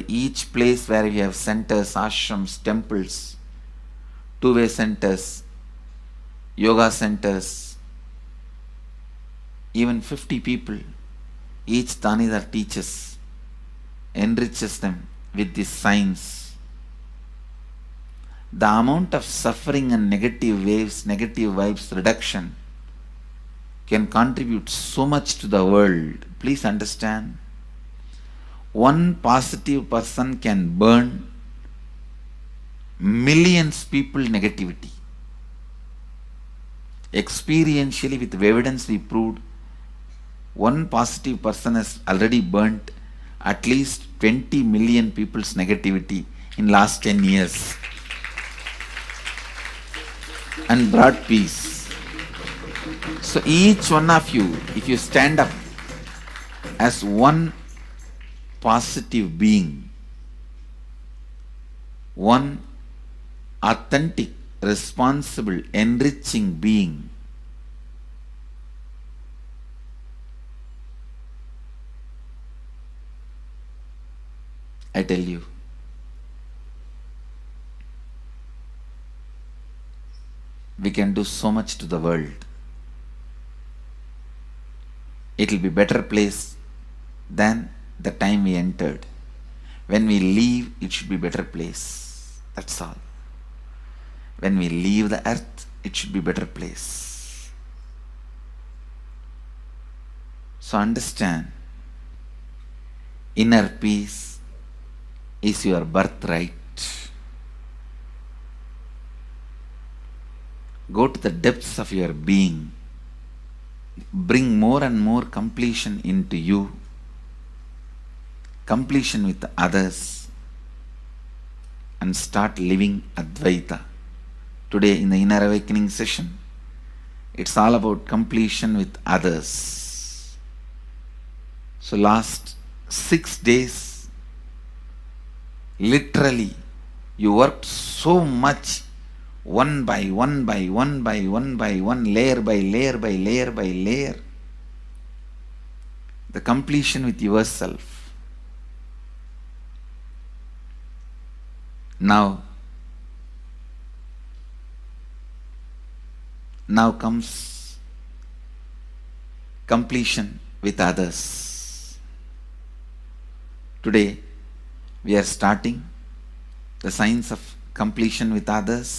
each place where we have centers, ashrams, temples, two-way centers, yoga centers, even 50 people, each Tanidar teaches, enriches them with this science. The amount of suffering and negative waves, negative vibes reduction can contribute so much to the world. Please understand. One positive person can burn millions people negativity. Experientially, with evidence we proved, one positive person has already burnt at least 20 million people's negativity in last 10 years and brought peace. So each one of you, if you stand up as one positive being, one authentic, responsible, enriching being, I tell you, we can do so much to the world. It will be a better place than the time we entered. When we leave, it should be a better place. That's all. When we leave the earth, it should be a better place. So understand, inner peace is your birthright. Go to the depths of your being. Bring more and more completion into you. Completion with others. and start living Advaita. Today in the Inner Awakening session, it's all about completion with others. So last 6 days, literally, you worked so much, one by one by one by one by one, layer by layer by layer by layer. The completion with yourself. Now comes completion with others. Today we are starting the science of completion with others.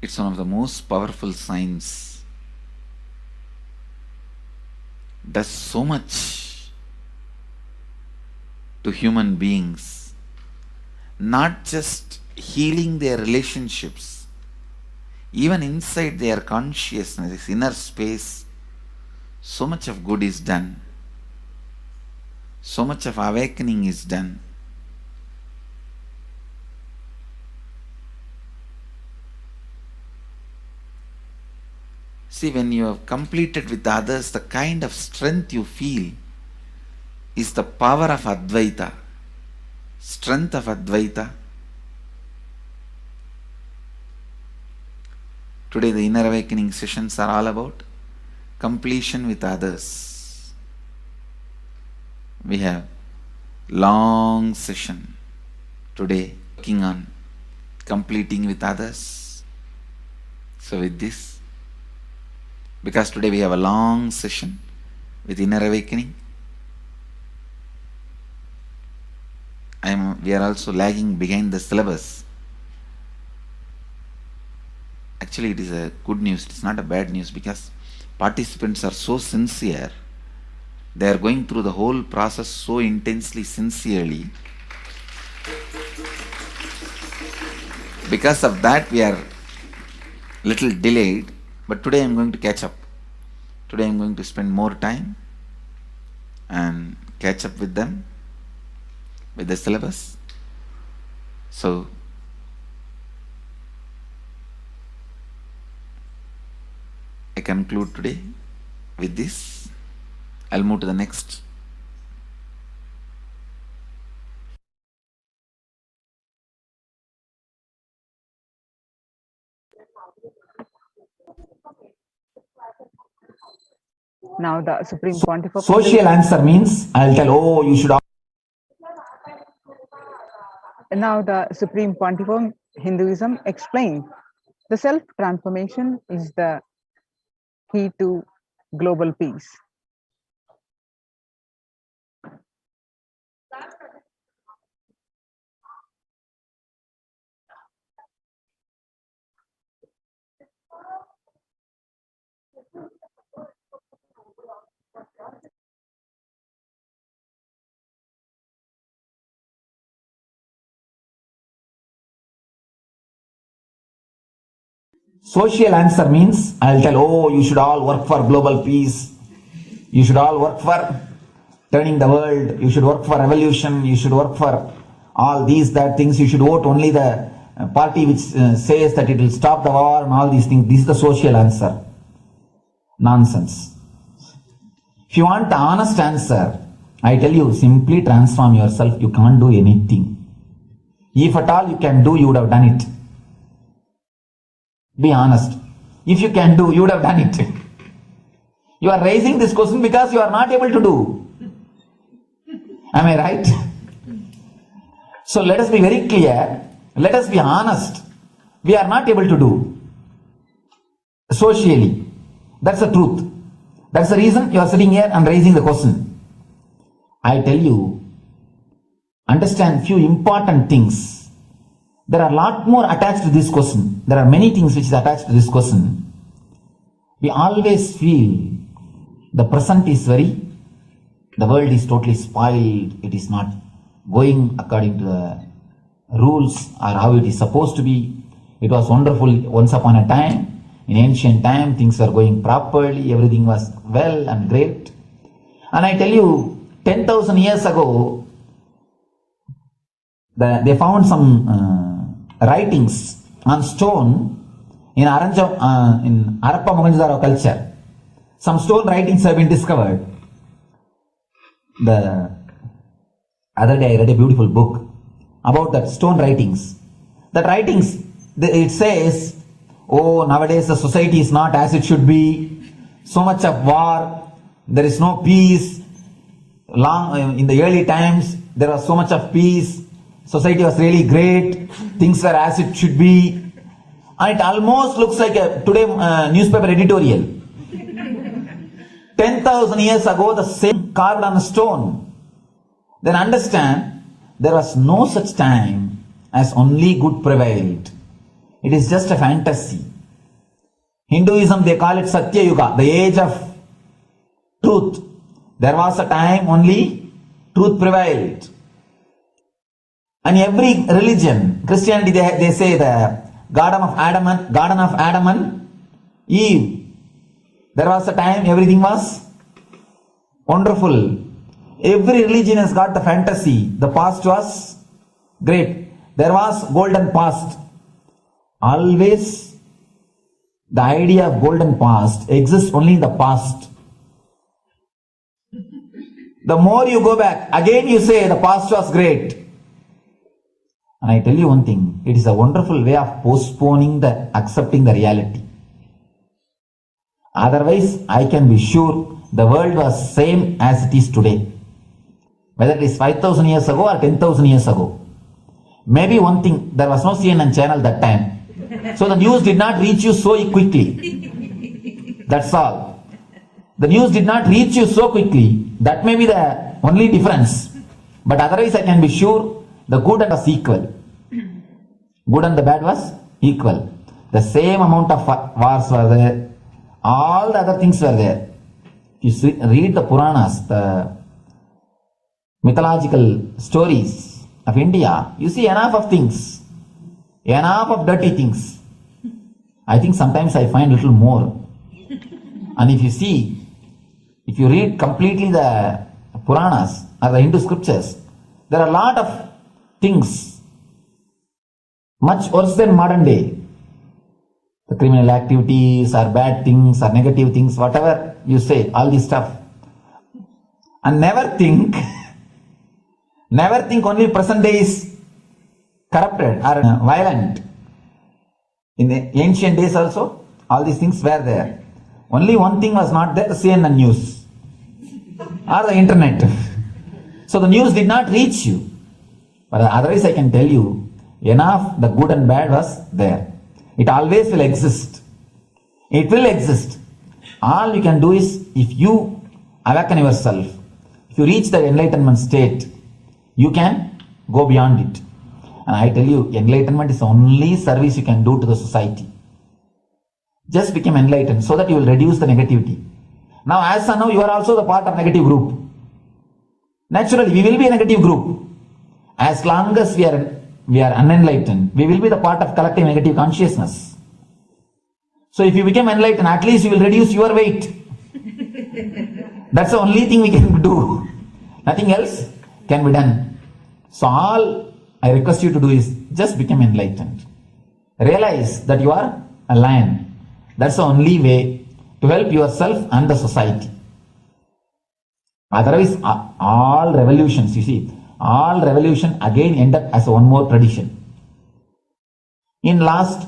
It's one of the most powerful science. Does so much to human beings, not just healing their relationships, even inside their consciousness, this inner space, so much of good is done. So much of awakening is done. See, when you have completed with others, the kind of strength you feel is the power of Advaita, strength of Advaita. Today the Inner Awakening sessions are all about completion with others. We have long session today working on completing with others. So with this, because today we have a long session with Inner Awakening, we are also lagging behind the syllabus. Actually, it is a good news, it's not a bad news, because participants are so sincere. They are going through the whole process so intensely, sincerely. Because of that, we are little delayed, but today I am going to catch up. Today I am going to spend more time and catch up with them, with the syllabus. So, I conclude today with this. I'll move to the next. Now the Supreme Pontiff of Social answer means I'll tell, oh, you should. Now the Supreme Pontiff of Hinduism explains the self-transformation is the key to global peace. Social answer means I'll tell, oh, you should all work for global peace. You should all work for turning the world. You should work for revolution. You should work for all these, that things. You should vote only the party which says that it will stop the war and all these things. This is the social answer. Nonsense. If you want the honest answer, I tell you, simply transform yourself. You can't do anything. If at all you can do, you would have done it. Be honest. If you can do, you would have done it. You are raising this question because you are not able to do. Am I right? So let us be very clear. Let us be honest. We are not able to do. Socially. That's the truth. That's the reason you are sitting here and raising the question. I tell you, understand few important things. There are a lot more attached to this question. There are many things which is attached to this question. We always feel the present is the world is totally spoiled. It is not going according to the rules or how it is supposed to be. It was wonderful once upon a time. In ancient time, things were going properly, everything was well and great. And I tell you, 10,000 years ago, they found some writings on stone in Harappa Mohenjo-daro culture. Some stone writings have been discovered. The other day I read a beautiful book about that stone writings. That writings, it says, oh, nowadays the society is not as it should be. So much of war, there is no peace. In the early times, there was so much of peace. Society was really great. Things were as it should be. And it almost looks like a today newspaper editorial. 10,000 years ago, the same carved on a stone. Then understand, there was no such time as only good prevailed. It is just a fantasy. Hinduism, they call it Satya Yuga, the age of truth. There was a time only truth prevailed. And every religion, Christianity, they say the Garden of Adam and Eve. There was a time everything was wonderful. Every religion has got the fantasy. The past was great. There was golden past. Always the idea of golden past exists only in the past. The more you go back, again you say the past was great. And I tell you one thing, it is a wonderful way of postponing accepting the reality. Otherwise, I can be sure the world was same as it is today. Whether it is 5,000 years ago or 10,000 years ago. Maybe one thing, there was no CNN channel that time. So the news did not reach you so quickly. That's all. The news did not reach you so quickly. That may be the only difference. But otherwise, I can be sure the good and was equal. Good and the bad was equal. The same amount of wars were there. All the other things were there. You read the Puranas, the mythological stories of India, you see enough of things. Enough of dirty things. I think sometimes I find a little more. And if you read completely the Puranas or the Hindu scriptures, there are a lot of things much worse than modern day. The criminal activities or bad things or negative things, whatever you say, all this stuff. And never think only present day is corrupted or violent. In the ancient days also, all these things were there. Only one thing was not there, the CNN news or the internet. So the news did not reach you. But otherwise I can tell you, enough the good and bad was there. It always will exist. It will exist. All you can do is, if you awaken yourself, if you reach the enlightenment state, you can go beyond it. And I tell you, enlightenment is the only service you can do to the society. Just become enlightened so that you will reduce the negativity. Now, as of now, you are also the part of negative group. Naturally, we will be a negative group. As long as we are unenlightened, we will be the part of collective negative consciousness. So if you become enlightened, at least you will reduce your weight. That's the only thing we can do. Nothing else can be done. So all I request you to do is just become enlightened. Realize that you are a lion. That's the only way to help yourself and the society. Otherwise, all revolutions, you see, all revolution again end up as one more tradition. In last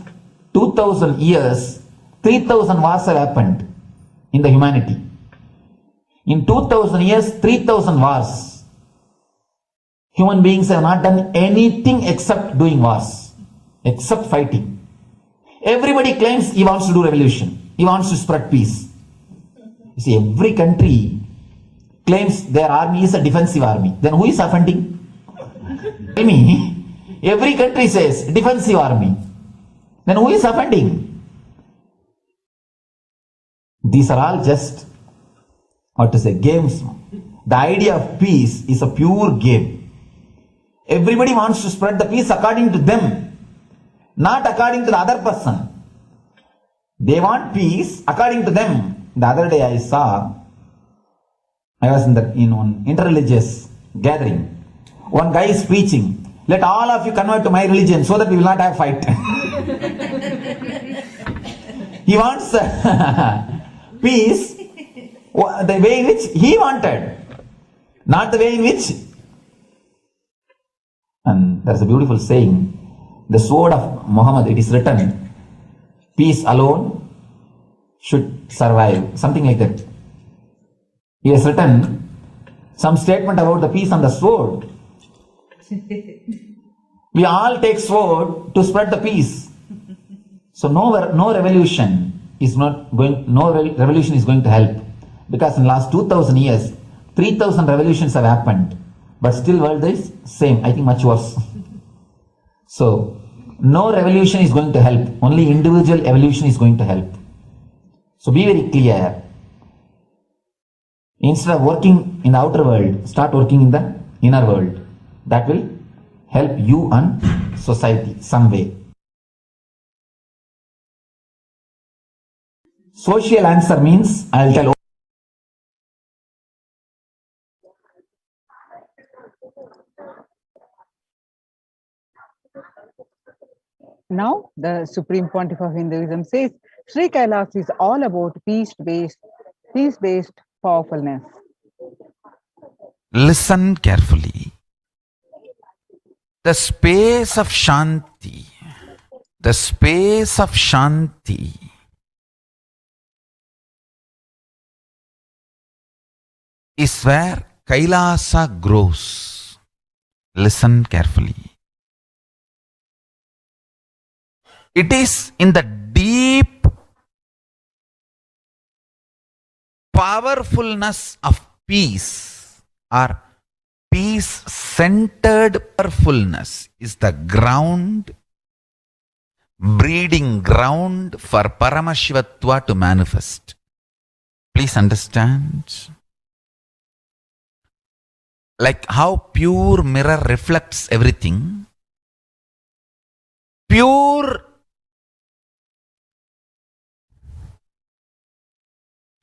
2000 years, 3000 wars have happened in the humanity. In 2000 years, 3000 wars. Human beings have not done anything except doing wars, except fighting. Everybody claims he wants to do revolution. He wants to spread peace. You see, every country claims their army is a defensive army. Then who is offending? Tell me. Every country says defensive army. Then who is offending? These are all just, games. The idea of peace is a pure game. Everybody wants to spread the peace according to them, not according to the other person. They want peace according to them. The other day I was in one interreligious gathering. One guy is preaching, let all of you convert to my religion so that we will not have fight. He wants peace the way in which he wanted, not the way in which. And there's a beautiful saying, the sword of Muhammad, it is written, peace alone should survive, something like that. He has written some statement about the peace on the sword. We all take sword to spread the peace. So no revolution is going to help, because in the last 2000 years 3000 revolutions have happened, but still world is same, I think much worse. So no revolution is going to help, only individual evolution is going to help. So be very clear. Instead of working in the outer world, start working in the inner world. That will help you and society some way. Social answer means, I'll tell. Now, the Supreme Pontiff of Hinduism says, Sri Kailas is all about peace-based powerfulness. Listen carefully. The space of Shanti is where Kailasa grows. Listen carefully. It is in the deep powerfulness of peace, or peace-centered powerfulness is the ground, breeding ground for Paramashivatva to manifest. Please understand. Like how pure mirror reflects everything, pure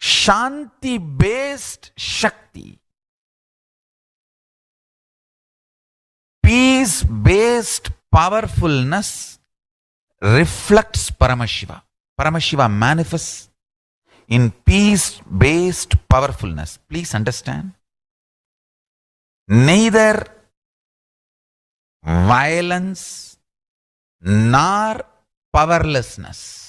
Shanti-based Shakti, peace-based powerfulness reflects Paramashiva. Paramashiva manifests in peace-based powerfulness. Please understand. Neither violence nor powerlessness.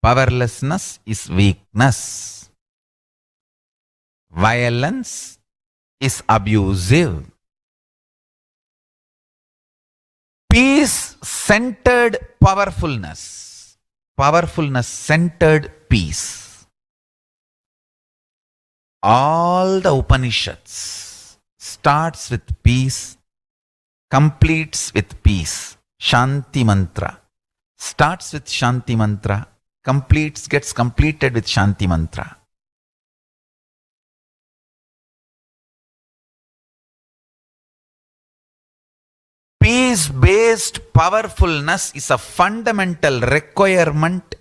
Powerlessness is weakness. Violence is abusive. Peace-centered powerfulness. Powerfulness-centered peace. All the Upanishads starts with peace, completes with peace. Shanti mantra. Starts with Shanti mantra, gets completed with Shanti mantra. Peace-based powerfulness is a fundamental requirement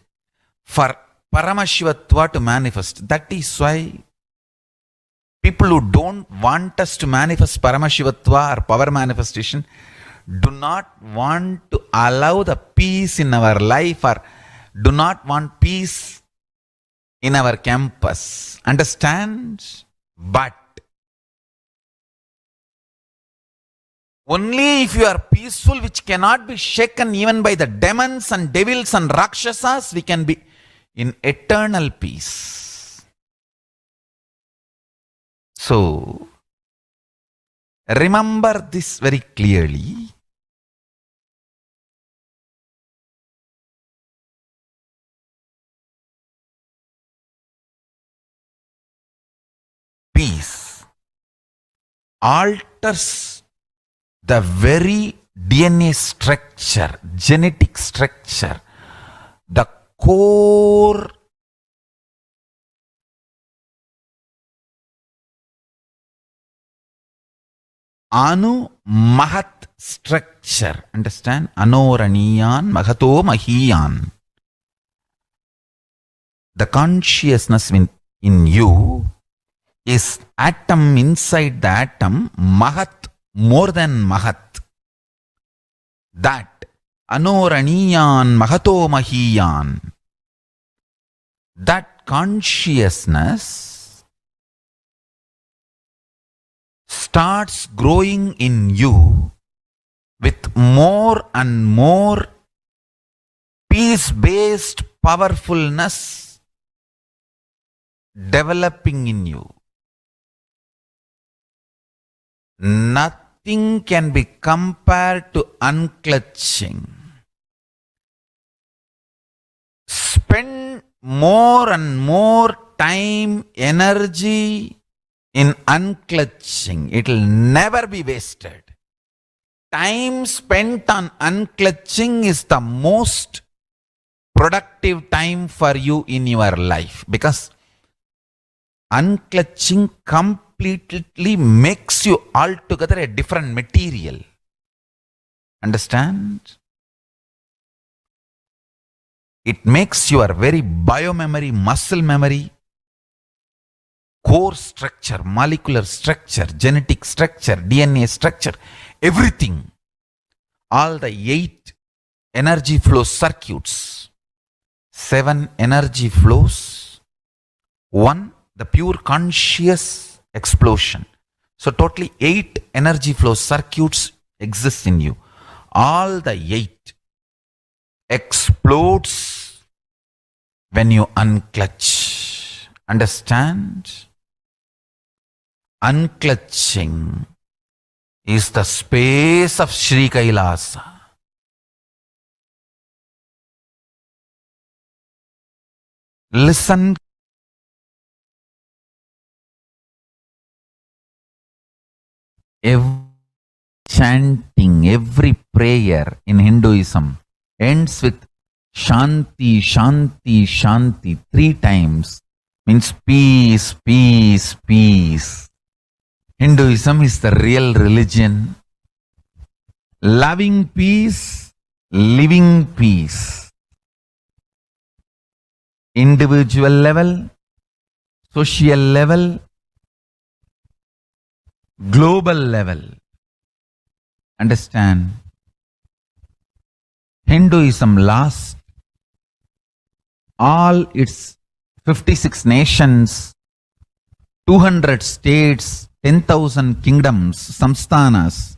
for Paramashivatva to manifest. That is why people who don't want us to manifest Paramashivatva or power manifestation do not want to allow the peace in our life, or do not want peace in our campus. Understand? But only if you are peaceful, which cannot be shaken even by the demons and devils and rakshasas, we can be in eternal peace. So, remember this very clearly. Peace alters the very DNA structure, genetic structure, the core Anu Mahat structure. Understand? Anoraniyan Mahato Mahiyan. The consciousness in you is atom inside the atom, Mahat, more than Mahat. That Anoraniyan Mahato Mahiyan. That consciousness starts growing in you with more and more peace-based powerfulness developing in you. Nothing can be compared to unclutching. Spend more and more time, energy in unclutching. It will never be wasted. Time spent on unclutching is the most productive time for you in your life, because unclutching completely makes you altogether a different material. Understand? It makes your very biomemory, muscle memory, core structure, molecular structure, genetic structure, DNA structure, everything. All the 8 energy flow circuits, 7 energy flows, 1 the pure conscious explosion. So totally 8 energy flow circuits exist in you. All the 8 explodes when you unclutch. Understand? Unclutching is the space of Sri Kailasa. Listen. Every chanting, every prayer in Hinduism ends with Shanti, Shanti, Shanti 3 times. Means peace, peace, peace. Hinduism is the real religion. Loving peace, living peace. Individual level, social level, global level. Understand? Hinduism lost all its 56 nations, 200 states, 10,000 kingdoms, samsthanas,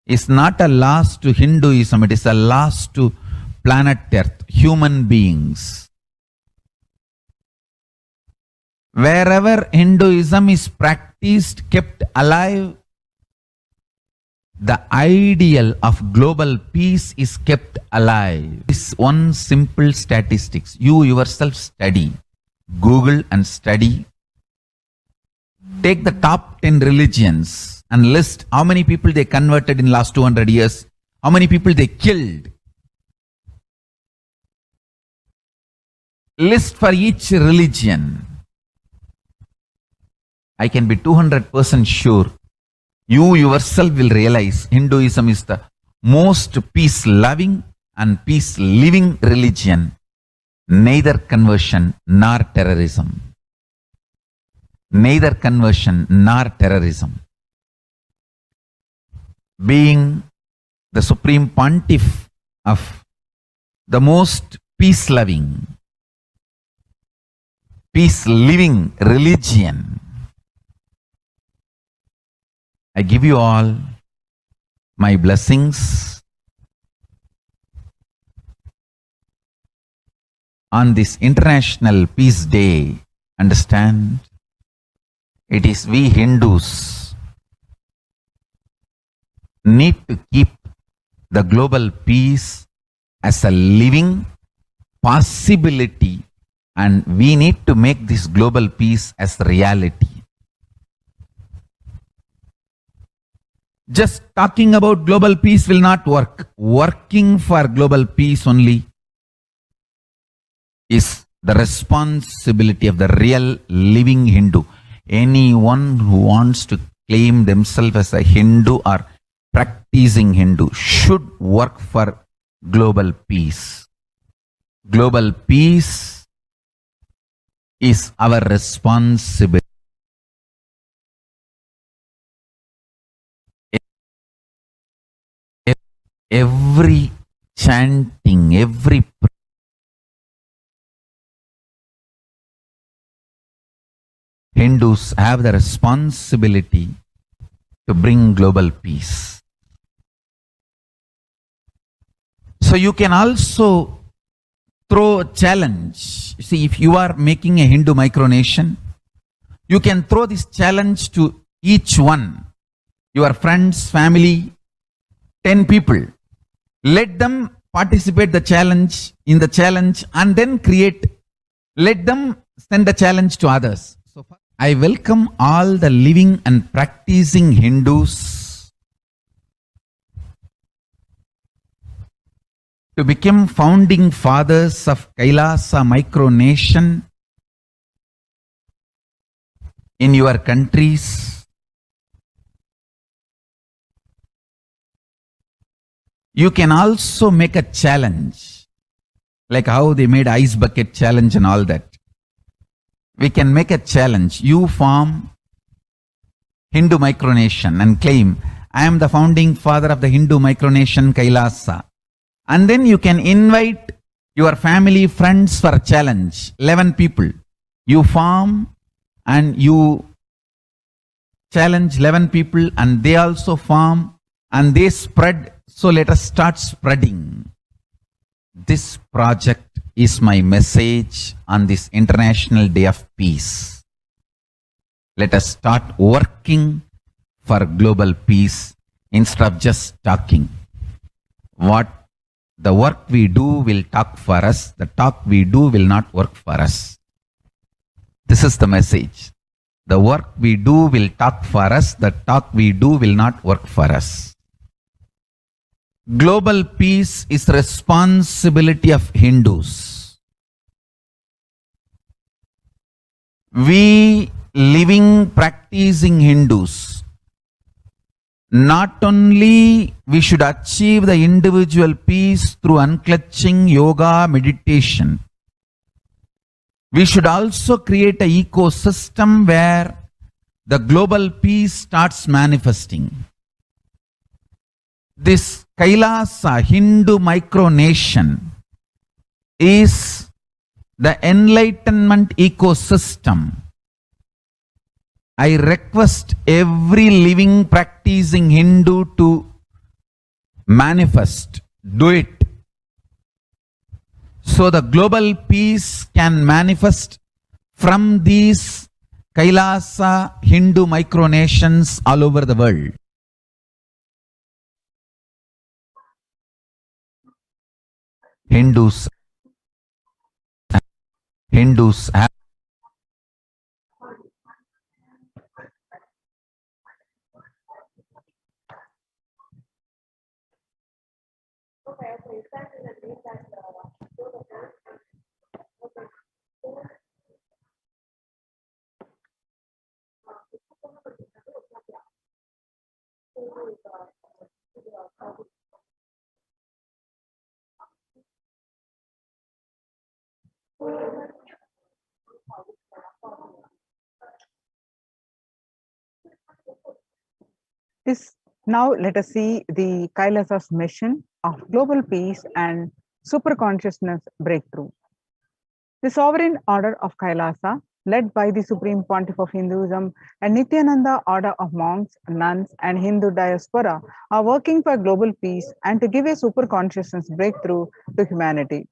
is not a loss to Hinduism, it is a loss to planet Earth, human beings. Wherever Hinduism is practiced, kept alive, the ideal of global peace is kept alive. This one simple statistics. You yourself study. Google and study. Take the top 10 religions and list how many people they converted in last 200 years. How many people they killed. List for each religion. I can be 200% sure. You yourself will realize Hinduism is the most peace-loving and peace-living religion. Neither conversion nor terrorism. Neither conversion nor terrorism. Being the supreme pontiff of the most peace-loving, peace-living religion, I give you all my blessings on this International Peace Day. Understand? It is we Hindus need to keep the global peace as a living possibility, and we need to make this global peace as reality. Just talking about global peace will not work. Working for global peace only is the responsibility of the real living Hindu. Anyone who wants to claim themselves as a Hindu or practicing Hindu should work for global peace. Global peace is our responsibility. Every chanting, every Hindus have the responsibility to bring global peace. So you can also throw a challenge. See, if you are making a Hindu micronation, you can throw this challenge to each one, your friends, family, 10 people. Let them participate in the challenge and then let them send the challenge to others. So I welcome all the living and practicing Hindus to become founding fathers of Kailasa micronation in your countries. You can also make a challenge, like how they made ice bucket challenge and all that. We can make a challenge. You form Hindu micronation and claim, I am the founding father of the Hindu micronation Kailasa. And then you can invite your family, friends for a challenge. 11 people. You form and you challenge 11 people and they also form and they spread. So let us start spreading. This project is my message on this International Day of Peace. Let us start working for global peace instead of just talking. The work we do will talk for us. The talk we do will not work for us. This is the message. The work we do will talk for us. The talk we do will not work for us. Global peace is responsibility of Hindus. We living, practicing Hindus, not only we should achieve the individual peace through unclutching yoga, meditation, we should also create an ecosystem where the global peace starts manifesting. This Kailasa Hindu micronation is the enlightenment ecosystem. I request every living practicing Hindu to manifest, do it. So the global peace can manifest from these Kailasa Hindu micronations all over the world. Hindus have Now let us see the Kailasa's mission of global peace and super consciousness breakthrough. The sovereign order of Kailasa, led by the Supreme Pontiff of Hinduism and Nithyananda order of monks, nuns, and Hindu diaspora, are working for global peace and to give a super consciousness breakthrough to humanity.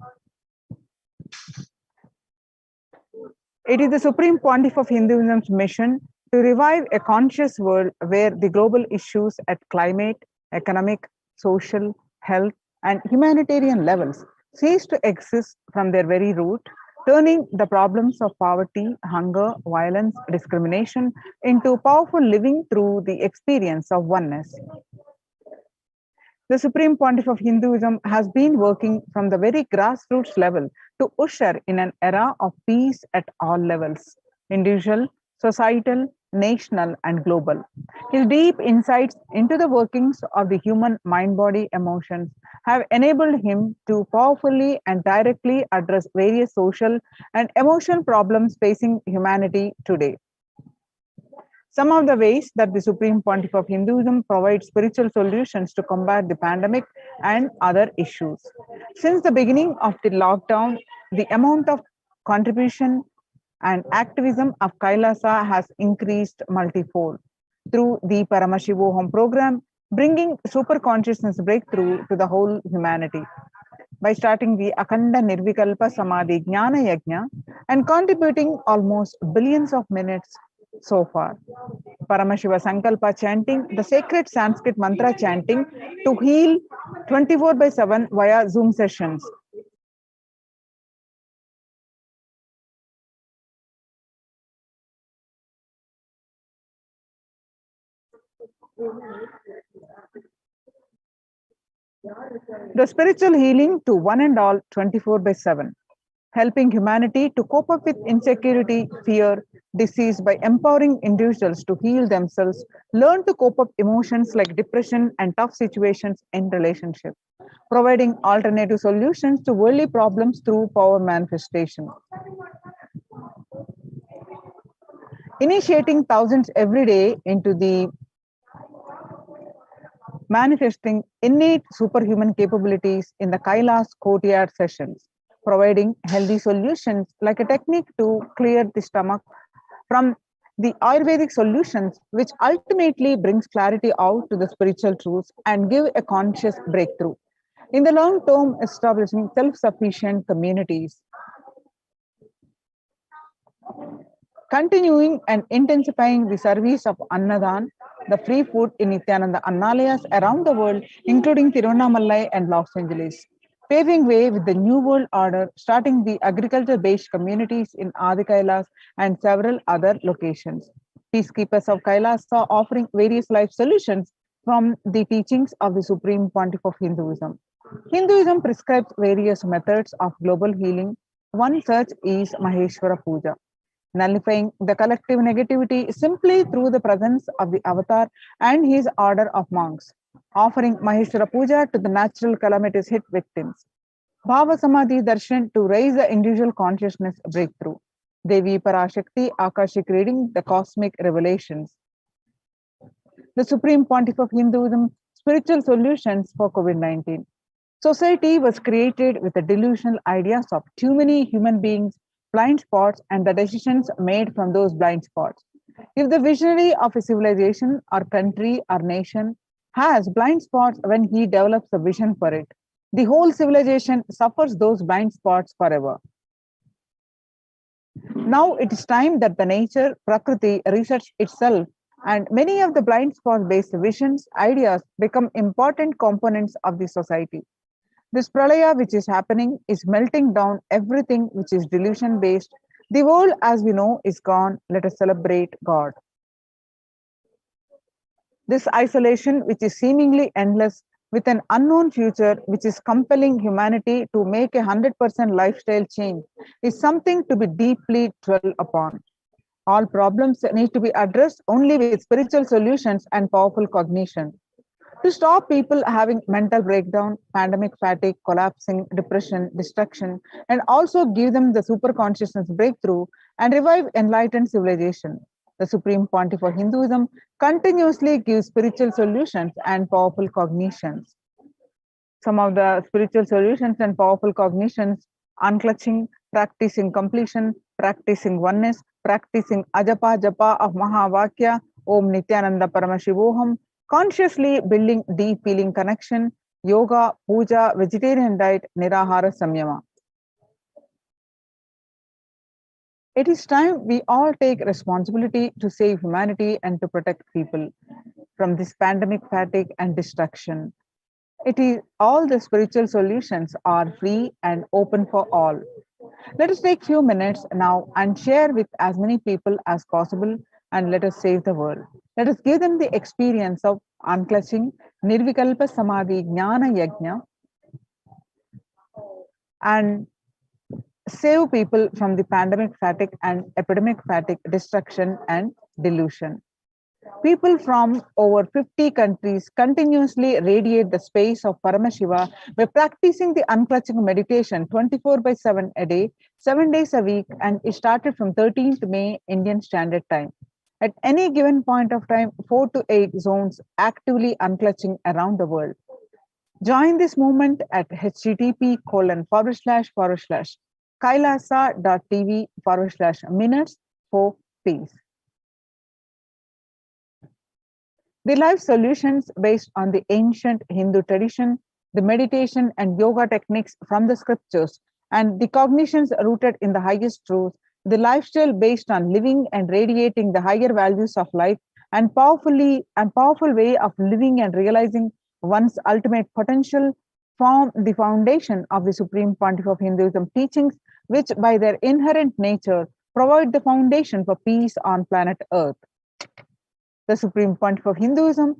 It is the Supreme Pontiff of Hinduism's mission to revive a conscious world where the global issues at climate, economic, social, health, and humanitarian levels cease to exist from their very root, turning the problems of poverty, hunger, violence, discrimination into powerful living through the experience of oneness. The Supreme Pontiff of Hinduism has been working from the very grassroots level to usher in an era of peace at all levels: individual, societal, national, and global. His deep insights into the workings of the human mind body emotions have enabled him to powerfully and directly address various social and emotional problems facing humanity today. Some of the ways that the Supreme Pontiff of Hinduism provides spiritual solutions to combat the pandemic and other issues. Since the beginning of the lockdown, the amount of contribution and activism of Kailasa has increased multifold through the Paramashivoham program, bringing super consciousness breakthrough to the whole humanity. By starting the Akhanda Nirvikalpa Samadhi Jnana Yajna and contributing almost billions of minutes so far. Paramashiva Sankalpa chanting, the sacred Sanskrit mantra chanting to heal 24/7 via Zoom sessions. The spiritual healing to one and all 24/7, helping humanity to cope up with insecurity, fear, disease by empowering individuals to heal themselves, learn to cope up emotions like depression and tough situations in relationships, providing alternative solutions to worldly problems through power manifestation. Initiating thousands every day into the manifesting innate superhuman capabilities in the Kailas courtyard sessions, providing healthy solutions like a technique to clear the stomach from the Ayurvedic solutions, which ultimately brings clarity out to the spiritual truths and give a conscious breakthrough. In the long term, establishing self-sufficient communities. Continuing and intensifying the service of Annadan, the free food in Nithyananda Annalayas around the world, including Tiruvannamalai and Los Angeles. Paving way with the New World Order, starting the agriculture-based communities in Adi Kailas and several other locations. Peacekeepers of Kailas are offering various life solutions from the teachings of the Supreme Pontiff of Hinduism. Hinduism prescribes various methods of global healing. One such is Maheshwara Puja, nullifying the collective negativity simply through the presence of the avatar and his order of monks, offering Maheshwara Puja to the natural calamities hit victims. Bhava Samadhi Darshan to raise the individual consciousness breakthrough. Devi Parashakti Akashic reading the cosmic revelations. The Supreme Pontiff of Hinduism, spiritual solutions for COVID-19. Society was created with the delusional ideas of too many human beings, blind spots, and the decisions made from those blind spots. If the visionary of a civilization or country or nation has blind spots when he develops a vision for it, the whole civilization suffers those blind spots forever. Now it is time that the nature, Prakriti, resets itself, and many of the blind spot based visions, ideas become important components of the society. This pralaya which is happening is melting down everything which is delusion based. The world as we know is gone. Let us celebrate God. This isolation which is seemingly endless with an unknown future which is compelling humanity to make 100% lifestyle change is something to be deeply dwelt upon. All problems need to be addressed only with spiritual solutions and powerful cognition. To stop people having mental breakdown, pandemic fatigue, collapsing, depression, destruction, and also give them the super consciousness breakthrough and revive enlightened civilization. The Supreme Pontiff of Hinduism continuously gives spiritual solutions and powerful cognitions. Some of the spiritual solutions and powerful cognitions: unclutching, practicing completion, practicing oneness, practicing ajapa japa of Mahavakya, Om Nithyananda Paramashivoham, consciously building deep feeling connection, yoga, puja, vegetarian diet, nirahara samyama. It is time we all take responsibility to save humanity and to protect people from this pandemic fatigue and destruction. It is all the spiritual solutions are free and open for all. Let us take few minutes now and share with as many people as possible, and let us save the world. Let us give them the experience of unclutching, Nirvikalpa Samadhi Jnana Yajna, and save people from the pandemic fatigue and epidemic fatigue, destruction and delusion. People from over 50 countries continuously radiate the space of Paramashiva by practicing the unclutching meditation 24/7 a day, 7 days a week, and it started from 13th May Indian Standard Time. At any given point of time, 4 to 8 zones actively unclutching around the world. Join this movement at http://kailasa.tv/minutes for peace. The life solutions based on the ancient Hindu tradition, the meditation and yoga techniques from the scriptures, and the cognitions rooted in the highest truth, the lifestyle based on living and radiating the higher values of life, and powerful way of living and realizing one's ultimate potential form the foundation of the Supreme Pontiff of Hinduism teachings, which by their inherent nature provide the foundation for peace on planet Earth. The Supreme Pontiff of Hinduism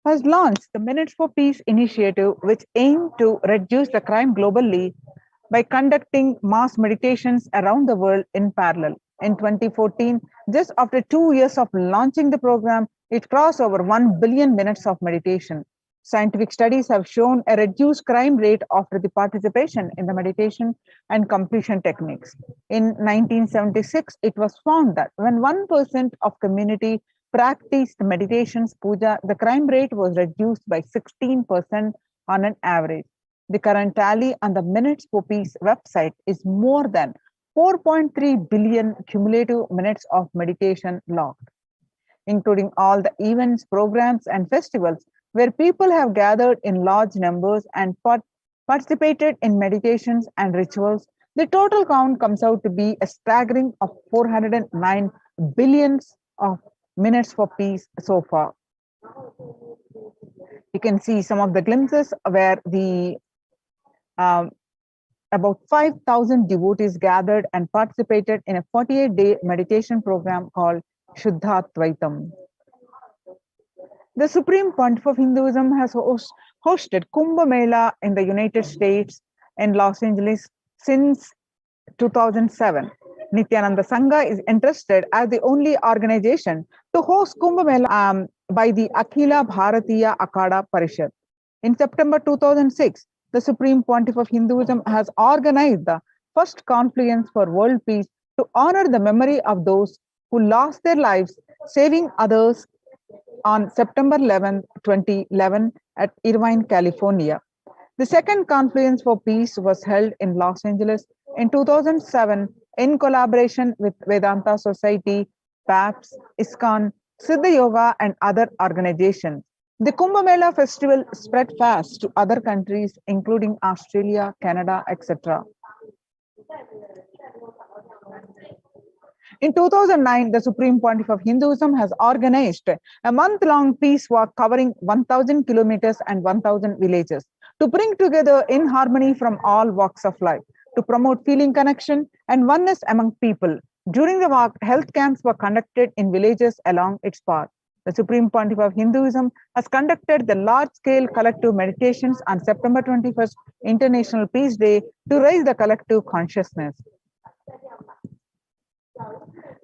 has launched the Minutes for Peace initiative, which aimed to reduce the crime globally by conducting mass meditations around the world in parallel. In 2014, just after 2 years of launching the program, it crossed over 1 billion minutes of meditation. Scientific studies have shown a reduced crime rate after the participation in the meditation and completion techniques. In 1976, it was found that when 1% of community practiced meditations puja, the crime rate was reduced by 16% on an average. The current tally on the Minutes for Peace website is more than 4.3 billion cumulative minutes of meditation logged, including all the events, programs, and festivals where people have gathered in large numbers and participated in meditations and rituals. The total count comes out to be a staggering of 409 billions of minutes for peace so far. You can see some of the glimpses where the about 5,000 devotees gathered and participated in a 48-day meditation program called Shuddhatvaitam. The Supreme Pontiff of Hinduism has hosted Kumbh Mela in the United States in Los Angeles since 2007. Nithyananda Sangha is entrusted as the only organization to host Kumbh Mela by the Akhila Bharatiya Akhada Parishad. In September 2006, the Supreme Pontiff of Hinduism has organized the first confluence for world peace to honor the memory of those who lost their lives saving others on September 11, 2011 at Irvine, California. The second Confluence for Peace was held in Los Angeles in 2007 in collaboration with Vedanta Society, PAPS, ISKCON, Siddha Yoga, and other organizations. The Kumbh Mela festival spread fast to other countries, including Australia, Canada, etc. In 2009, the Supreme Pontiff of Hinduism has organized a month-long peace walk covering 1,000 kilometers and 1,000 villages to bring together in harmony from all walks of life, to promote feeling connection and oneness among people. During the walk, health camps were conducted in villages along its path. The Supreme Pontiff of Hinduism has conducted the large-scale collective meditations on September 21st, International Peace Day, to raise the collective consciousness.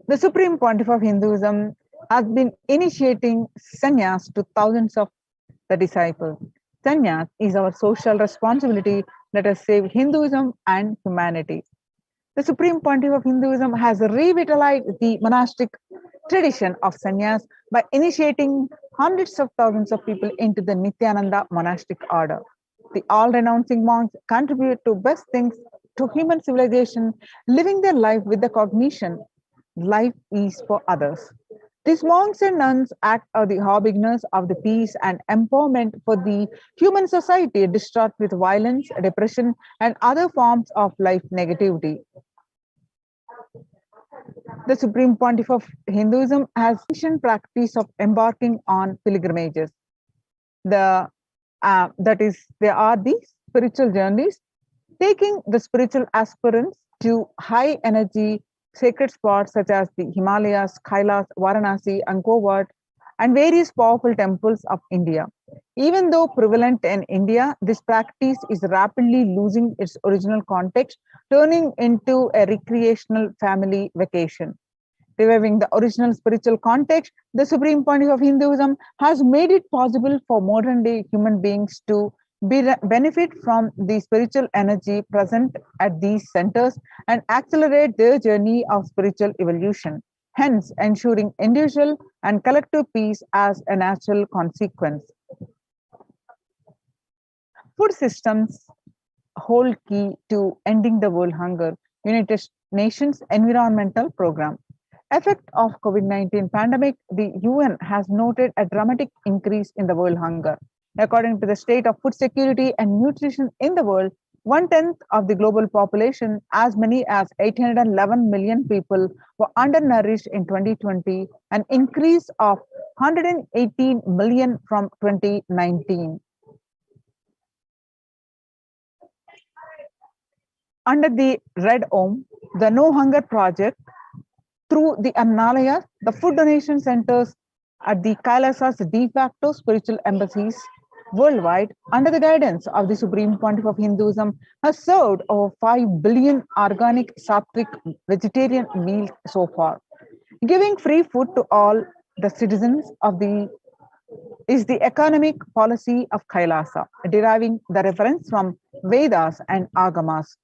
The Supreme Pontiff of Hinduism has been initiating sannyas to thousands of the disciples. Sannyas is our social responsibility. Let us save Hinduism and humanity. The Supreme Pontiff of Hinduism has revitalized the monastic tradition of sannyas by initiating hundreds of thousands of people into the Nithyananda monastic order. The all-renouncing monks contribute to best things to human civilization, living their life with the cognition life is for others. These monks and nuns act as the harbingers of the peace and empowerment for the human society distraught with violence, depression, and other forms of life negativity. The Supreme Pontiff of Hinduism has ancient practice of embarking on pilgrimages. There are these spiritual journeys, taking the spiritual aspirants to high energy sacred spots such as the Himalayas, Kailas, Varanasi, Angkor Wat, and various powerful temples of India. Even though prevalent in India, this practice is rapidly losing its original context, turning into a recreational family vacation. Reviving the original spiritual context, the supreme point of Hinduism has made it possible for modern day human beings to benefit from the spiritual energy present at these centers and accelerate their journey of spiritual evolution, hence ensuring individual and collective peace as a natural consequence. Food systems hold key to ending the world hunger, United Nations Environmental Program. Effect of COVID-19 pandemic, the UN has noted a dramatic increase in the world hunger. According to the state of food security and nutrition in the world, 1/10 of the global population, as many as 811 million people, were undernourished in 2020, an increase of 118 million from 2019. Under the Red Om, the No Hunger Project, through the Amnalayas, the food donation centers at the Kailasas de facto spiritual embassies worldwide, under the guidance of the Supreme Pontiff of Hinduism, has served over 5 billion organic sattvic vegetarian meals so far. Giving free food to all the citizens of the is the economic policy of Kailasa, deriving the reference from Vedas and Agamas.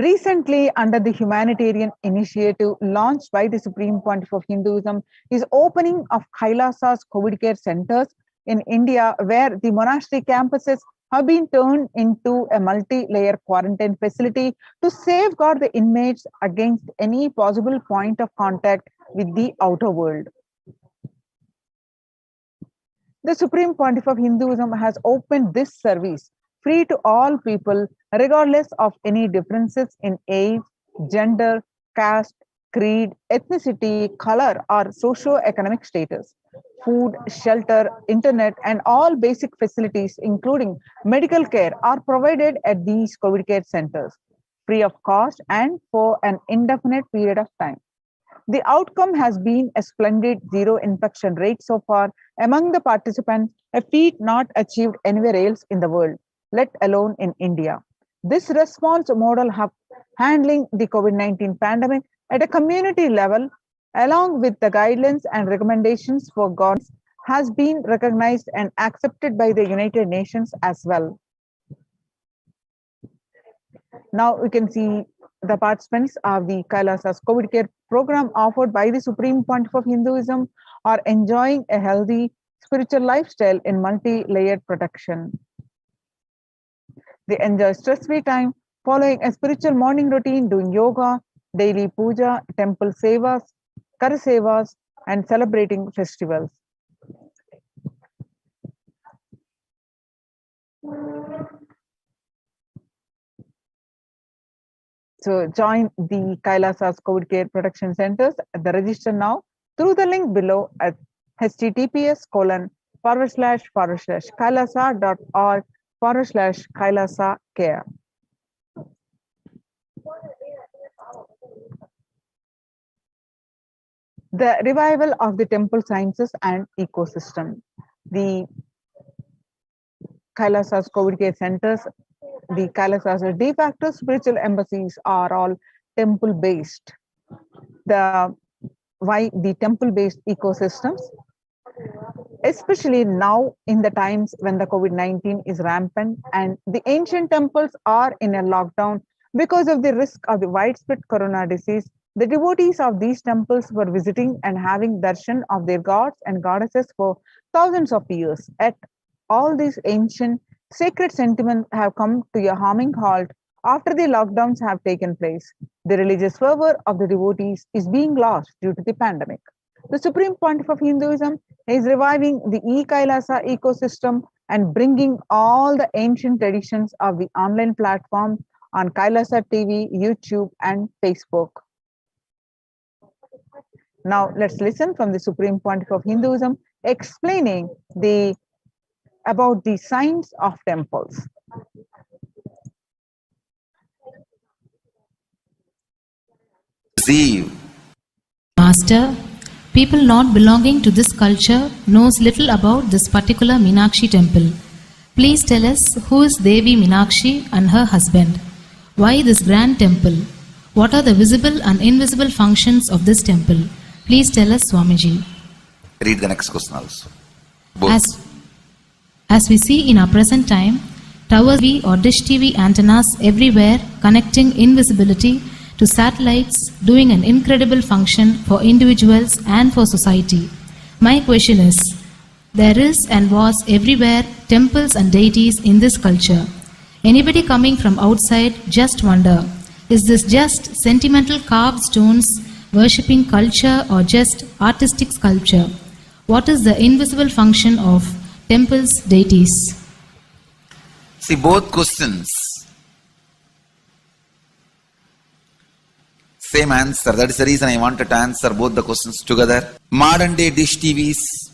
Recently, under the humanitarian initiative launched by the Supreme Pontiff of Hinduism, is opening of Kailasa's COVID care centers in India, where the monastery campuses have been turned into a multi-layer quarantine facility to safeguard the inmates against any possible point of contact with the outer world. The Supreme Pontiff of Hinduism has opened this service free to all people, regardless of any differences in age, gender, caste, creed, ethnicity, color, or socio-economic status. Food, shelter, internet, and all basic facilities, including medical care, are provided at these COVID care centers, free of cost and for an indefinite period of time. The outcome has been a splendid zero infection rate so far among the participants, a feat not achieved anywhere else in the world, let alone in India. This response model of handling the COVID-19 pandemic at a community level, along with the guidelines and recommendations for governments, has been recognized and accepted by the United Nations as well. Now we can see the participants of the Kailasa's COVID care program offered by the Supreme Pontiff of Hinduism are enjoying a healthy spiritual lifestyle in multi-layered protection. They enjoy stress-free time, following a spiritual morning routine, doing yoga, daily puja, temple sevas, kara sevas, and celebrating festivals. So join the Kailasa's COVID care protection centers at the register now through the link below at https://kailasa.org/Kailasa care. The revival of the temple sciences and ecosystem. The Kailasa's COVID care centers, the Kailasa's de facto spiritual embassies are all temple-based. Why the temple-based ecosystems? Especially now in the times when the COVID-19 is rampant and the ancient temples are in a lockdown because of the risk of the widespread corona disease, the devotees of these temples were visiting and having darshan of their gods and goddesses for thousands of years. At all these ancient sacred sentiments have come to a harming halt after the lockdowns have taken place. The religious fervor of the devotees is being lost due to the pandemic. The Supreme Pontiff of Hinduism is reviving the e-Kailasa ecosystem and bringing all the ancient traditions of the online platform on Kailasa TV, YouTube, and Facebook. Now let's listen from the Supreme Pontiff of Hinduism explaining about the science of temples. Master, people not belonging to this culture knows little about this particular Meenakshi temple. Please tell us who is Devi Meenakshi and her husband. Why this grand temple? What are the visible and invisible functions of this temple? Please tell us, Swamiji. Read the next question also. Both. As we see in our present time, towers or dish TV antennas everywhere connecting invisibility to satellites, doing an incredible function for individuals and for society. My question is, there is and was everywhere temples and deities in this culture. Anybody coming from outside just wonder, is this just sentimental carved stones, worshipping culture, or just artistic sculpture? What is the invisible function of temples, deities? See, both questions, same answer. That is the reason I wanted to answer both the questions together. Modern day dish TVs,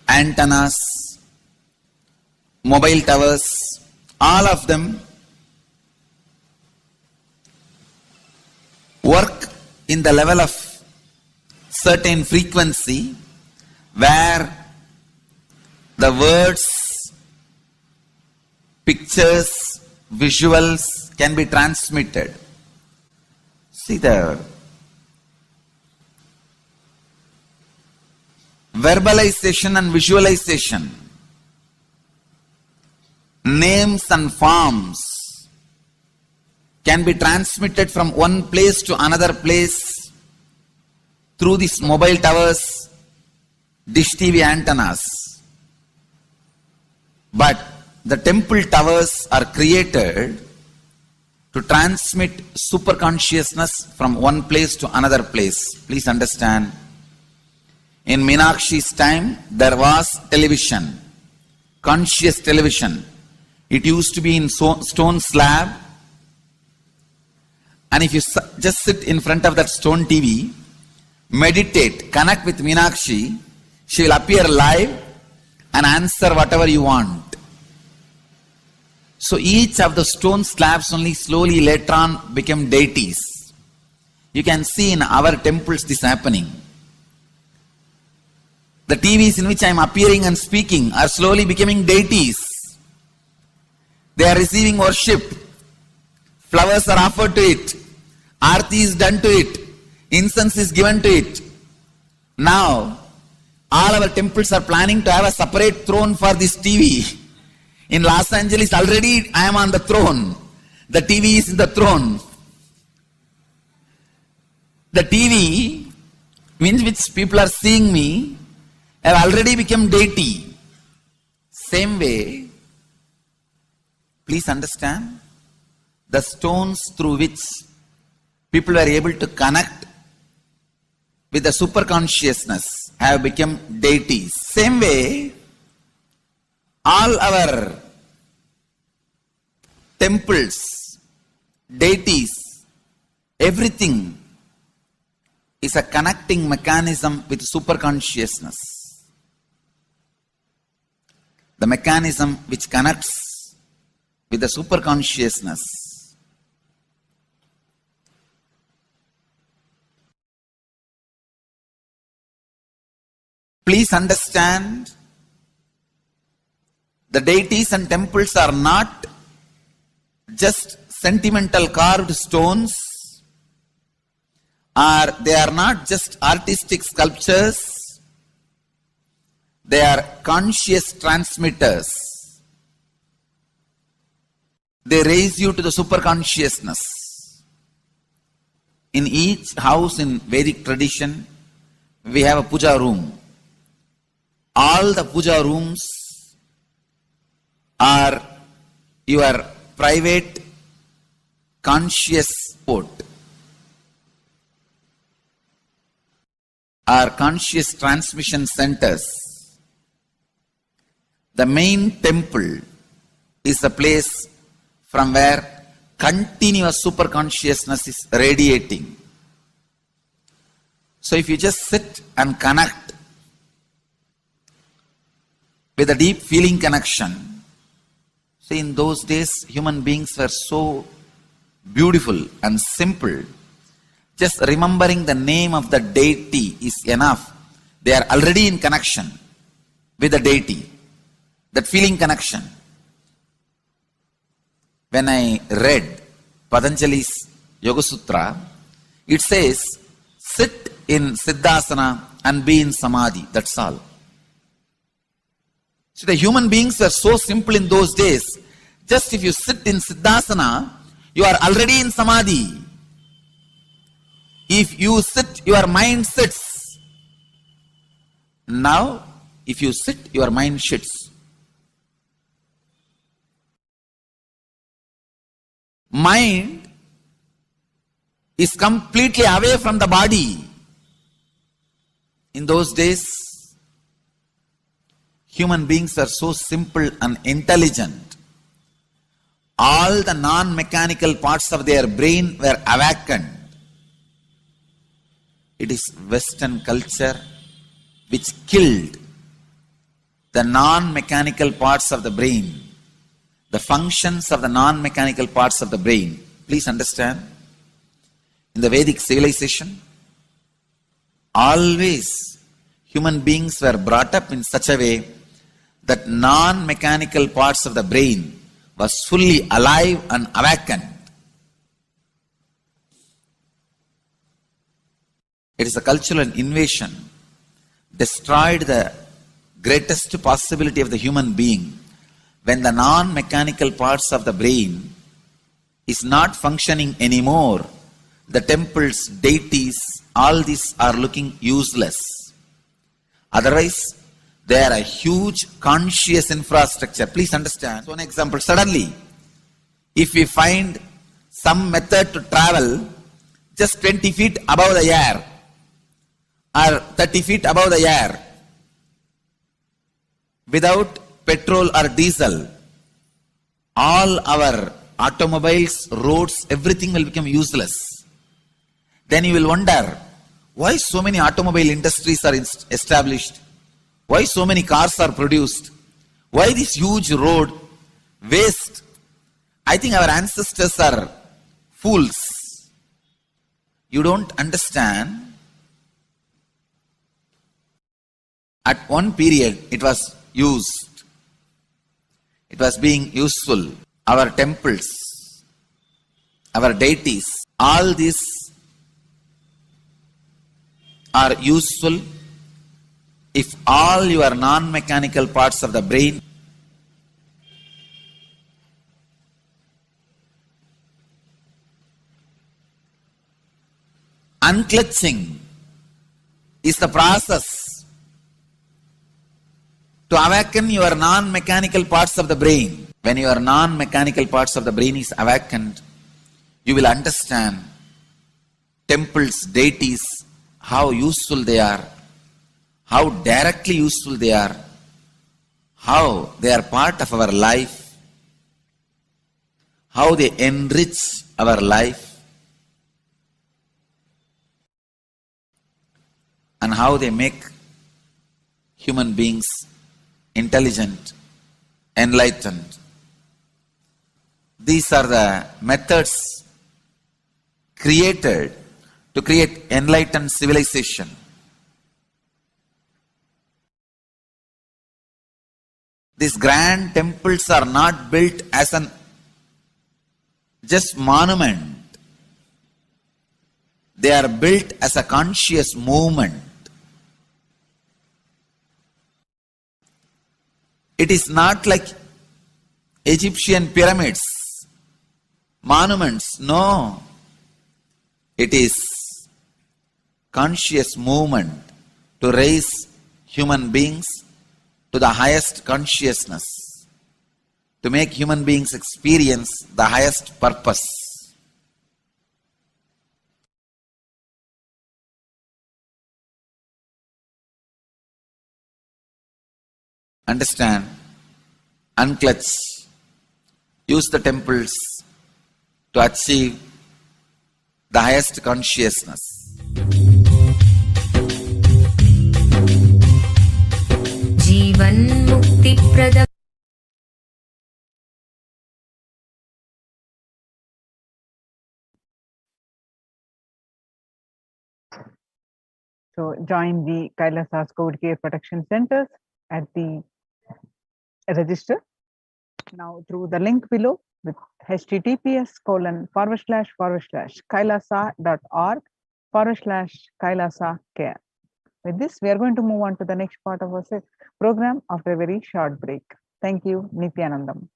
antennas, mobile towers, all of them work in the level of certain frequency where the words, pictures, visuals can be transmitted. See, the verbalization and visualization, names and forms can be transmitted from one place to another place through these mobile towers, dish TV antennas. But the temple towers are created to transmit super consciousness from one place to another place. Please understand. In Meenakshi's time, there was television, conscious television. It used to be in stone slab. And if you just sit in front of that stone TV, meditate, connect with Meenakshi, she will appear live and answer whatever you want. So each of the stone slabs only slowly later on became deities. You can see in our temples this happening. The TVs in which I am appearing and speaking are slowly becoming deities. They are receiving worship. Flowers are offered to it. Aarti is done to it. Incense is given to it. Now, all our temples are planning to have a separate throne for this TV. In Los Angeles, already I am on the throne. The TV is in the throne. The TV, in which people are seeing me, have already become deity. Same way, please understand, the stones through which people were able to connect with the super consciousness have become deities. Same way, all our temples, deities, everything is a connecting mechanism with super consciousness. The mechanism which connects with the super consciousness please understand, the deities and temples are not just sentimental carved stones, or they are not just artistic sculptures, they are conscious transmitters. They raise you to the super consciousness. In each house in Vedic tradition, we have a puja room. All the puja rooms are your private conscious port, are conscious transmission centers. The main temple is the place from where continuous super consciousness is radiating. So if you just sit and connect with a deep feeling connection, see, in those days human beings were so beautiful and simple. Just remembering the name of the deity is enough. They are already in connection with the deity. That feeling connection. When I read Patanjali's Yoga Sutra, it says, sit in Siddhasana and be in Samadhi. That's all. So the human beings were so simple in those days. Just if you sit in Siddhasana, you are already in Samadhi. If you sit, your mind sits. Now, if you sit, your mind sits. Mind is completely away from the body. In those days, human beings are so simple and intelligent. All the non-mechanical parts of their brain were awakened. It is Western culture which killed the non-mechanical parts of the brain, the functions of the non-mechanical parts of the brain. Please understand, in the Vedic civilization, always human beings were brought up in such a way that non-mechanical parts of the brain was fully alive and awakened. It is a cultural invasion, destroyed the greatest possibility of the human being when the non-mechanical parts of the brain is not functioning anymore. The temples, deities, all these are looking useless. Otherwise, they are a huge conscious infrastructure. Please understand. So, one example, suddenly, if we find some method to travel just 20 feet above the air or 30 feet above the air without petrol or diesel, all our automobiles, roads, everything will become useless. Then you will wonder, why so many automobile industries are established? Why so many cars are produced? Why this huge road waste? I think our ancestors are fools. You don't understand. At one period, it was used. It was being useful. Our temples, our deities, all these are useful if all your non-mechanical parts of the brain unclutching is the process to awaken your non-mechanical parts of the brain. When your non-mechanical parts of the brain is awakened, you will understand temples, deities, how useful they are, how directly useful they are, how they are part of our life, how they enrich our life, and how they make human beings intelligent, enlightened. These are the methods created to create enlightened civilization. These grand temples are not built as an just monument. They are built as a conscious movement. It is not like Egyptian pyramids, monuments. No. It is conscious movement to raise human beings to the highest consciousness, to make human beings experience the highest purpose. Understand, unclutch, use the temples to achieve the highest consciousness. जीवन मुक्ति प्रद So join the Kailasas COVID Care Protection Centers at the register now through the link below. with https://kailasa.org/kailasa care. With this, we are going to move on to the next part of our program after a very short break. Thank you, Nithyanandam.